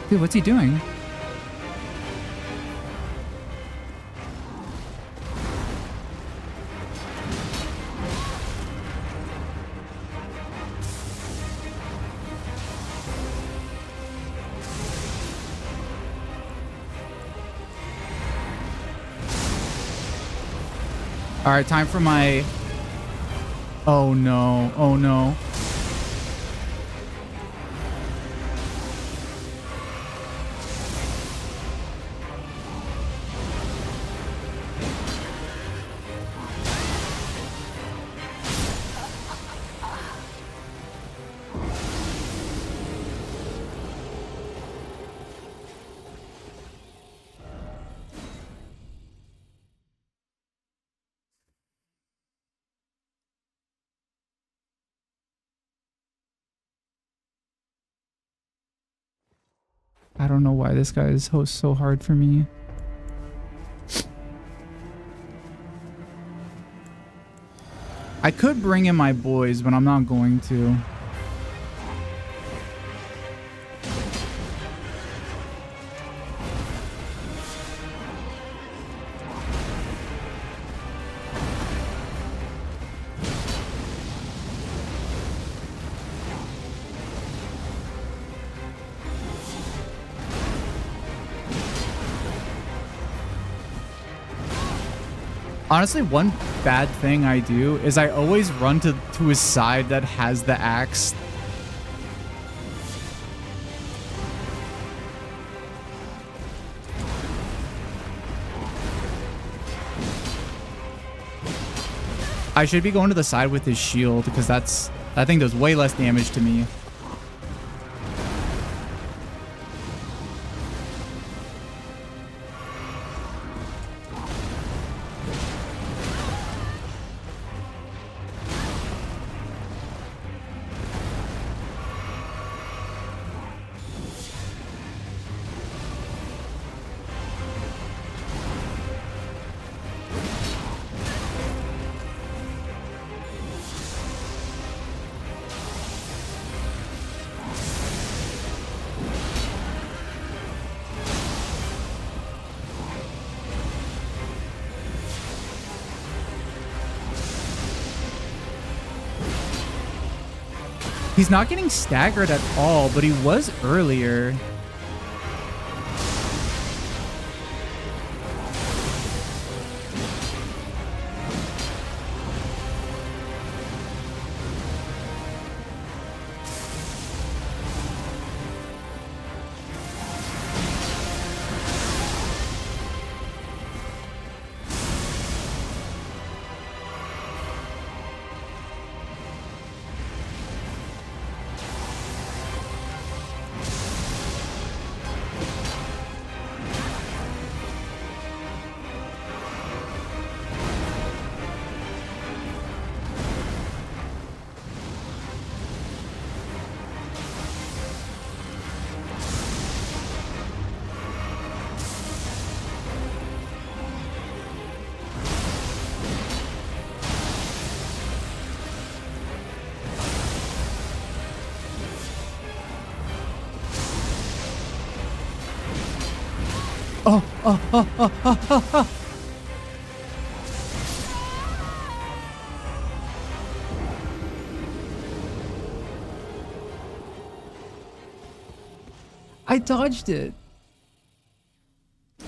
Dude, what's he doing? All right, time for my... Oh no, oh no. I don't know why this guy is so hard for me. I could bring in my boys, but I'm not going to. Honestly, one bad thing I do is I always run to his side that has the axe. I should be going to the side with his shield because that thing does way less damage to me. He's not getting staggered at all, but he was earlier. I dodged it. I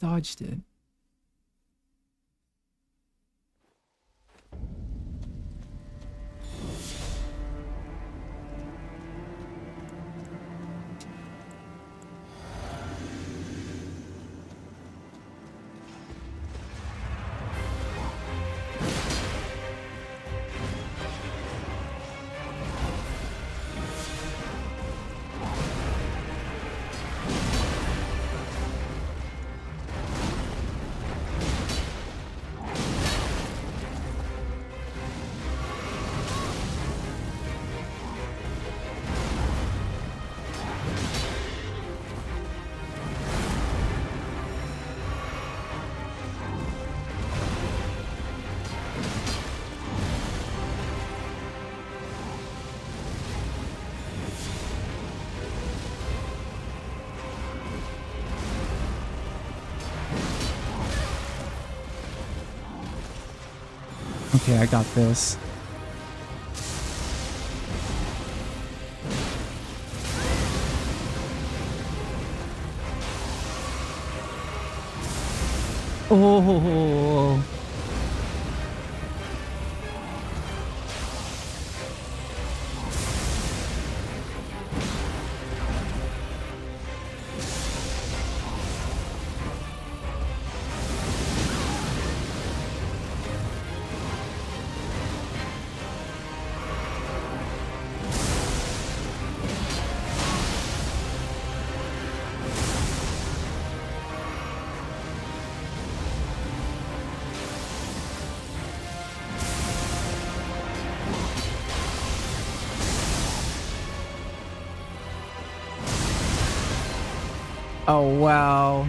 dodged it. Okay, I got this. Oh. Oh, wow.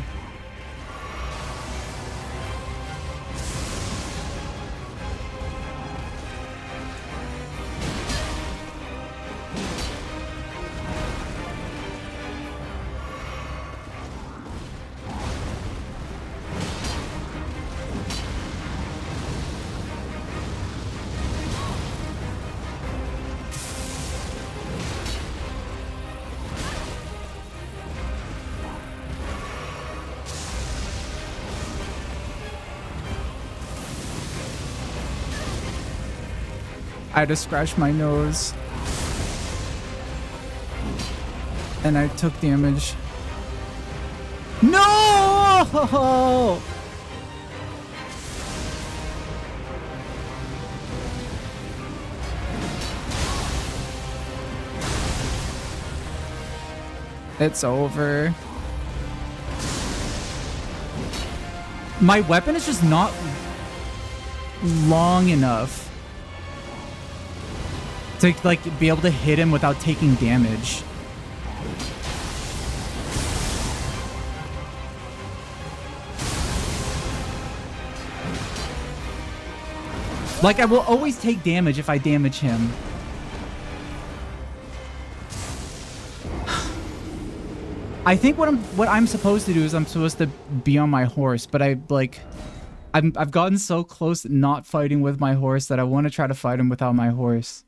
I just scratched my nose. And I took damage. No! It's over. My weapon is just not long enough to like be able to hit him without taking damage. Like I will always take damage if I damage him. I think what I'm supposed to do is I'm supposed to be on my horse, but I've gotten so close not fighting with my horse that I want to try to fight him without my horse.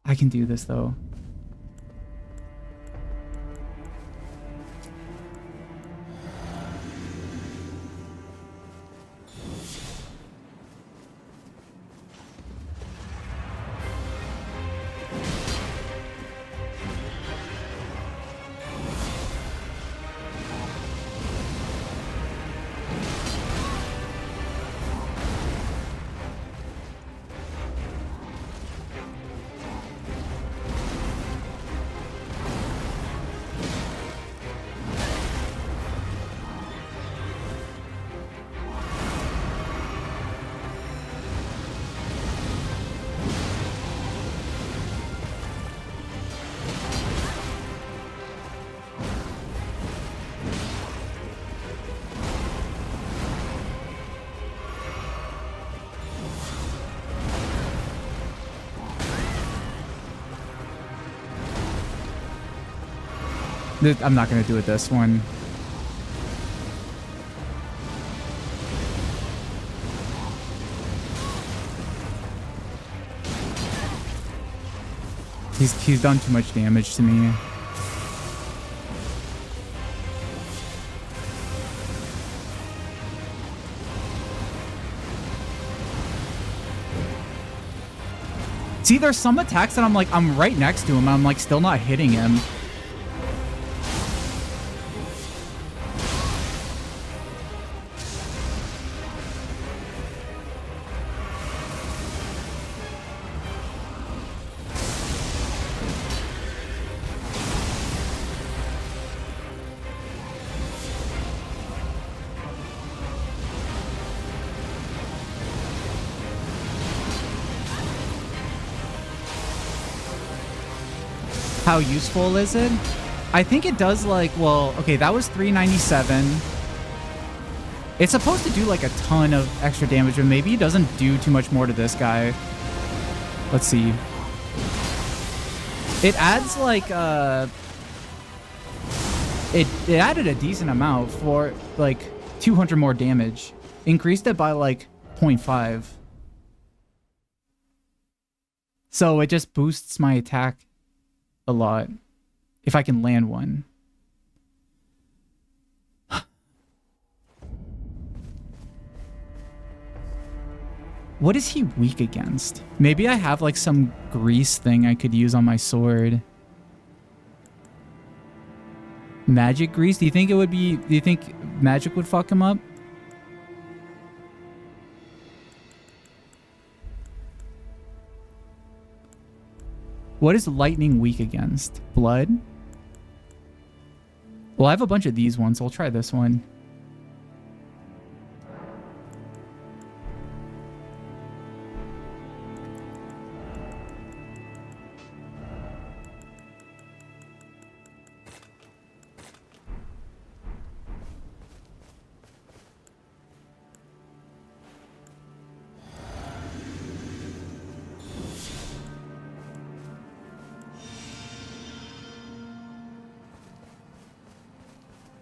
I can do this though. I'm not gonna do it this one. He's done too much damage to me. See, there's some attacks that I'm right next to him and I'm like still not hitting him. How useful is it? I think it does like, well, okay, that was 397. It's supposed to do like a ton of extra damage, but maybe it doesn't do too much more to this guy. Let's see. It adds like, it added a decent amount for like 200 more damage. Increased it by like 0.5. So it just boosts my attack a lot if I can land one. What is he weak against? Maybe I have like some grease thing I could use on my sword. Magic grease? Do you think magic would fuck him up? What is lightning weak against? Blood? Well, I have a bunch of these ones, so I'll try this one.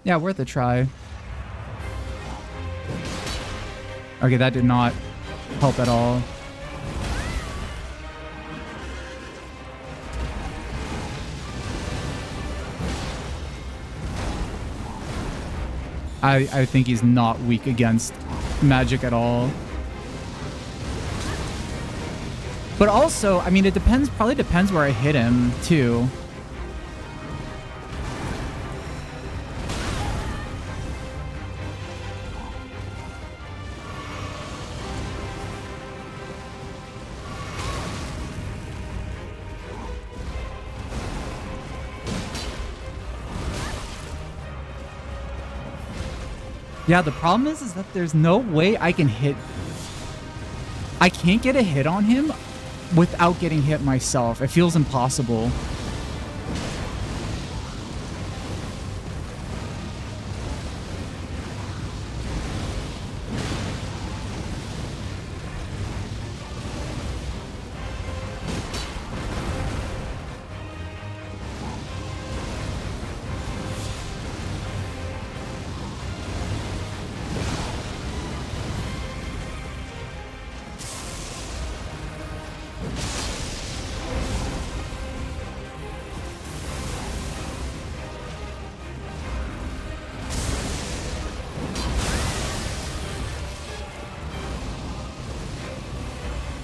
Yeah, worth a try. Okay, that did not help at all. I think he's not weak against magic at all. But also, I mean, it depends, probably depends where I hit him, too. Yeah, the problem is that there's no way I can hit... I can't get a hit on him without getting hit myself. It feels impossible.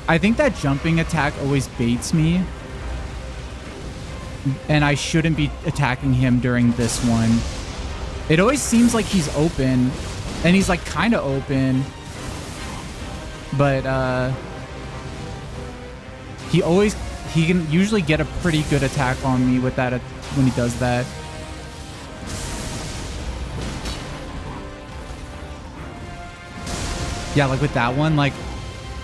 I think that jumping attack always baits me. And I shouldn't be attacking him during this one. It always seems like he's open. And he's like kind of open. But he can usually get a pretty good attack on me with that when he does that. Yeah, like with that one, like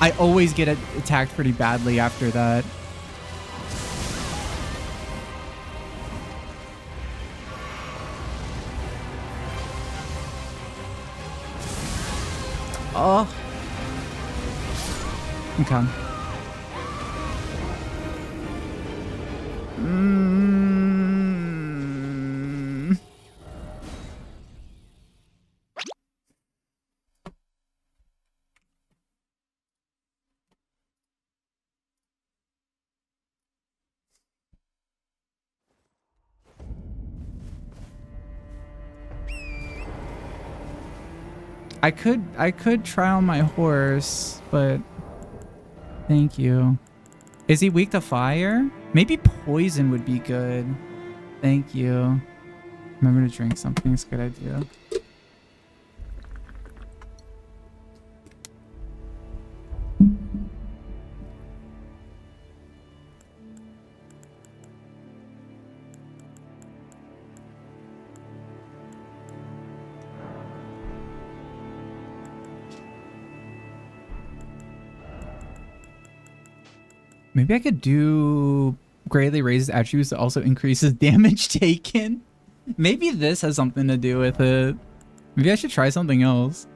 I always get attacked pretty badly after that. Oh. Okay. I could try on my horse, but thank you. Is he weak to fire? Maybe poison would be good. Thank you. Remember to drink something. It's a good idea. Maybe I could do greatly raises attributes that also increases damage taken. Maybe this has something to do with it. Maybe I should try something else.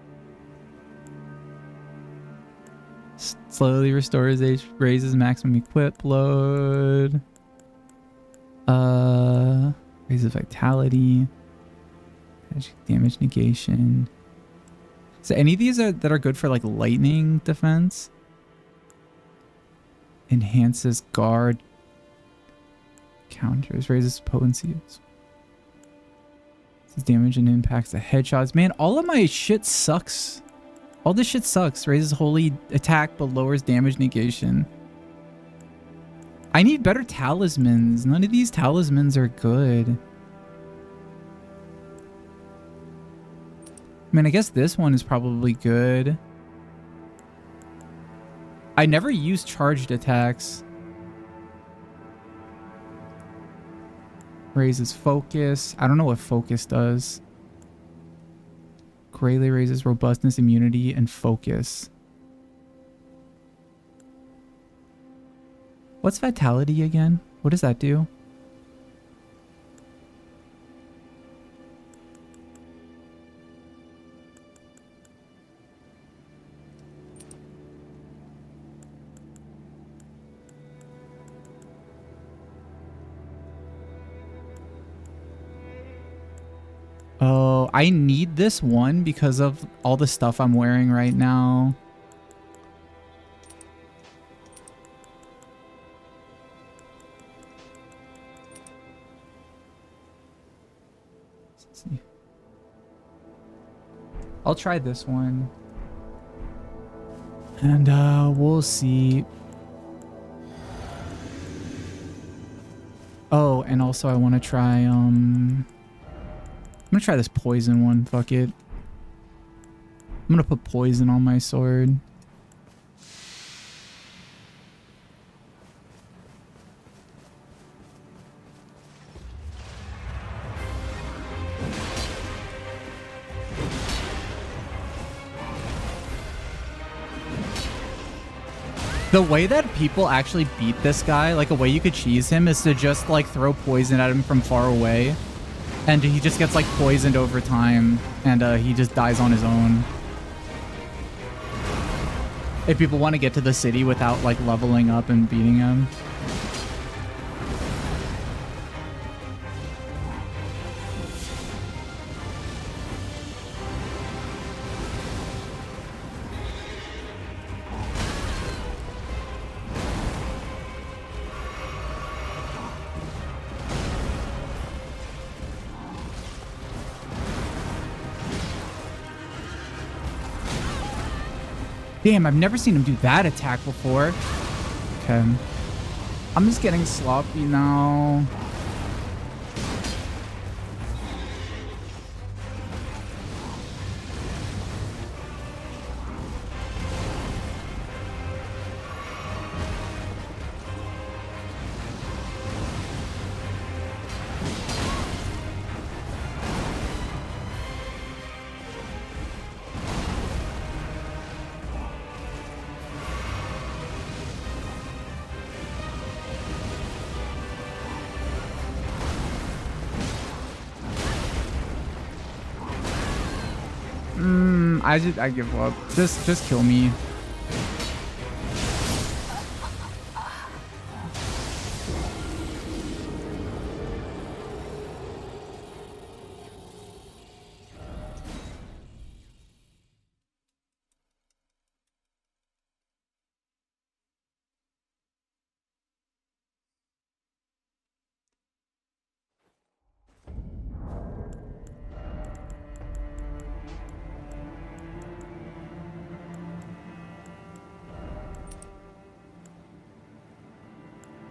Slowly restores raises maximum equip load. Raises vitality. Damage negation. So any of these that are good for like lightning defense? Enhances guard. Counters. Raises potency. Damage and impacts the headshots. Man, all of my shit sucks. All this shit sucks. Raises holy attack but lowers damage negation. I need better talismans. None of these talismans are good. I mean, I guess this one is probably good. I never use charged attacks. Raises focus. I don't know what focus does. Greatly raises robustness, immunity, and focus. What's vitality again? What does that do? Oh, I need this one because of all the stuff I'm wearing right now. Let's see. I'll try this one. And we'll see. Oh, and also I want to try I'm gonna try this poison one. Fuck it. I'm gonna put poison on my sword. The way that people actually beat this guy, like a way you could cheese him, is to just like throw poison at him from far away. And he just gets like poisoned over time and he just dies on his own. If people want to get to the city without like leveling up and beating him. Damn, I've never seen him do that attack before. Okay. I'm just getting sloppy now. I give up. Just kill me.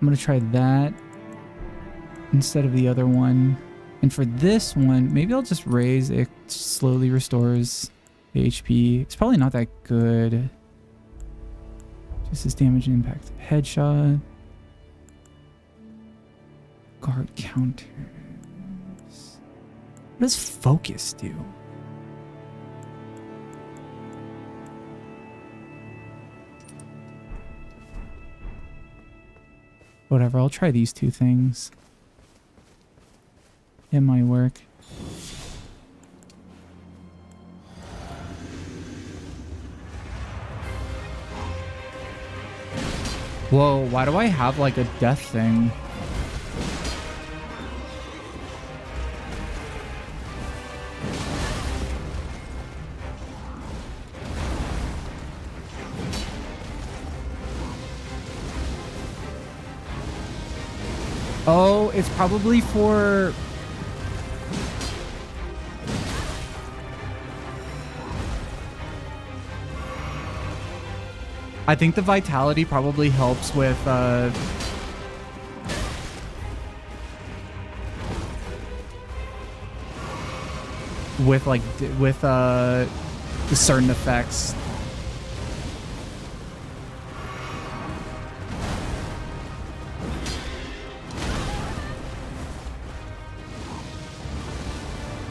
I'm gonna try that instead of the other one. And for this one, maybe I'll just raise it. Slowly restores the HP. It's probably not that good. Just as damage and impact. Headshot. Guard counters. What does focus do? Whatever, I'll try these two things. It might work. Whoa, why do I have like a death thing? Oh, it's probably for... I think the vitality probably helps with, certain effects.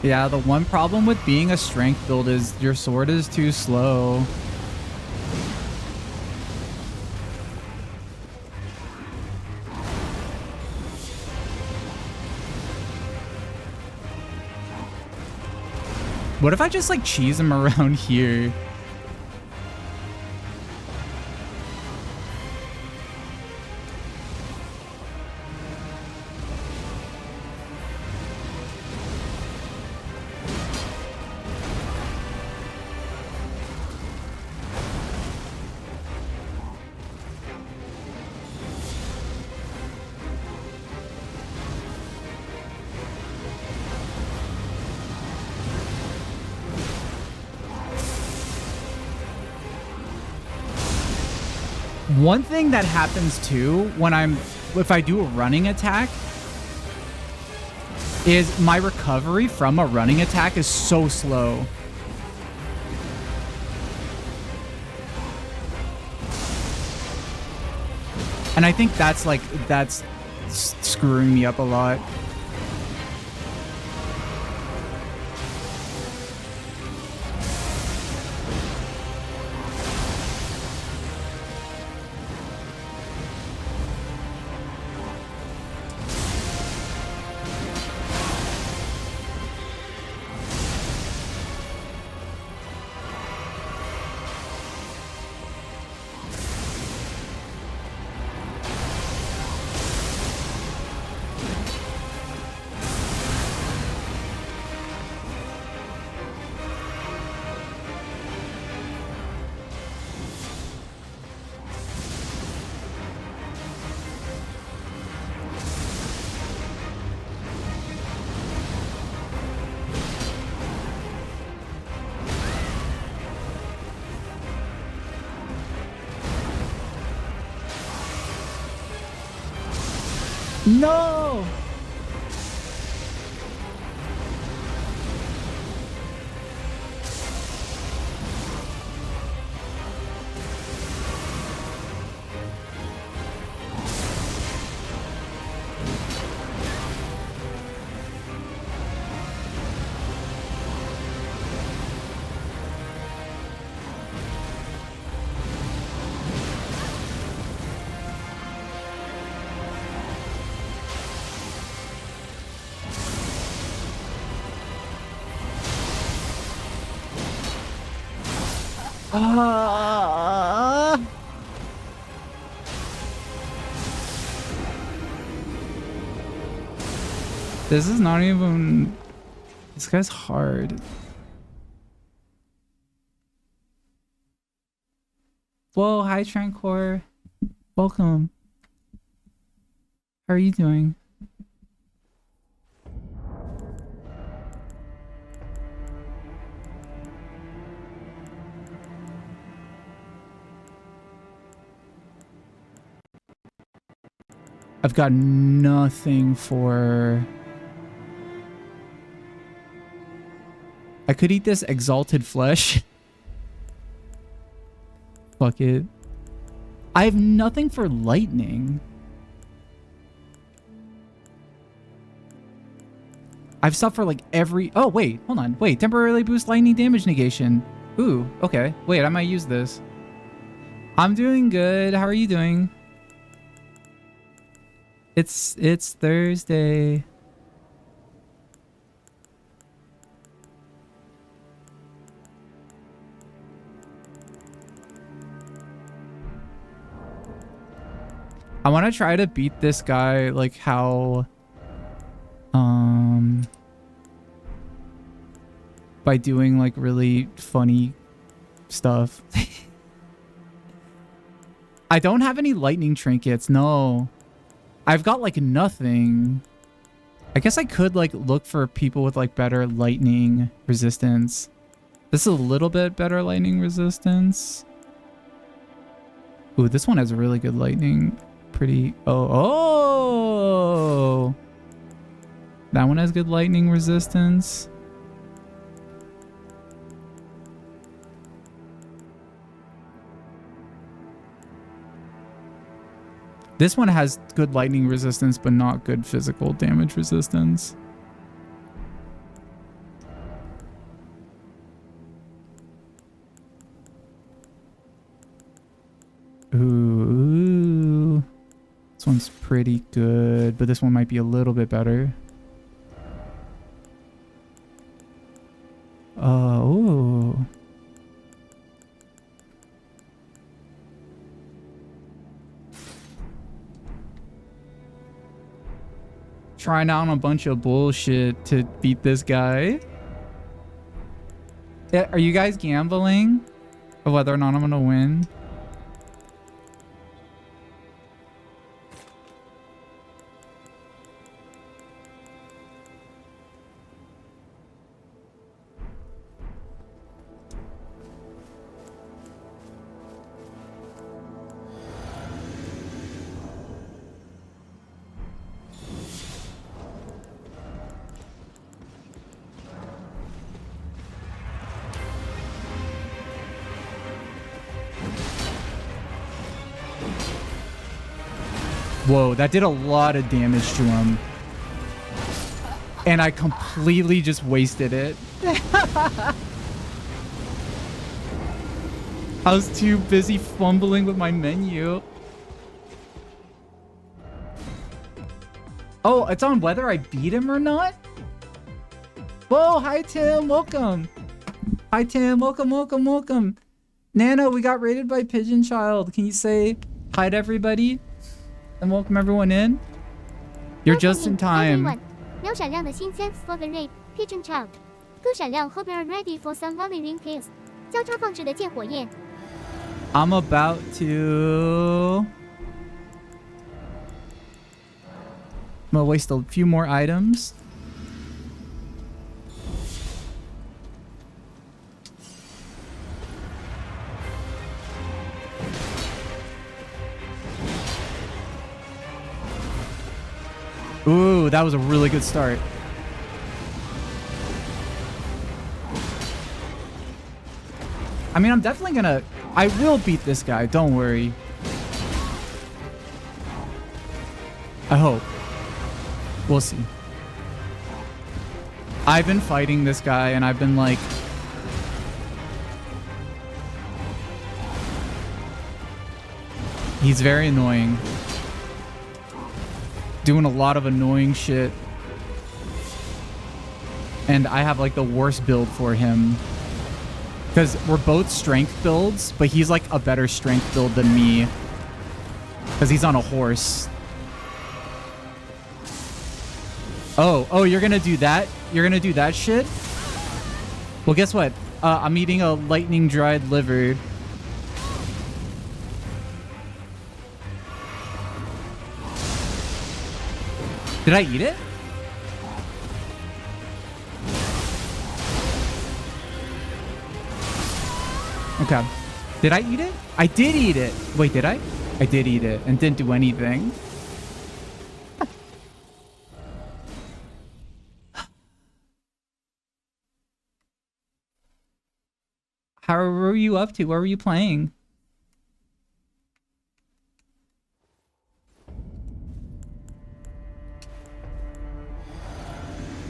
Yeah, the one problem with being a strength build is your sword is too slow. What if I just like cheese him around here? One thing that happens too when if I do a running attack is my recovery from a running attack is so slow. And I think that's screwing me up a lot. No! This is not even... This guy's hard. Whoa, hi Trancor. Welcome. How are you doing? I've got nothing for... I could eat this exalted flesh. Fuck it. I have nothing for lightning. I've stopped for like every... Oh, wait. Hold on. Wait. Temporarily boost lightning damage negation. Ooh, okay. Wait, I might use this. I'm doing good. How are you doing? It's Thursday. I want to try to beat this guy like how by doing like really funny stuff. I don't have any lightning trinkets. No. I've got like nothing. I guess I could like look for people with like better lightning resistance. This is a little bit better lightning resistance. Ooh, this one has really good lightning. Pretty... Oh! That one has good lightning resistance. This one has good lightning resistance, but not good physical damage resistance. Ooh. This one's pretty good, but this one might be a little bit better. Oh. Trying out a bunch of bullshit to beat this guy. Yeah, are you guys gambling of whether or not I'm gonna win? Whoa, that did a lot of damage to him. And I completely just wasted it. I was too busy fumbling with my menu. Oh, it's on whether I beat him or not? Whoa, hi Tim, welcome. Hi Tim, welcome, welcome, welcome. Nano, we got raided by Pigeon Child. Can you say hi to everybody? And welcome everyone in. You're just in time. Now 闪亮的心 thanks for the raid, Pigeon Child. 更闪亮 hope you're ready for some ring kills. 交叉放置的剑火焰。 I'm about to... I'm gonna waste a few more items. Ooh, that was a really good start. I mean, I'm definitely gonna... I will beat this guy, don't worry. I hope. We'll see. I've been fighting this guy and I've been like... He's very annoying. Doing a lot of annoying shit. And I have like the worst build for him. Because we're both strength builds, but he's like a better strength build than me. Because he's on a horse. Oh, you're gonna do that? You're gonna do that shit? Well, guess what? I'm eating a lightning dried liver. Did I eat it? Okay. Did I eat it? I did eat it. Wait, did I? I did eat it and didn't do anything. How were you up to? What were you playing?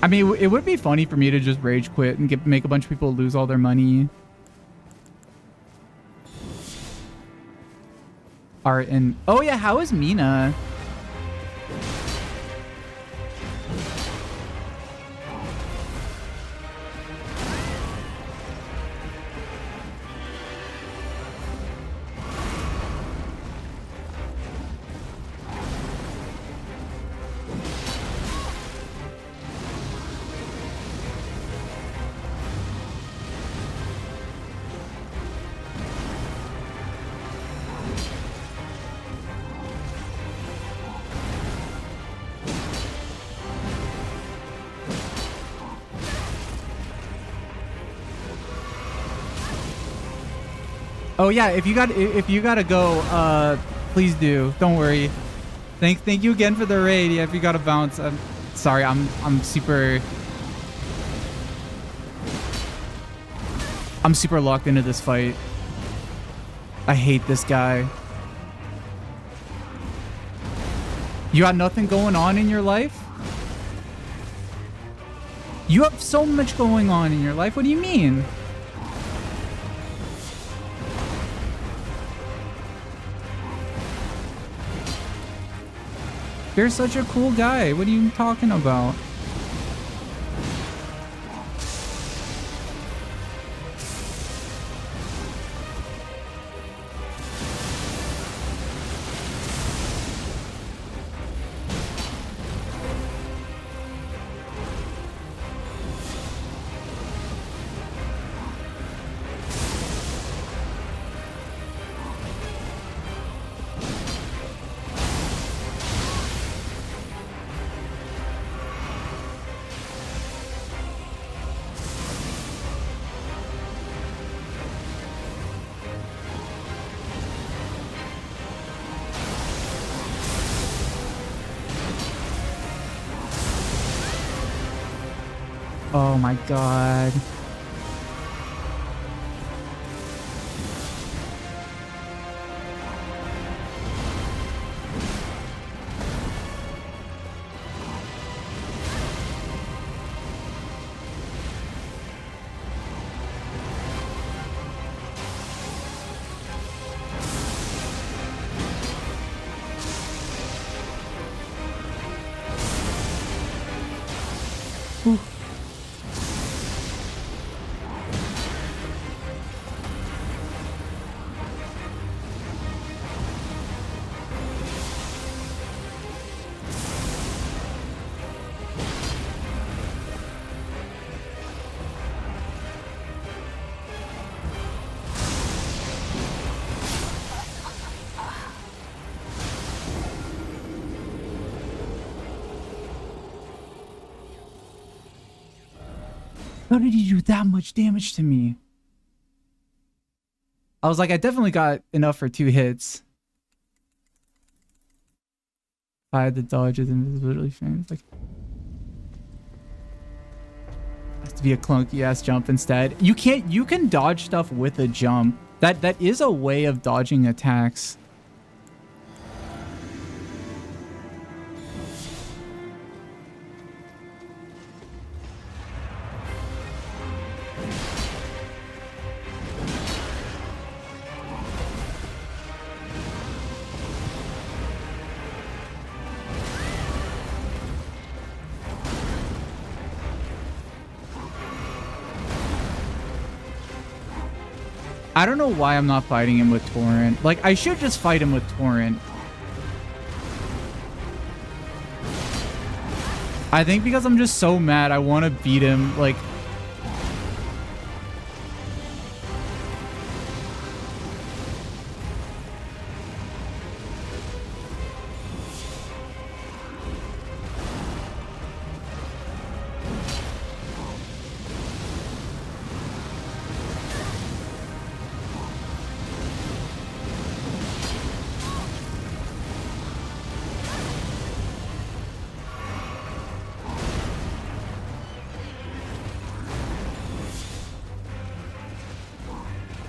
I mean, it would be funny for me to just rage quit and make a bunch of people lose all their money. Art and... Oh yeah, how is Mina? Oh yeah, if you gotta go, please do. Don't worry. Thank you again for the raid. Yeah, if you gotta bounce, I'm sorry. I'm super locked into this fight. I hate this guy. You got nothing going on in your life? You have so much going on in your life. What do you mean? You're such a cool guy. What are you talking about? Oh my god. How did he do that much damage to me? I was like, I definitely got enough for 2 hits. If I had to dodge his invisibility frames, like has to be a clunky ass jump instead. You can dodge stuff with a jump. That is a way of dodging attacks. I don't know why I'm not fighting him with Torrent. Like, I should just fight him with Torrent. I think because I'm just so mad, I want to beat him, like...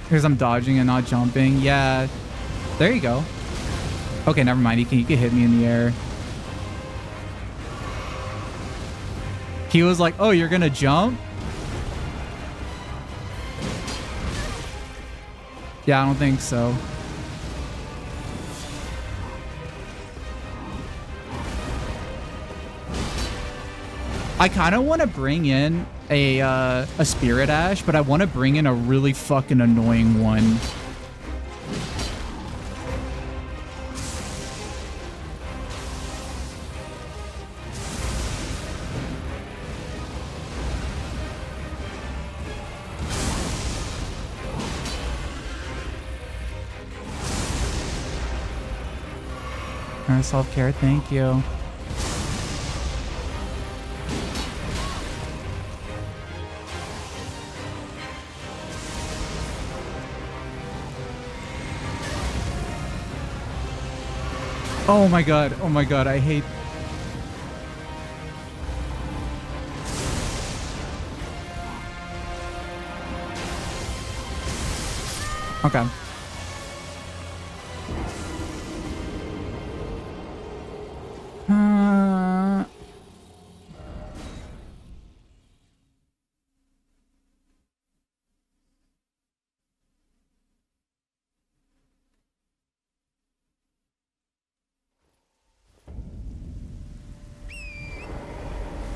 Because I'm dodging and not jumping. Yeah. There you go. Okay, never mind. He can hit me in the air. He was like, oh, you're gonna jump? Yeah, I don't think so. I kind of want to bring in a Spirit Ash, but I want to bring in a really fucking annoying one. Self-care, thank you. Oh my god, I hate... Okay.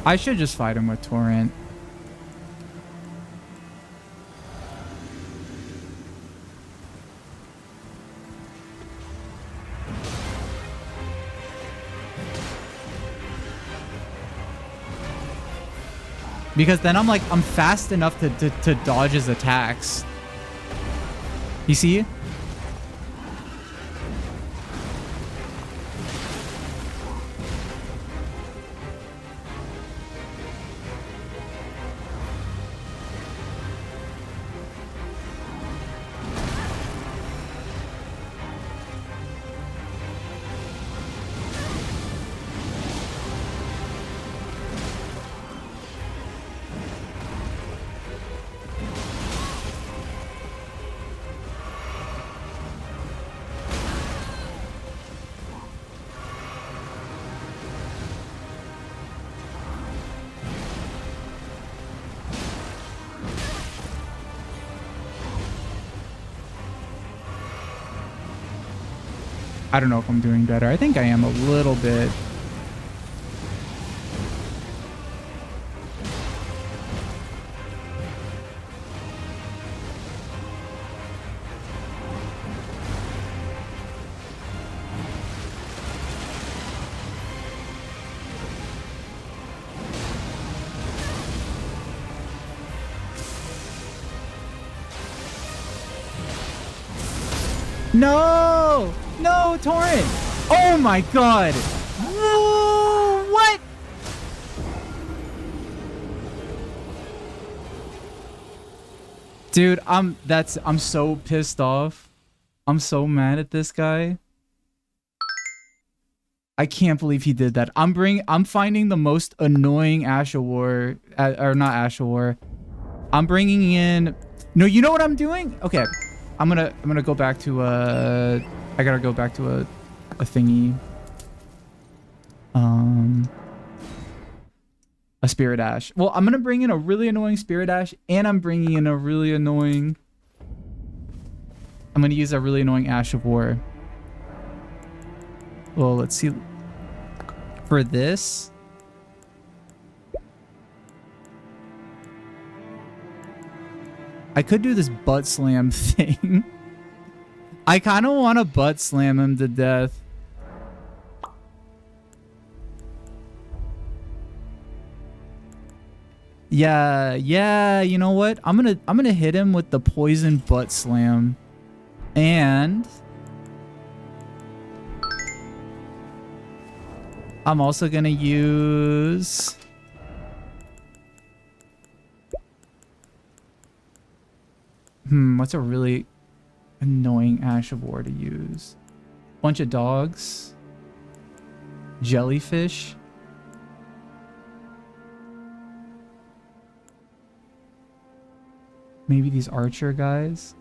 I should just fight him with Torrent. Because then I'm fast enough to dodge his attacks. You see? I don't know if I'm doing better. I think I am a little bit. No! No, Torrent! Oh my god! Whoa, what? Dude, I'm so pissed off. I'm so mad at this guy. I can't believe he did that. I'm finding the most annoying Asha War, or not Asha War. I'm bringing in. No, you know what I'm doing? Okay, I'm gonna go back to I gotta go back to a thingy. A Spirit Ash. Well, I'm gonna bring in a really annoying Spirit Ash, and I'm bringing in a really annoying. I'm gonna use a really annoying Ash of War. Well, let's see. For this, I could do this butt slam thing. I kind of want to butt slam him to death. Yeah, you know what? I'm gonna hit him with the poison butt slam. And I'm also gonna use what's a really annoying Ash of War to use? Bunch of dogs. Jellyfish. Maybe these archer guys.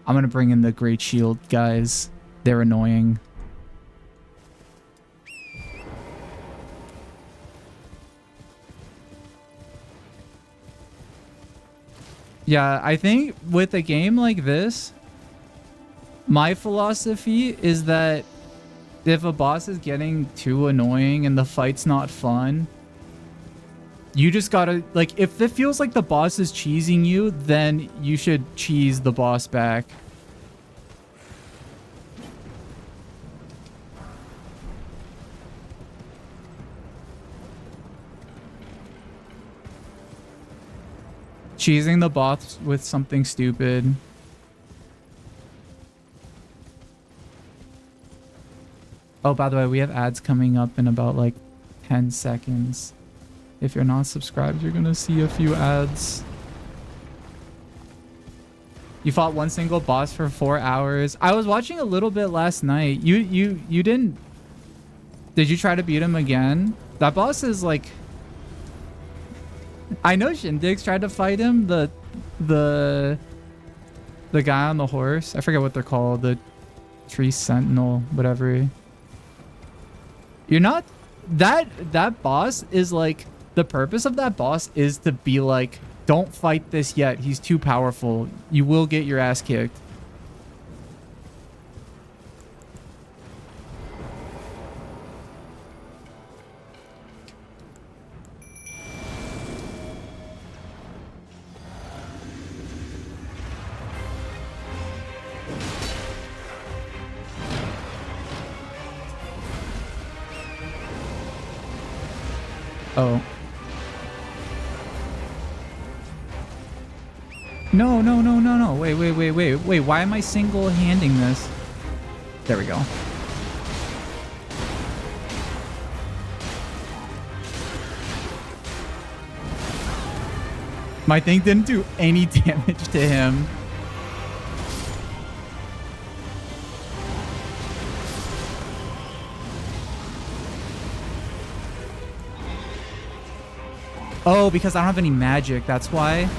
I'm gonna bring in the Great Shield guys. They're annoying. Yeah, I think with a game like this, my philosophy is that if a boss is getting too annoying and the fight's not fun, you just gotta, like, if it feels like the boss is cheesing you, then you should cheese the boss back. Cheesing the boss with something stupid. Oh, by the way, we have ads coming up in about like 10 seconds. If you're not subscribed, you're gonna see a few ads. You fought one single boss for 4 hours. I was watching a little bit last night. You didn't. Did you try to beat him again? That boss is like. I know Shindig's tried to fight him. The guy on the horse. I forget what they're called. The tree sentinel, whatever. You're not. That boss is like. The purpose of that boss is to be like, don't fight this yet. He's too powerful. You will get your ass kicked. Oh. No. Wait. Why am I single-handing this? There we go. My thing didn't do any damage to him. Oh, because I don't have any magic, that's why.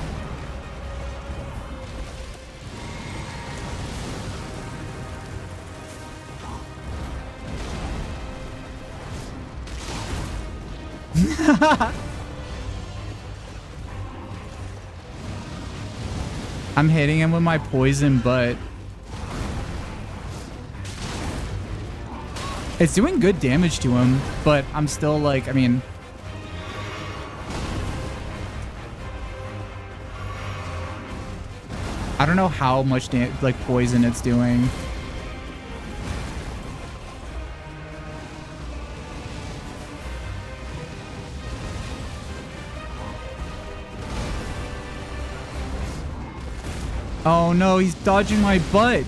I'm hitting him with my poison butt. It's doing good damage to him, but I'm still like, I mean... I don't know how much like poison it's doing. Oh no, he's dodging my butt.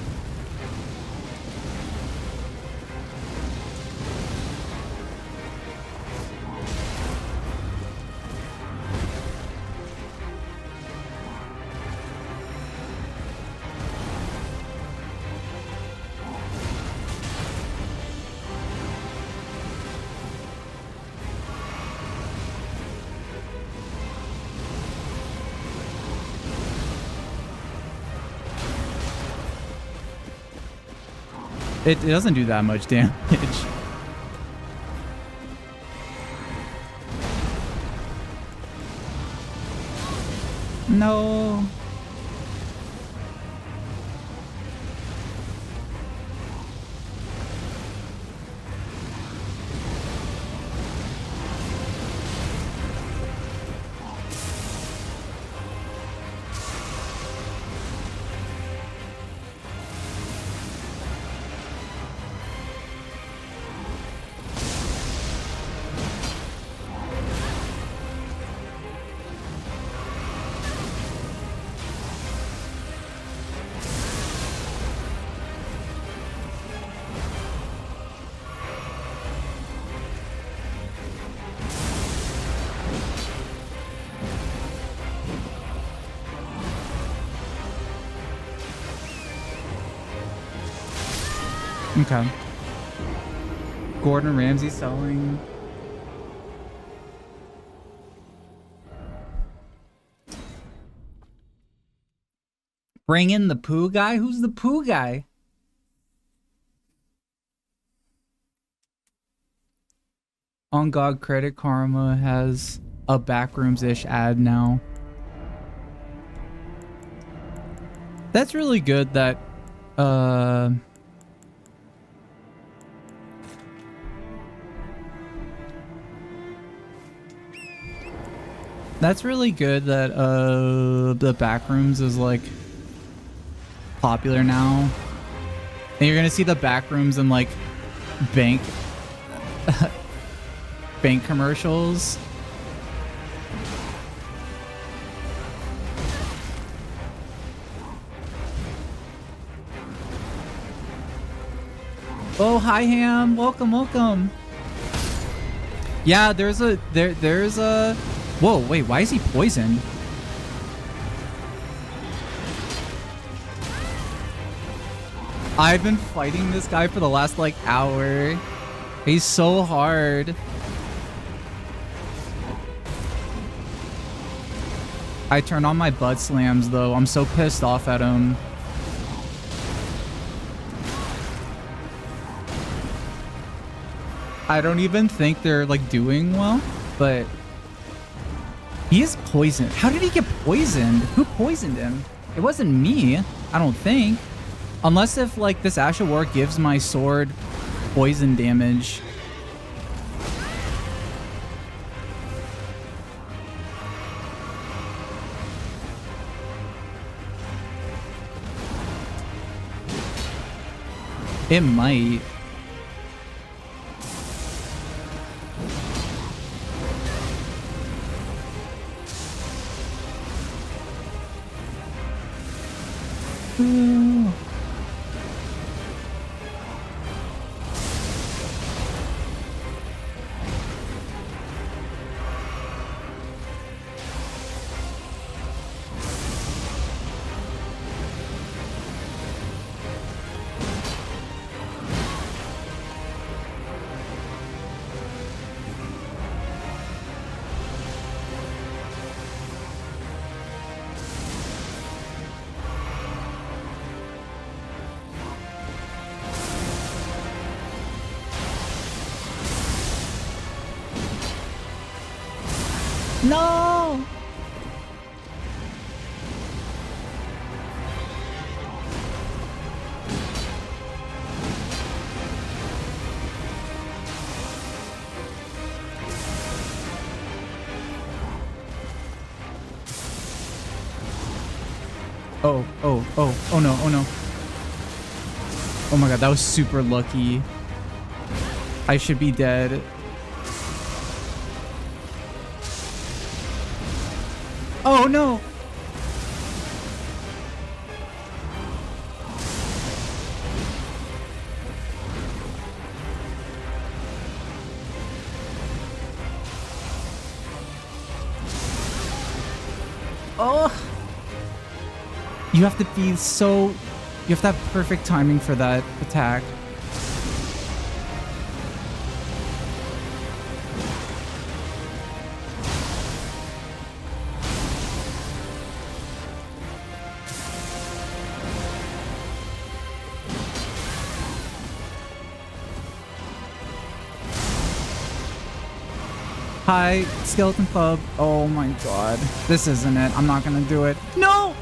It doesn't do that much damage. No. Okay. Gordon Ramsay selling. Bring in the poo guy? Who's the poo guy? On God Credit Karma has a Backrooms-ish ad now. That's really good that that's really good that the Backrooms is like popular now. And you're gonna see the Backrooms in like bank bank commercials. Oh, hi Ham, welcome, welcome. Yeah, there's a whoa, wait, why is he poisoned? I've been fighting this guy for the last like hour. He's so hard. I turned on my butt slams though. I'm so pissed off at him. I don't even think they're like doing well, but he is poisoned. How did he get poisoned? Who poisoned him? It wasn't me, I don't think. Unless if like this Ash of War gives my sword poison damage. It might. Ooh. No! Oh no, oh no. Oh my god, that was super lucky. I should be dead. Oh no! Oh! You have to be so... You have to have perfect timing for that attack. Hi, Skeleton Club. Oh my god. This isn't it. I'm not gonna do it. No!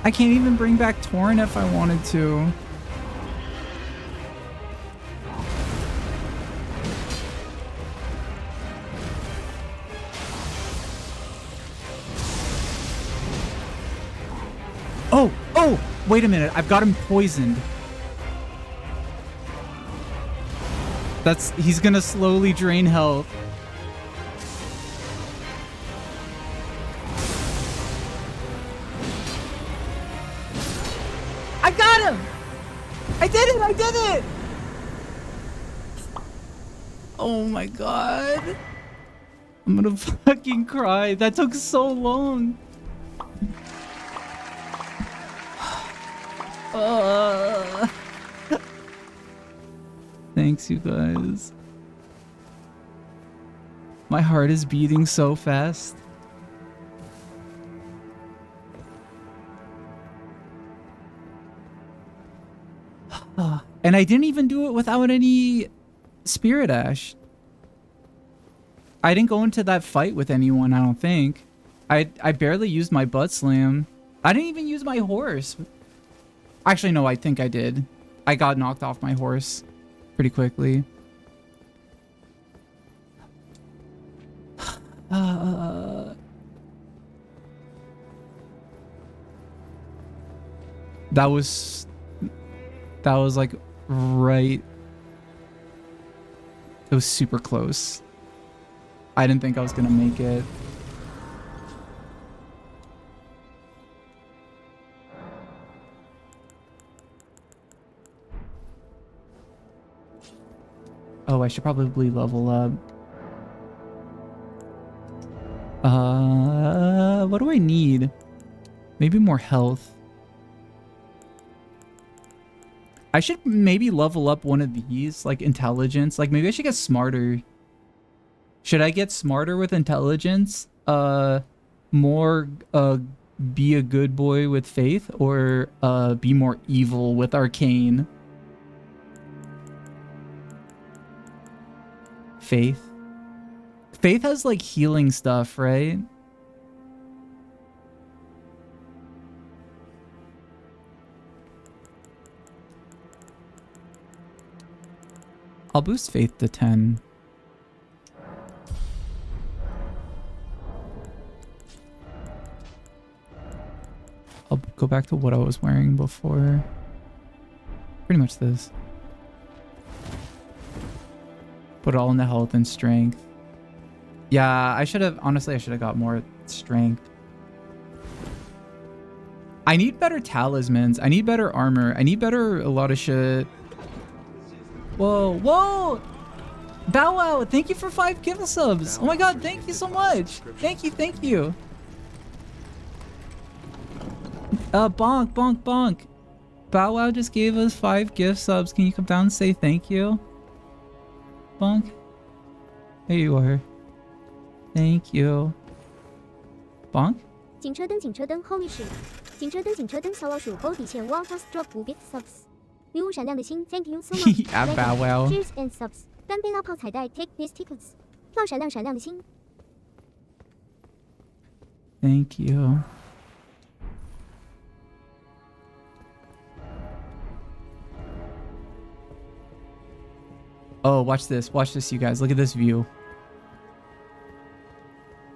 I can't even bring back Torrent if I wanted to. Oh, wait a minute. I've got him poisoned. He's gonna slowly drain health. I got him! I did it! I did it! Oh my god. I'm gonna fucking cry. That took so long. Thanks, you guys. My heart is beating so fast. And I didn't even do it without any Spirit Ash. I didn't go into that fight with anyone, I don't think. I barely used my butt slam. I didn't even use my horse. Actually, no, I think I did. I got knocked off my horse pretty quickly. That was like right. It was super close. I didn't think I was gonna make it. Oh, I should probably level up. What do I need? Maybe more health. I should maybe level up one of these, like intelligence. Like maybe I should get smarter. Should I get smarter with intelligence? More be a good boy with faith, or be more evil with arcane? Faith. Faith has like healing stuff, right? I'll boost Faith to 10. I'll go back to what I was wearing before. Pretty much this. Put it all in the health and strength. Yeah, I should have... Honestly, I should have got more strength. I need better talismans. I need better armor. I need better a lot of shit. Whoa, whoa! Bow Wow, thank you for 5 gift subs. Oh my god, thank you so much. Thank you, thank you. Bonk, bonk, bonk. Bow Wow just gave us 5 gift subs. Can you come down and say thank you? Bonk. There you are. Thank you. Bonk? 警车灯，警车灯，后面是警车灯，警车灯，小老鼠 BODY 欠 One Plus Drop 5 bit subs。礼物闪亮的心 ，Thank you so much。 Bow Wow. Cheers and subs。干杯拉炮彩带 ，Take these tickets。票闪亮闪亮的心。Thank you. Oh, watch this, you guys. Look at this view.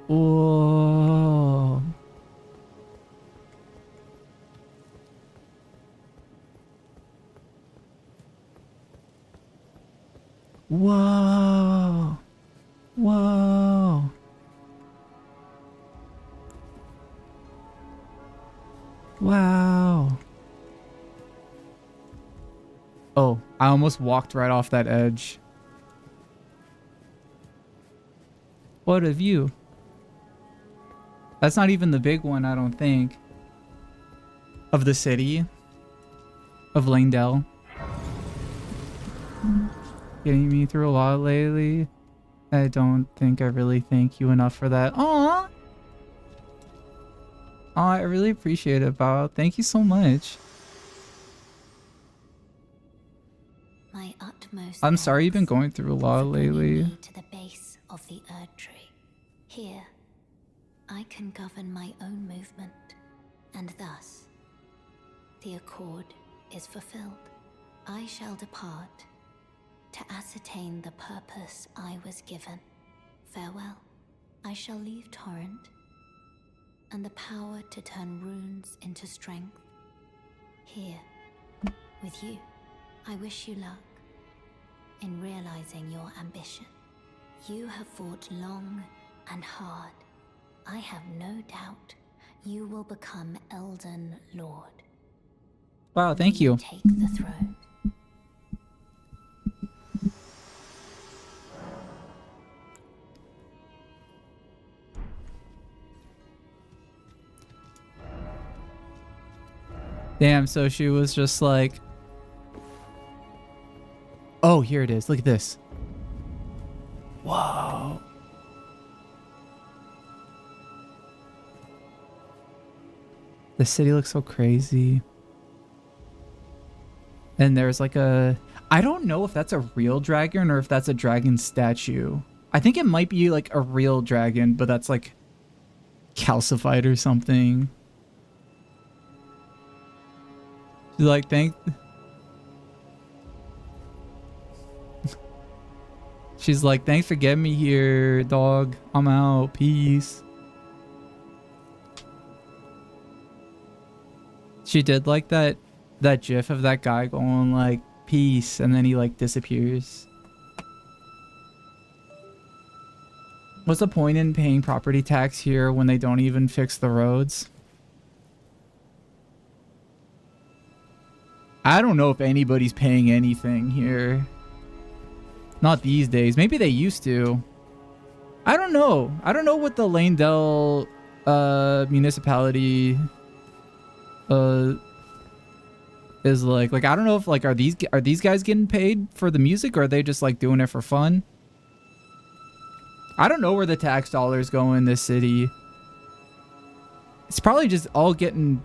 Whoa. Whoa. Whoa. go? Oh, I almost walked right off that edge. What a view. That's not even the big one, I don't think. Of the city. Of Langdell. Getting me through a lot lately. I don't think I really thank you enough for that. Aww! Aw, I really appreciate it, Bao. Thank you so much. My utmost I'm sorry you've been going through a lot lately. to the base of the Erd Tree. Here, I can govern my own movement, and thus, the accord is fulfilled. I shall depart to ascertain the purpose I was given. Farewell. I shall leave Torrent, and the power to turn runes into strength. Here, with you, I wish you luck in realizing your ambition. You have fought long and hard. I have no doubt you will become Elden Lord. Wow, thank you. Take the throne. Damn, so she was just like... Oh, here it is. Look at this. Whoa. The city looks so crazy. And there's like a... I don't know if that's a real dragon or if that's a dragon statue. I think it might be like a real dragon, but that's like calcified or something. She's like, She's like, thanks for getting me here, dog. I'm out. Peace. She did like that gif of that guy going like, peace, and then he like disappears. What's the point in paying property tax here when they don't even fix the roads? I don't know if anybody's paying anything here. Not these days. Maybe they used to. I don't know. I don't know what the Langdell municipality is like. Like, I don't know if like are these guys getting paid for the music, or are they just like doing it for fun? I don't know where the tax dollars go in this city. It's probably just all getting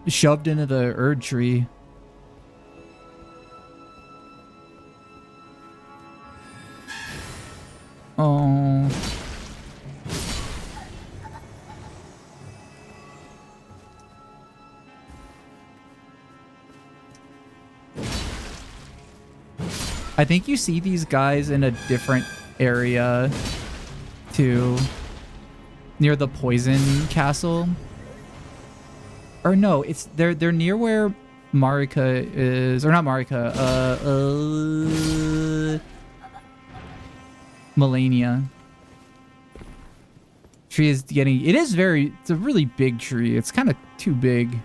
shoved into the Erd Tree. Oh. I think you see these guys in a different area too, near the poison castle. Or no, it's they're near where Marika is, or not Marika, Melania. Tree is getting, it's a really big tree. It's kind of too big.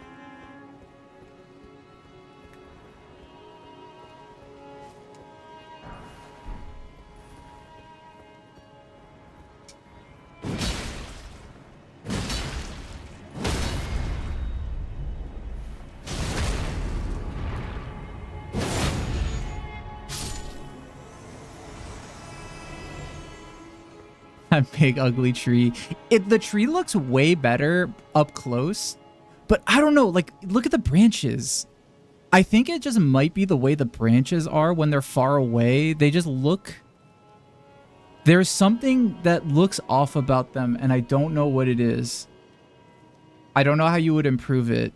That big ugly tree. The tree looks way better up close, but I don't know, like look at the branches. I think it just might be the way the branches are when they're far away. They just look, there's something that looks off about them, and I don't know what it is. I don't know how you would improve it.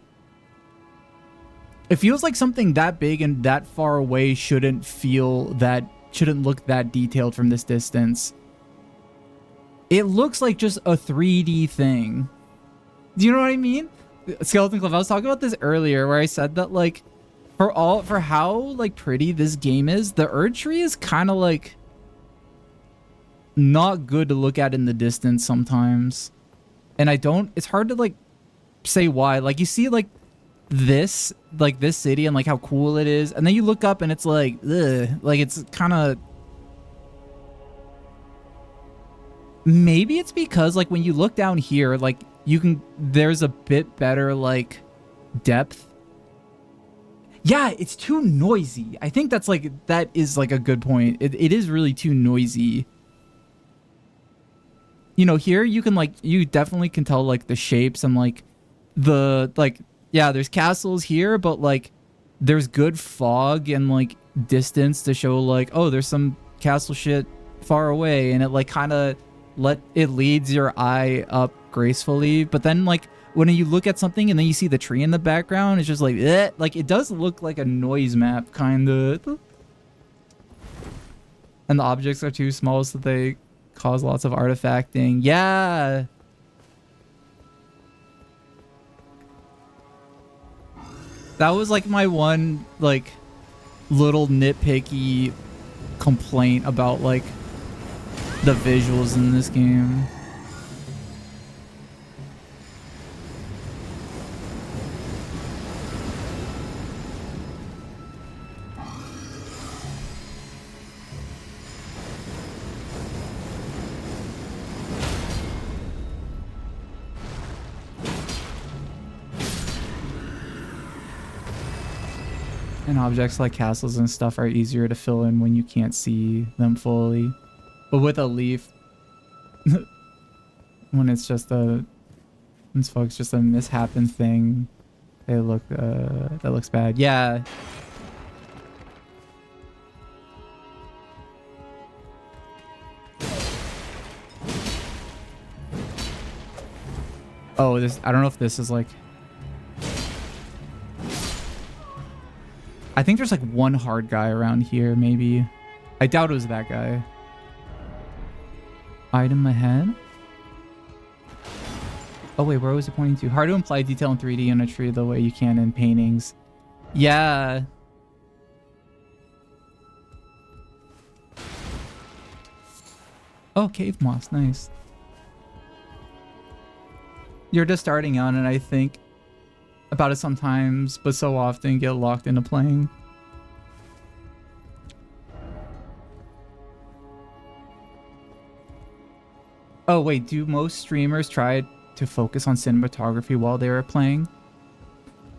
It feels like something that big and that far away shouldn't look that detailed from this distance. It looks like just a 3D thing. Do you know what I mean? Skeleton Cliff, I was talking about this earlier where I said that like for how like pretty this game is, the Erd Tree is kind of like not good to look at in the distance sometimes. And it's hard to like say why. Like you see like this city and like how cool it is, and then you look up and it's like, ugh, like it's kind of. Maybe it's because like when you look down here, like there's a bit better like depth. Yeah, it's too noisy. I think that is like a good point. It is really too noisy. You know, here you definitely can tell like the shapes and like yeah, there's castles here, but like there's good fog and like distance to show like, oh, there's some castle shit far away, and it like kind of leads your eye up gracefully. But then like when you look at something and then you see the tree in the background, it's just like, eh, like it does look like a noise map kind of. And the objects are too small so they cause lots of artifacting. Yeah. That was like my one like little nitpicky complaint about like the visuals in this game. And objects like castles and stuff are easier to fill in when you can't see them fully. But with a leaf, when it's just just a mishappen thing, that looks bad. Yeah. Oh, I don't know if this is like, I think there's like one hard guy around here, maybe. I doubt it was that guy. Item ahead. Oh wait, where was it pointing to? Hard to imply detail in 3D on a tree the way you can in paintings. Yeah. Oh, cave moss, nice. You're just starting out, and I think about it sometimes, but so often get locked into playing. Oh wait, do most streamers try to focus on cinematography while they were playing?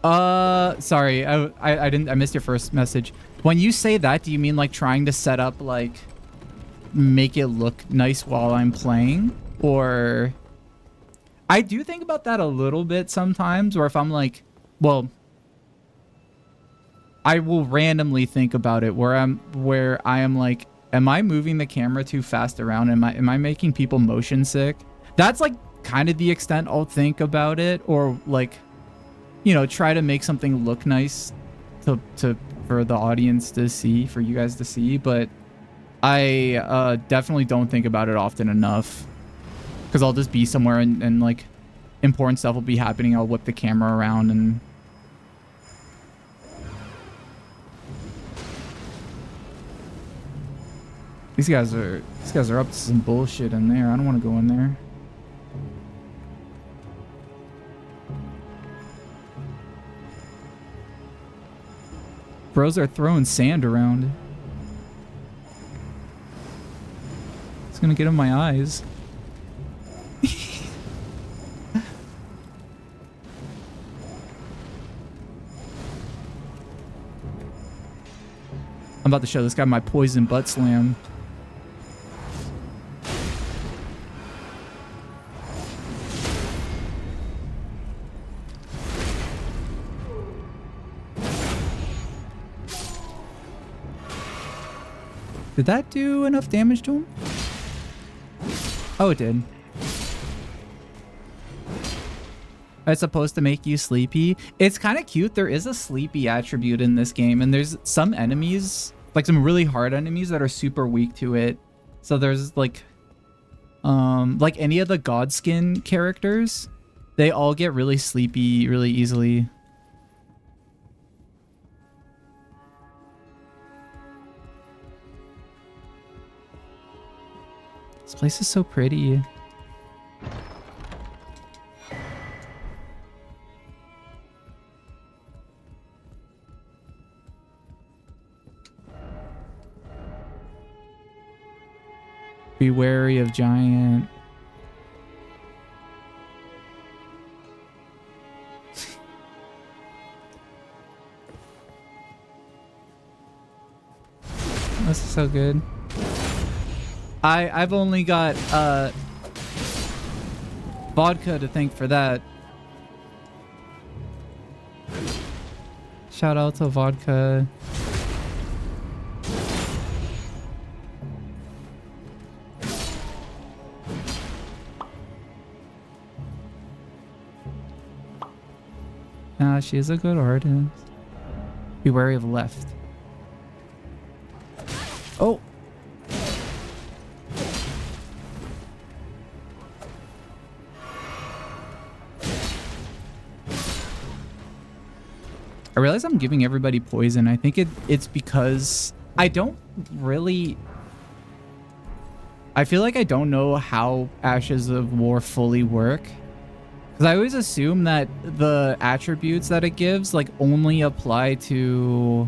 Sorry, I missed your first message. When you say that, do you mean like trying to set up like make it look nice while I'm playing? Or I do think about that a little bit sometimes, or if I'm like, well, I will randomly think about it where I am like, am I moving the camera too fast around? Am I making people motion sick? That's like kind of the extent I'll think about it, or like, you know, try to make something look nice for the audience to see, for you guys to see. But I definitely don't think about it often enough, because I'll just be somewhere and like important stuff will be happening. I'll whip the camera around and these guys are up to some bullshit in there. I don't want to go in there. Bros are throwing sand around. It's gonna get in my eyes. I'm about to show this guy my poison butt slam. Did that do enough damage to him? Oh, it did. It's supposed to make you sleepy. It's kind of cute. There is a sleepy attribute in this game, and there's some enemies, like some really hard enemies, that are super weak to it. So there's like any of the Godskin characters, they all get really sleepy really easily. This place is so pretty. Be wary of giant. This is so good. I've only got vodka to thank for that. Shout out to vodka. She is a good artist. Be wary of left. Oh! I realize I'm giving everybody poison. I think it's because I don't really... I feel like I don't know how Ashes of War fully work. Because I always assume that the attributes that it gives like only apply to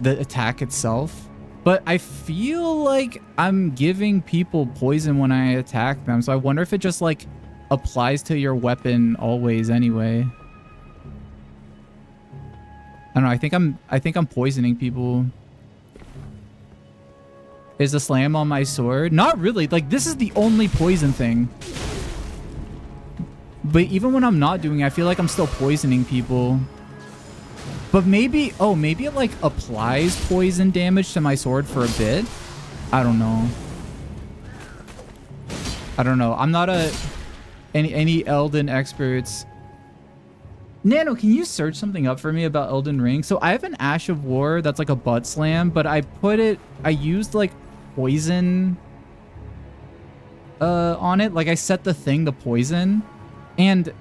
the attack itself. But I feel like I'm giving people poison when I attack them. So I wonder if it just like applies to your weapon always anyway. I don't know. I think I'm poisoning people. Is the slam on my sword? Not really. Like this is the only poison thing. But even when I'm not doing it, I feel like I'm still poisoning people. But maybe, oh, maybe it like applies poison damage to my sword for a bit. I don't know. I don't know. I'm not any Elden experts. Nano, can you search something up for me about Elden Ring? So I have an Ash of War that's like a butt slam, but I used like poison on it. Like I set the thing to poison. And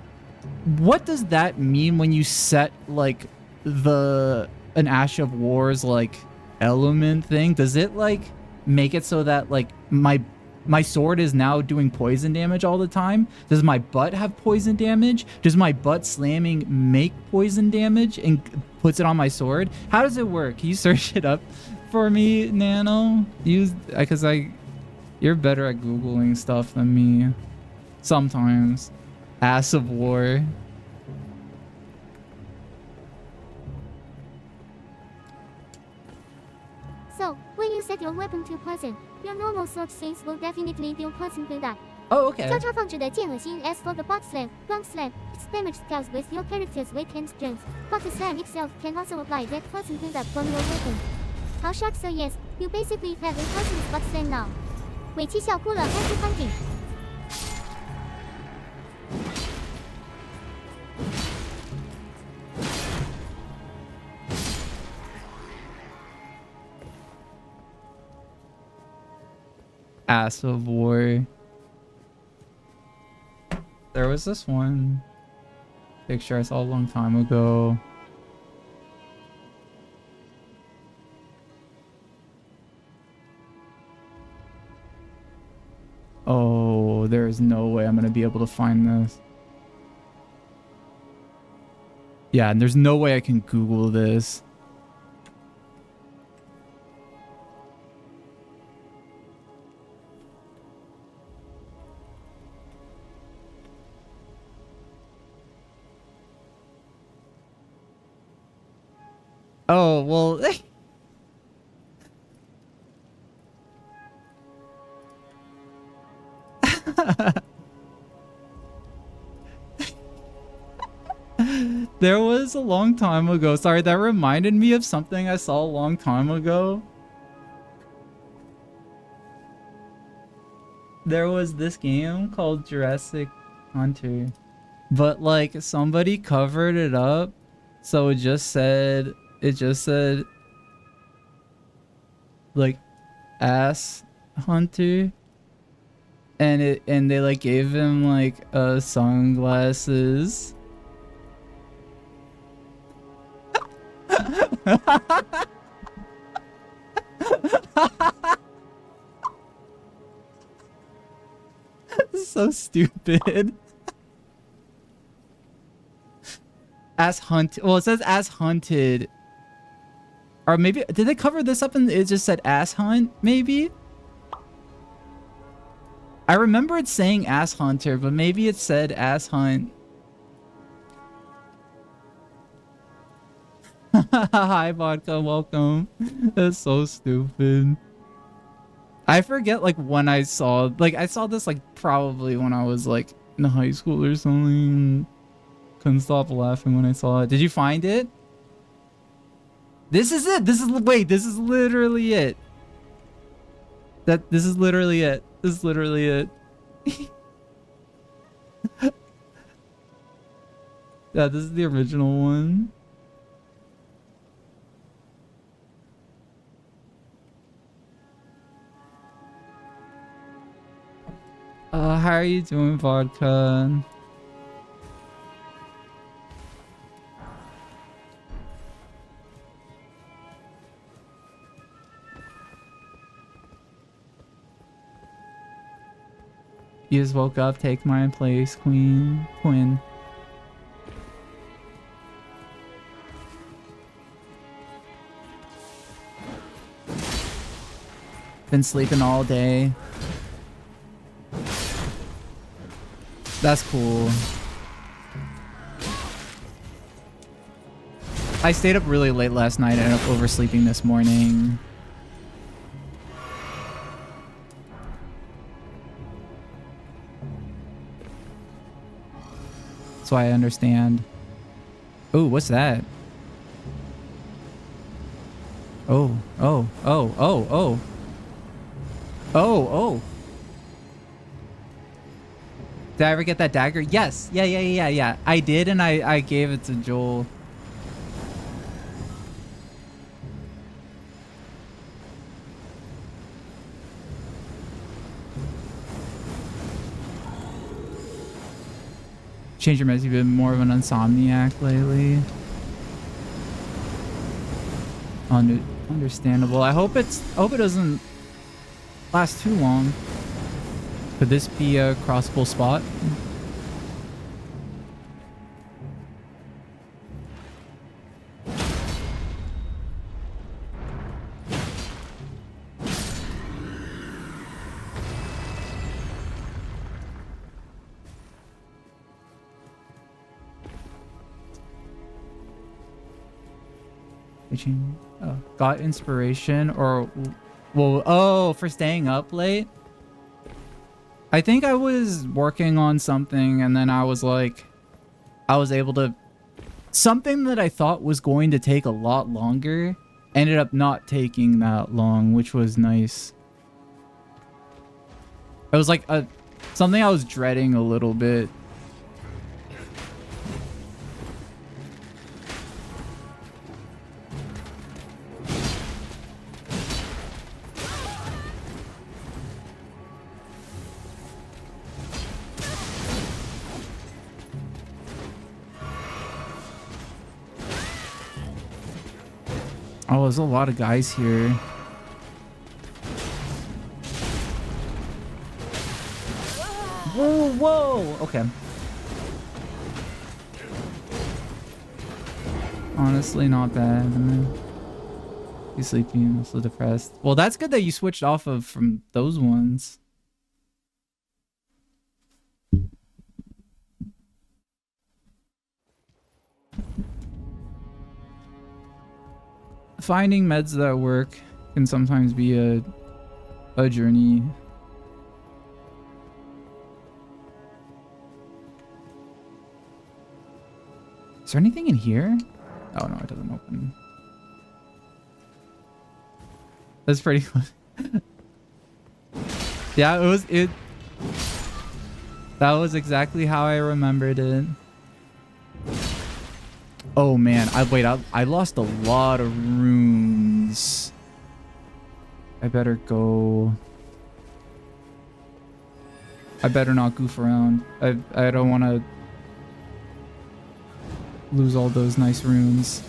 what does that mean when you set like an Ash of War's like element thing? Does it like make it so that like my sword is now doing poison damage all the time? Does my butt have poison damage? Does my butt slamming make poison damage and puts it on my sword? How does it work? Can you search it up for me, Nano? Because you're better at Googling stuff than me. Sometimes. Ass of War. So, when you set your weapon to poison, your normal sword swings will definitely deal poison to that. Oh, okay. 交叉放置的剑恶心 as for the butt slam, blunt slam, its damage scales with your character's weight and strength, but the slam itself can also apply that poison buildup from your weapon. How shocked, so yes, you basically have a poisonous butt slam now. 尾气笑哭了 Happy hunting. Ass of War. There was this one picture I saw a long time ago. Oh, there is no way I'm gonna be able to find this. Yeah, and there's no way I can Google this. Oh, well... There was a long time ago. Sorry, that reminded me of something I saw a long time ago. There was this game called Jurassic Hunter. But like somebody covered it up. So it just said like ass hunter. And they like gave him like sunglasses. So stupid. As hunted. Well, it says as hunted. Or maybe did they cover this up and it just said ass hunt? Maybe. I remember it saying Ass Hunter, but maybe it said Ass Hunt. Hi, Vodka, welcome. That's so stupid. I forget, like, when I saw... Like, I saw this, like, probably when I was, like, in high school or something. Couldn't stop laughing when I saw it. Did you find it? This is it! This is... Wait, this is literally it. This is literally it. This is literally it. Yeah, this is the original one. How are you doing, Vodka? You just woke up, take my place, Queen. Been sleeping all day. That's cool. I stayed up really late last night and ended up oversleeping this morning. So I understand. Oh, what's that? Oh. Did I ever get that dagger? Yes. Yeah. I did, and I gave it to Joel. Change your mess. You've been more of an insomniac lately. Understandable. I hope it doesn't last too long. Could this be a crossable spot? Oh, got inspiration or... Well, oh, for staying up late? I think I was working on something and then I was like... I was able to... Something that I thought was going to take a lot longer ended up not taking that long, which was nice. It was like something I was dreading a little bit. Oh, there's a lot of guys here. Whoa! Okay. Honestly, not bad. You sleepy and also depressed. Well, that's good that you switched off of from those ones. Finding meds that work can sometimes be a journey. Is there anything in here? Oh no, it doesn't open. That's pretty cool. Yeah, that was exactly how I remembered it. Oh man, I lost a lot of runes. I better go. I better not goof around. I don't want to lose all those nice runes.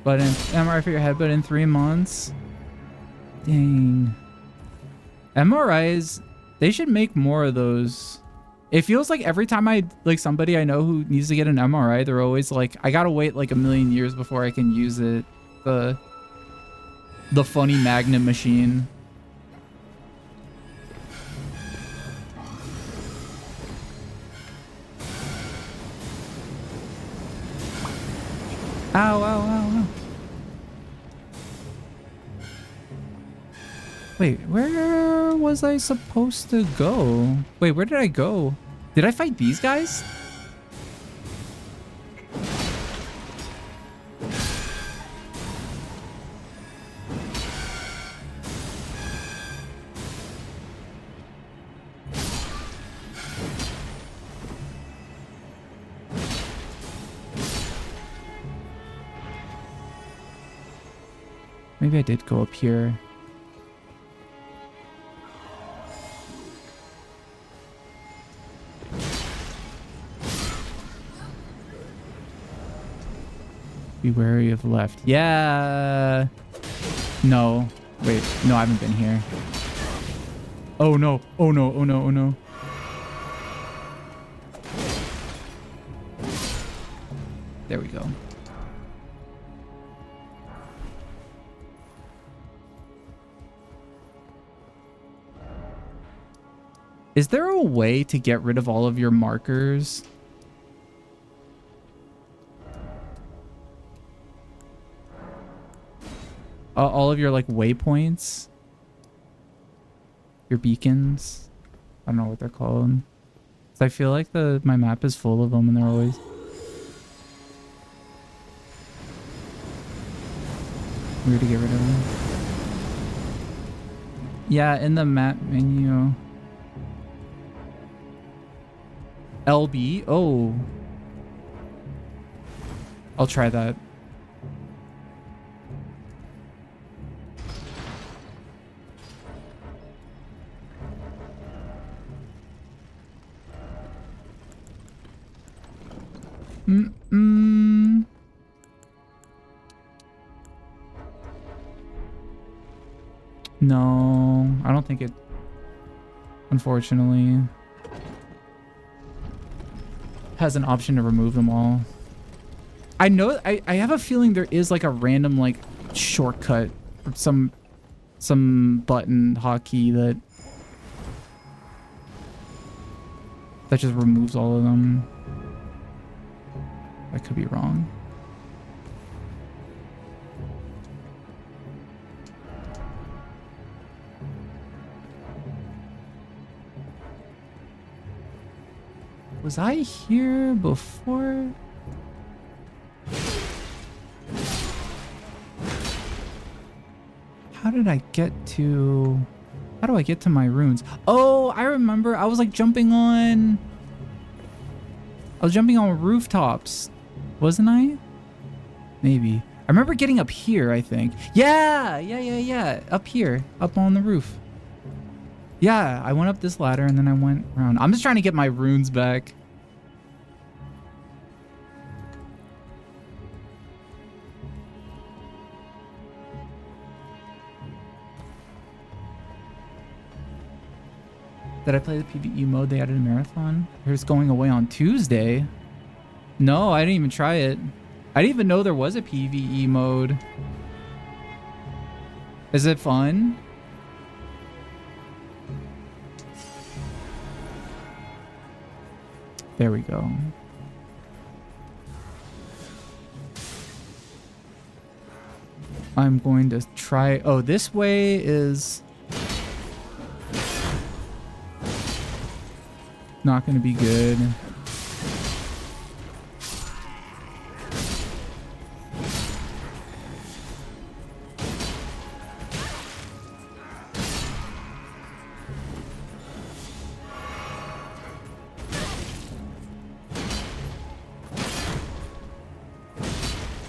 But I'm right for your head, but in 3 months. Dang. MRIs, they should make more of those. It feels like every time somebody I know who needs to get an MRI, they're always like, I gotta wait like a million years before I can use it. The funny magnet machine. Ow, ow, ow, ow. Wait, where was I supposed to go? Wait, where did I go? Did I fight these guys? Maybe I did go up here. Be wary of left. Yeah. No. Wait. No, I haven't been here. Oh no. Oh no. Oh no. Oh no. There we go. Is there a way to get rid of all of your markers? All of your like waypoints? Your beacons? I don't know what they're called. 'Cause I feel like my map is full of them and they're always... Weird to get rid of them. Yeah, in the map menu. LB? Oh. I'll try that. No, I don't think it, unfortunately, has an option to remove them all. I know, I have a feeling there is like a random like shortcut or some button hotkey that just removes all of them. I could be wrong. Was I here before? How do I get to my runes? Oh, I remember. I was like jumping on rooftops, wasn't I? Maybe. I remember getting up here, I think. Yeah. Up here, up on the roof. Yeah, I went up this ladder and then I went around. I'm just trying to get my runes back. Did I play the PvE mode? They added a marathon. It's going away on Tuesday. No, I didn't even try it. I didn't even know there was a PvE mode. Is it fun? There we go. I'm going to try... Oh, this way is... not going to be good.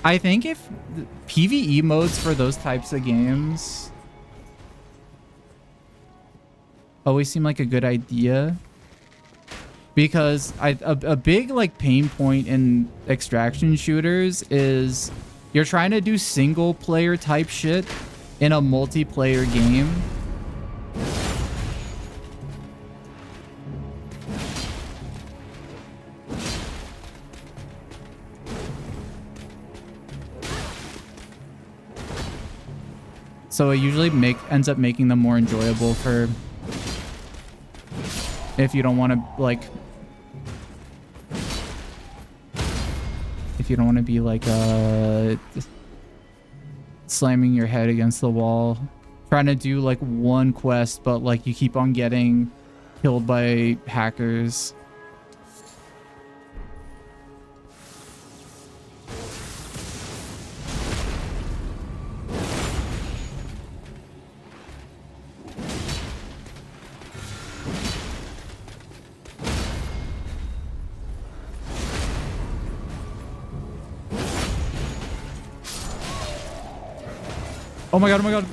I think if PvE modes for those types of games always seem like a good idea, because a big like pain point in extraction shooters is you're trying to do single player type shit in a multiplayer game. So it usually ends up making them more enjoyable for if you don't want to like be like slamming your head against the wall trying to do like one quest, but like you keep on getting killed by hackers. Oh my god, oh my god.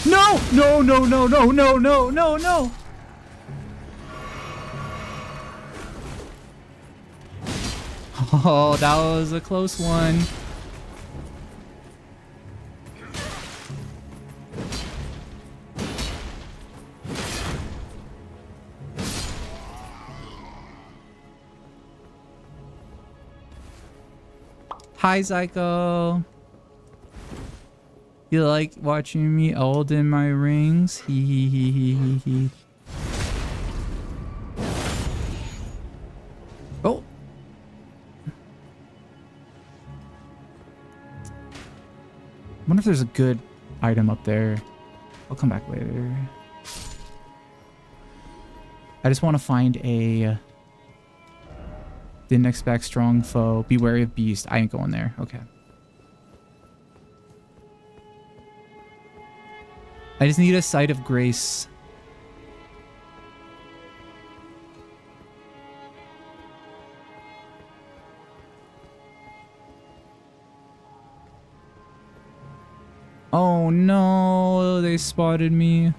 No! No, no, no, no, no, no, no, no! Oh, that was a close one. Hi, Psycho. You like watching me Elden my rings? Hee hee hee hee hee hee. Oh. I wonder if there's a good item up there. I'll come back later. I just want to find a... Didn't expect strong foe. Be wary of beast. I ain't going there. Okay. I just need a sight of grace. Oh no, they spotted me.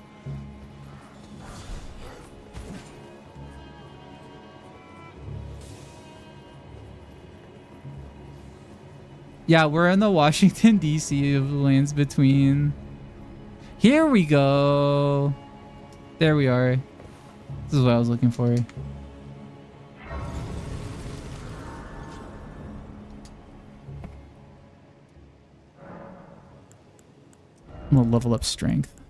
Yeah, we're in the Washington, D.C. lands between. Here we go. There we are. This is what I was looking for. I'm gonna level up strength.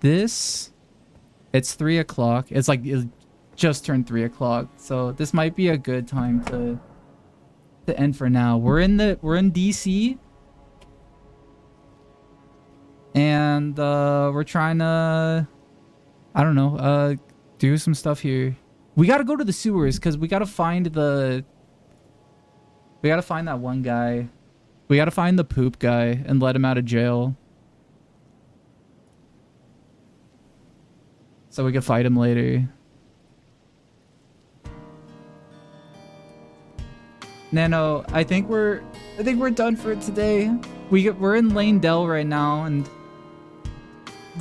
This, it's 3 o'clock. It's like it just turned 3 o'clock, so this might be a good time to end for now. We're in DC, and we're trying to, I don't know, do some stuff here. We gotta go to the sewers because we gotta find that one guy. We gotta find the poop guy and let him out of jail, so we can fight him later. Nano, I think we're done for today. We're in Lane Dell right now and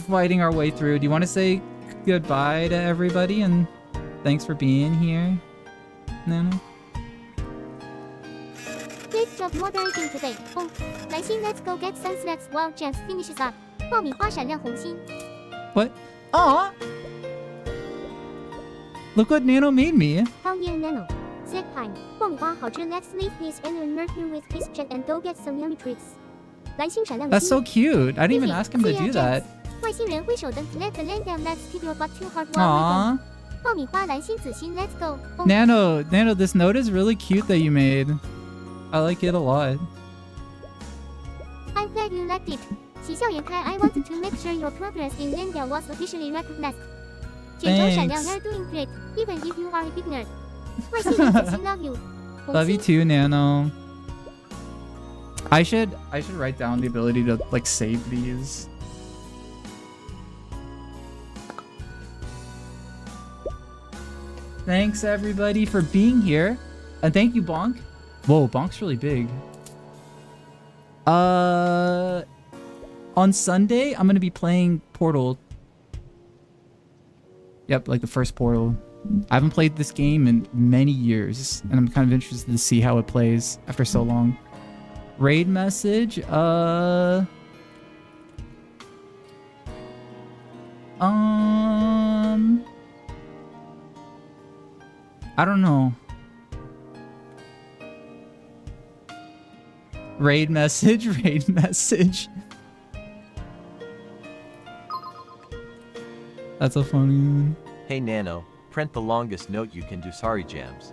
fighting our way through. Do you want to say goodbye to everybody and thanks for being here, Nano? Great job moderating today. Oh, 来星 let's go get some snacks while Jams finishes up. 爆米花闪亮红心。 What? Aw! Look what Nano made me. Hell yeah, Nano. Snack time. 爆米花好吃 let's leave this and nurture with his chat and go get some yummy treats. 蓝星闪亮的 That's so cute. I didn't even ask him to do that. 外星人挥手的 let the land down let's keep your butt too hard while Aww. we go. 爆米花蓝星紫星 let's go. Oh. Nano, this note is really cute that you made. I like it a lot. I'm glad you liked it. 喜笑颜开 I wanted to make sure your progress in Lendale was officially recognized. 卷轴闪亮 you're doing great, even if you are a big nerd. 外星人紫星 love you. Love you too, Nano. I should write down the ability to like save these. Thanks everybody for being here. And thank you, Bonk. Whoa, Bonk's really big. On Sunday, I'm gonna be playing Portal. Yep, like the first Portal. I haven't played this game in many years, and I'm kind of interested to see how it plays after so long. Raid message, I don't know. Raid message, raid message. That's a funny one. Hey Nano, print the longest note you can do. Sorry, Jams.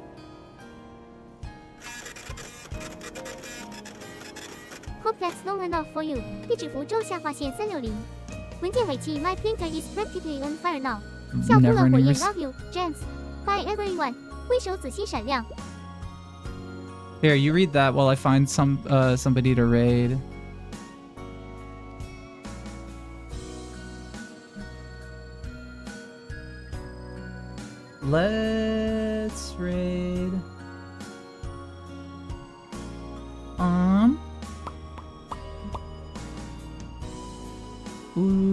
Hope that's long enough for you. 地址符咒下划线360。文件尾气 My printer is practically on fire now. 笑哭了火焰 Love you, James. Bye everyone. 挥手仔细闪亮。 Here, you read that while I find somebody to raid. Let's raid. Ooh.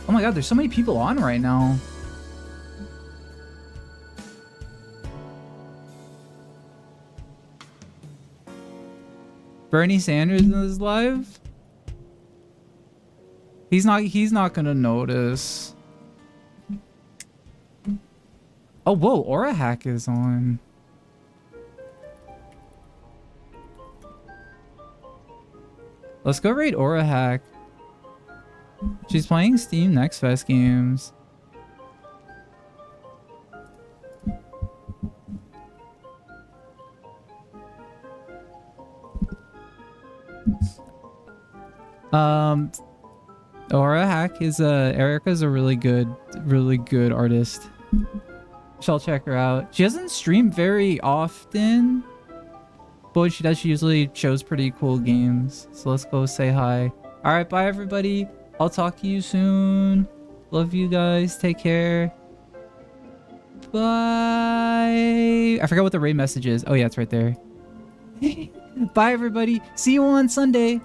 Oh my god, there's so many people on right now. Bernie Sanders is live? He's not gonna notice. Oh, whoa, Aura Hack is on. Let's go raid Aura Hack. She's playing Steam Next Fest games. Aura Hack is Erica's a really good artist. Shall check her out. She doesn't stream very often, but when she does, she usually shows pretty cool games. So let's go say hi. All right, bye everybody. I'll talk to you soon. Love you guys. Take care. Bye. I forgot what the raid message is. Oh yeah, it's right there. Bye everybody. See you on Sunday.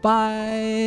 Bye.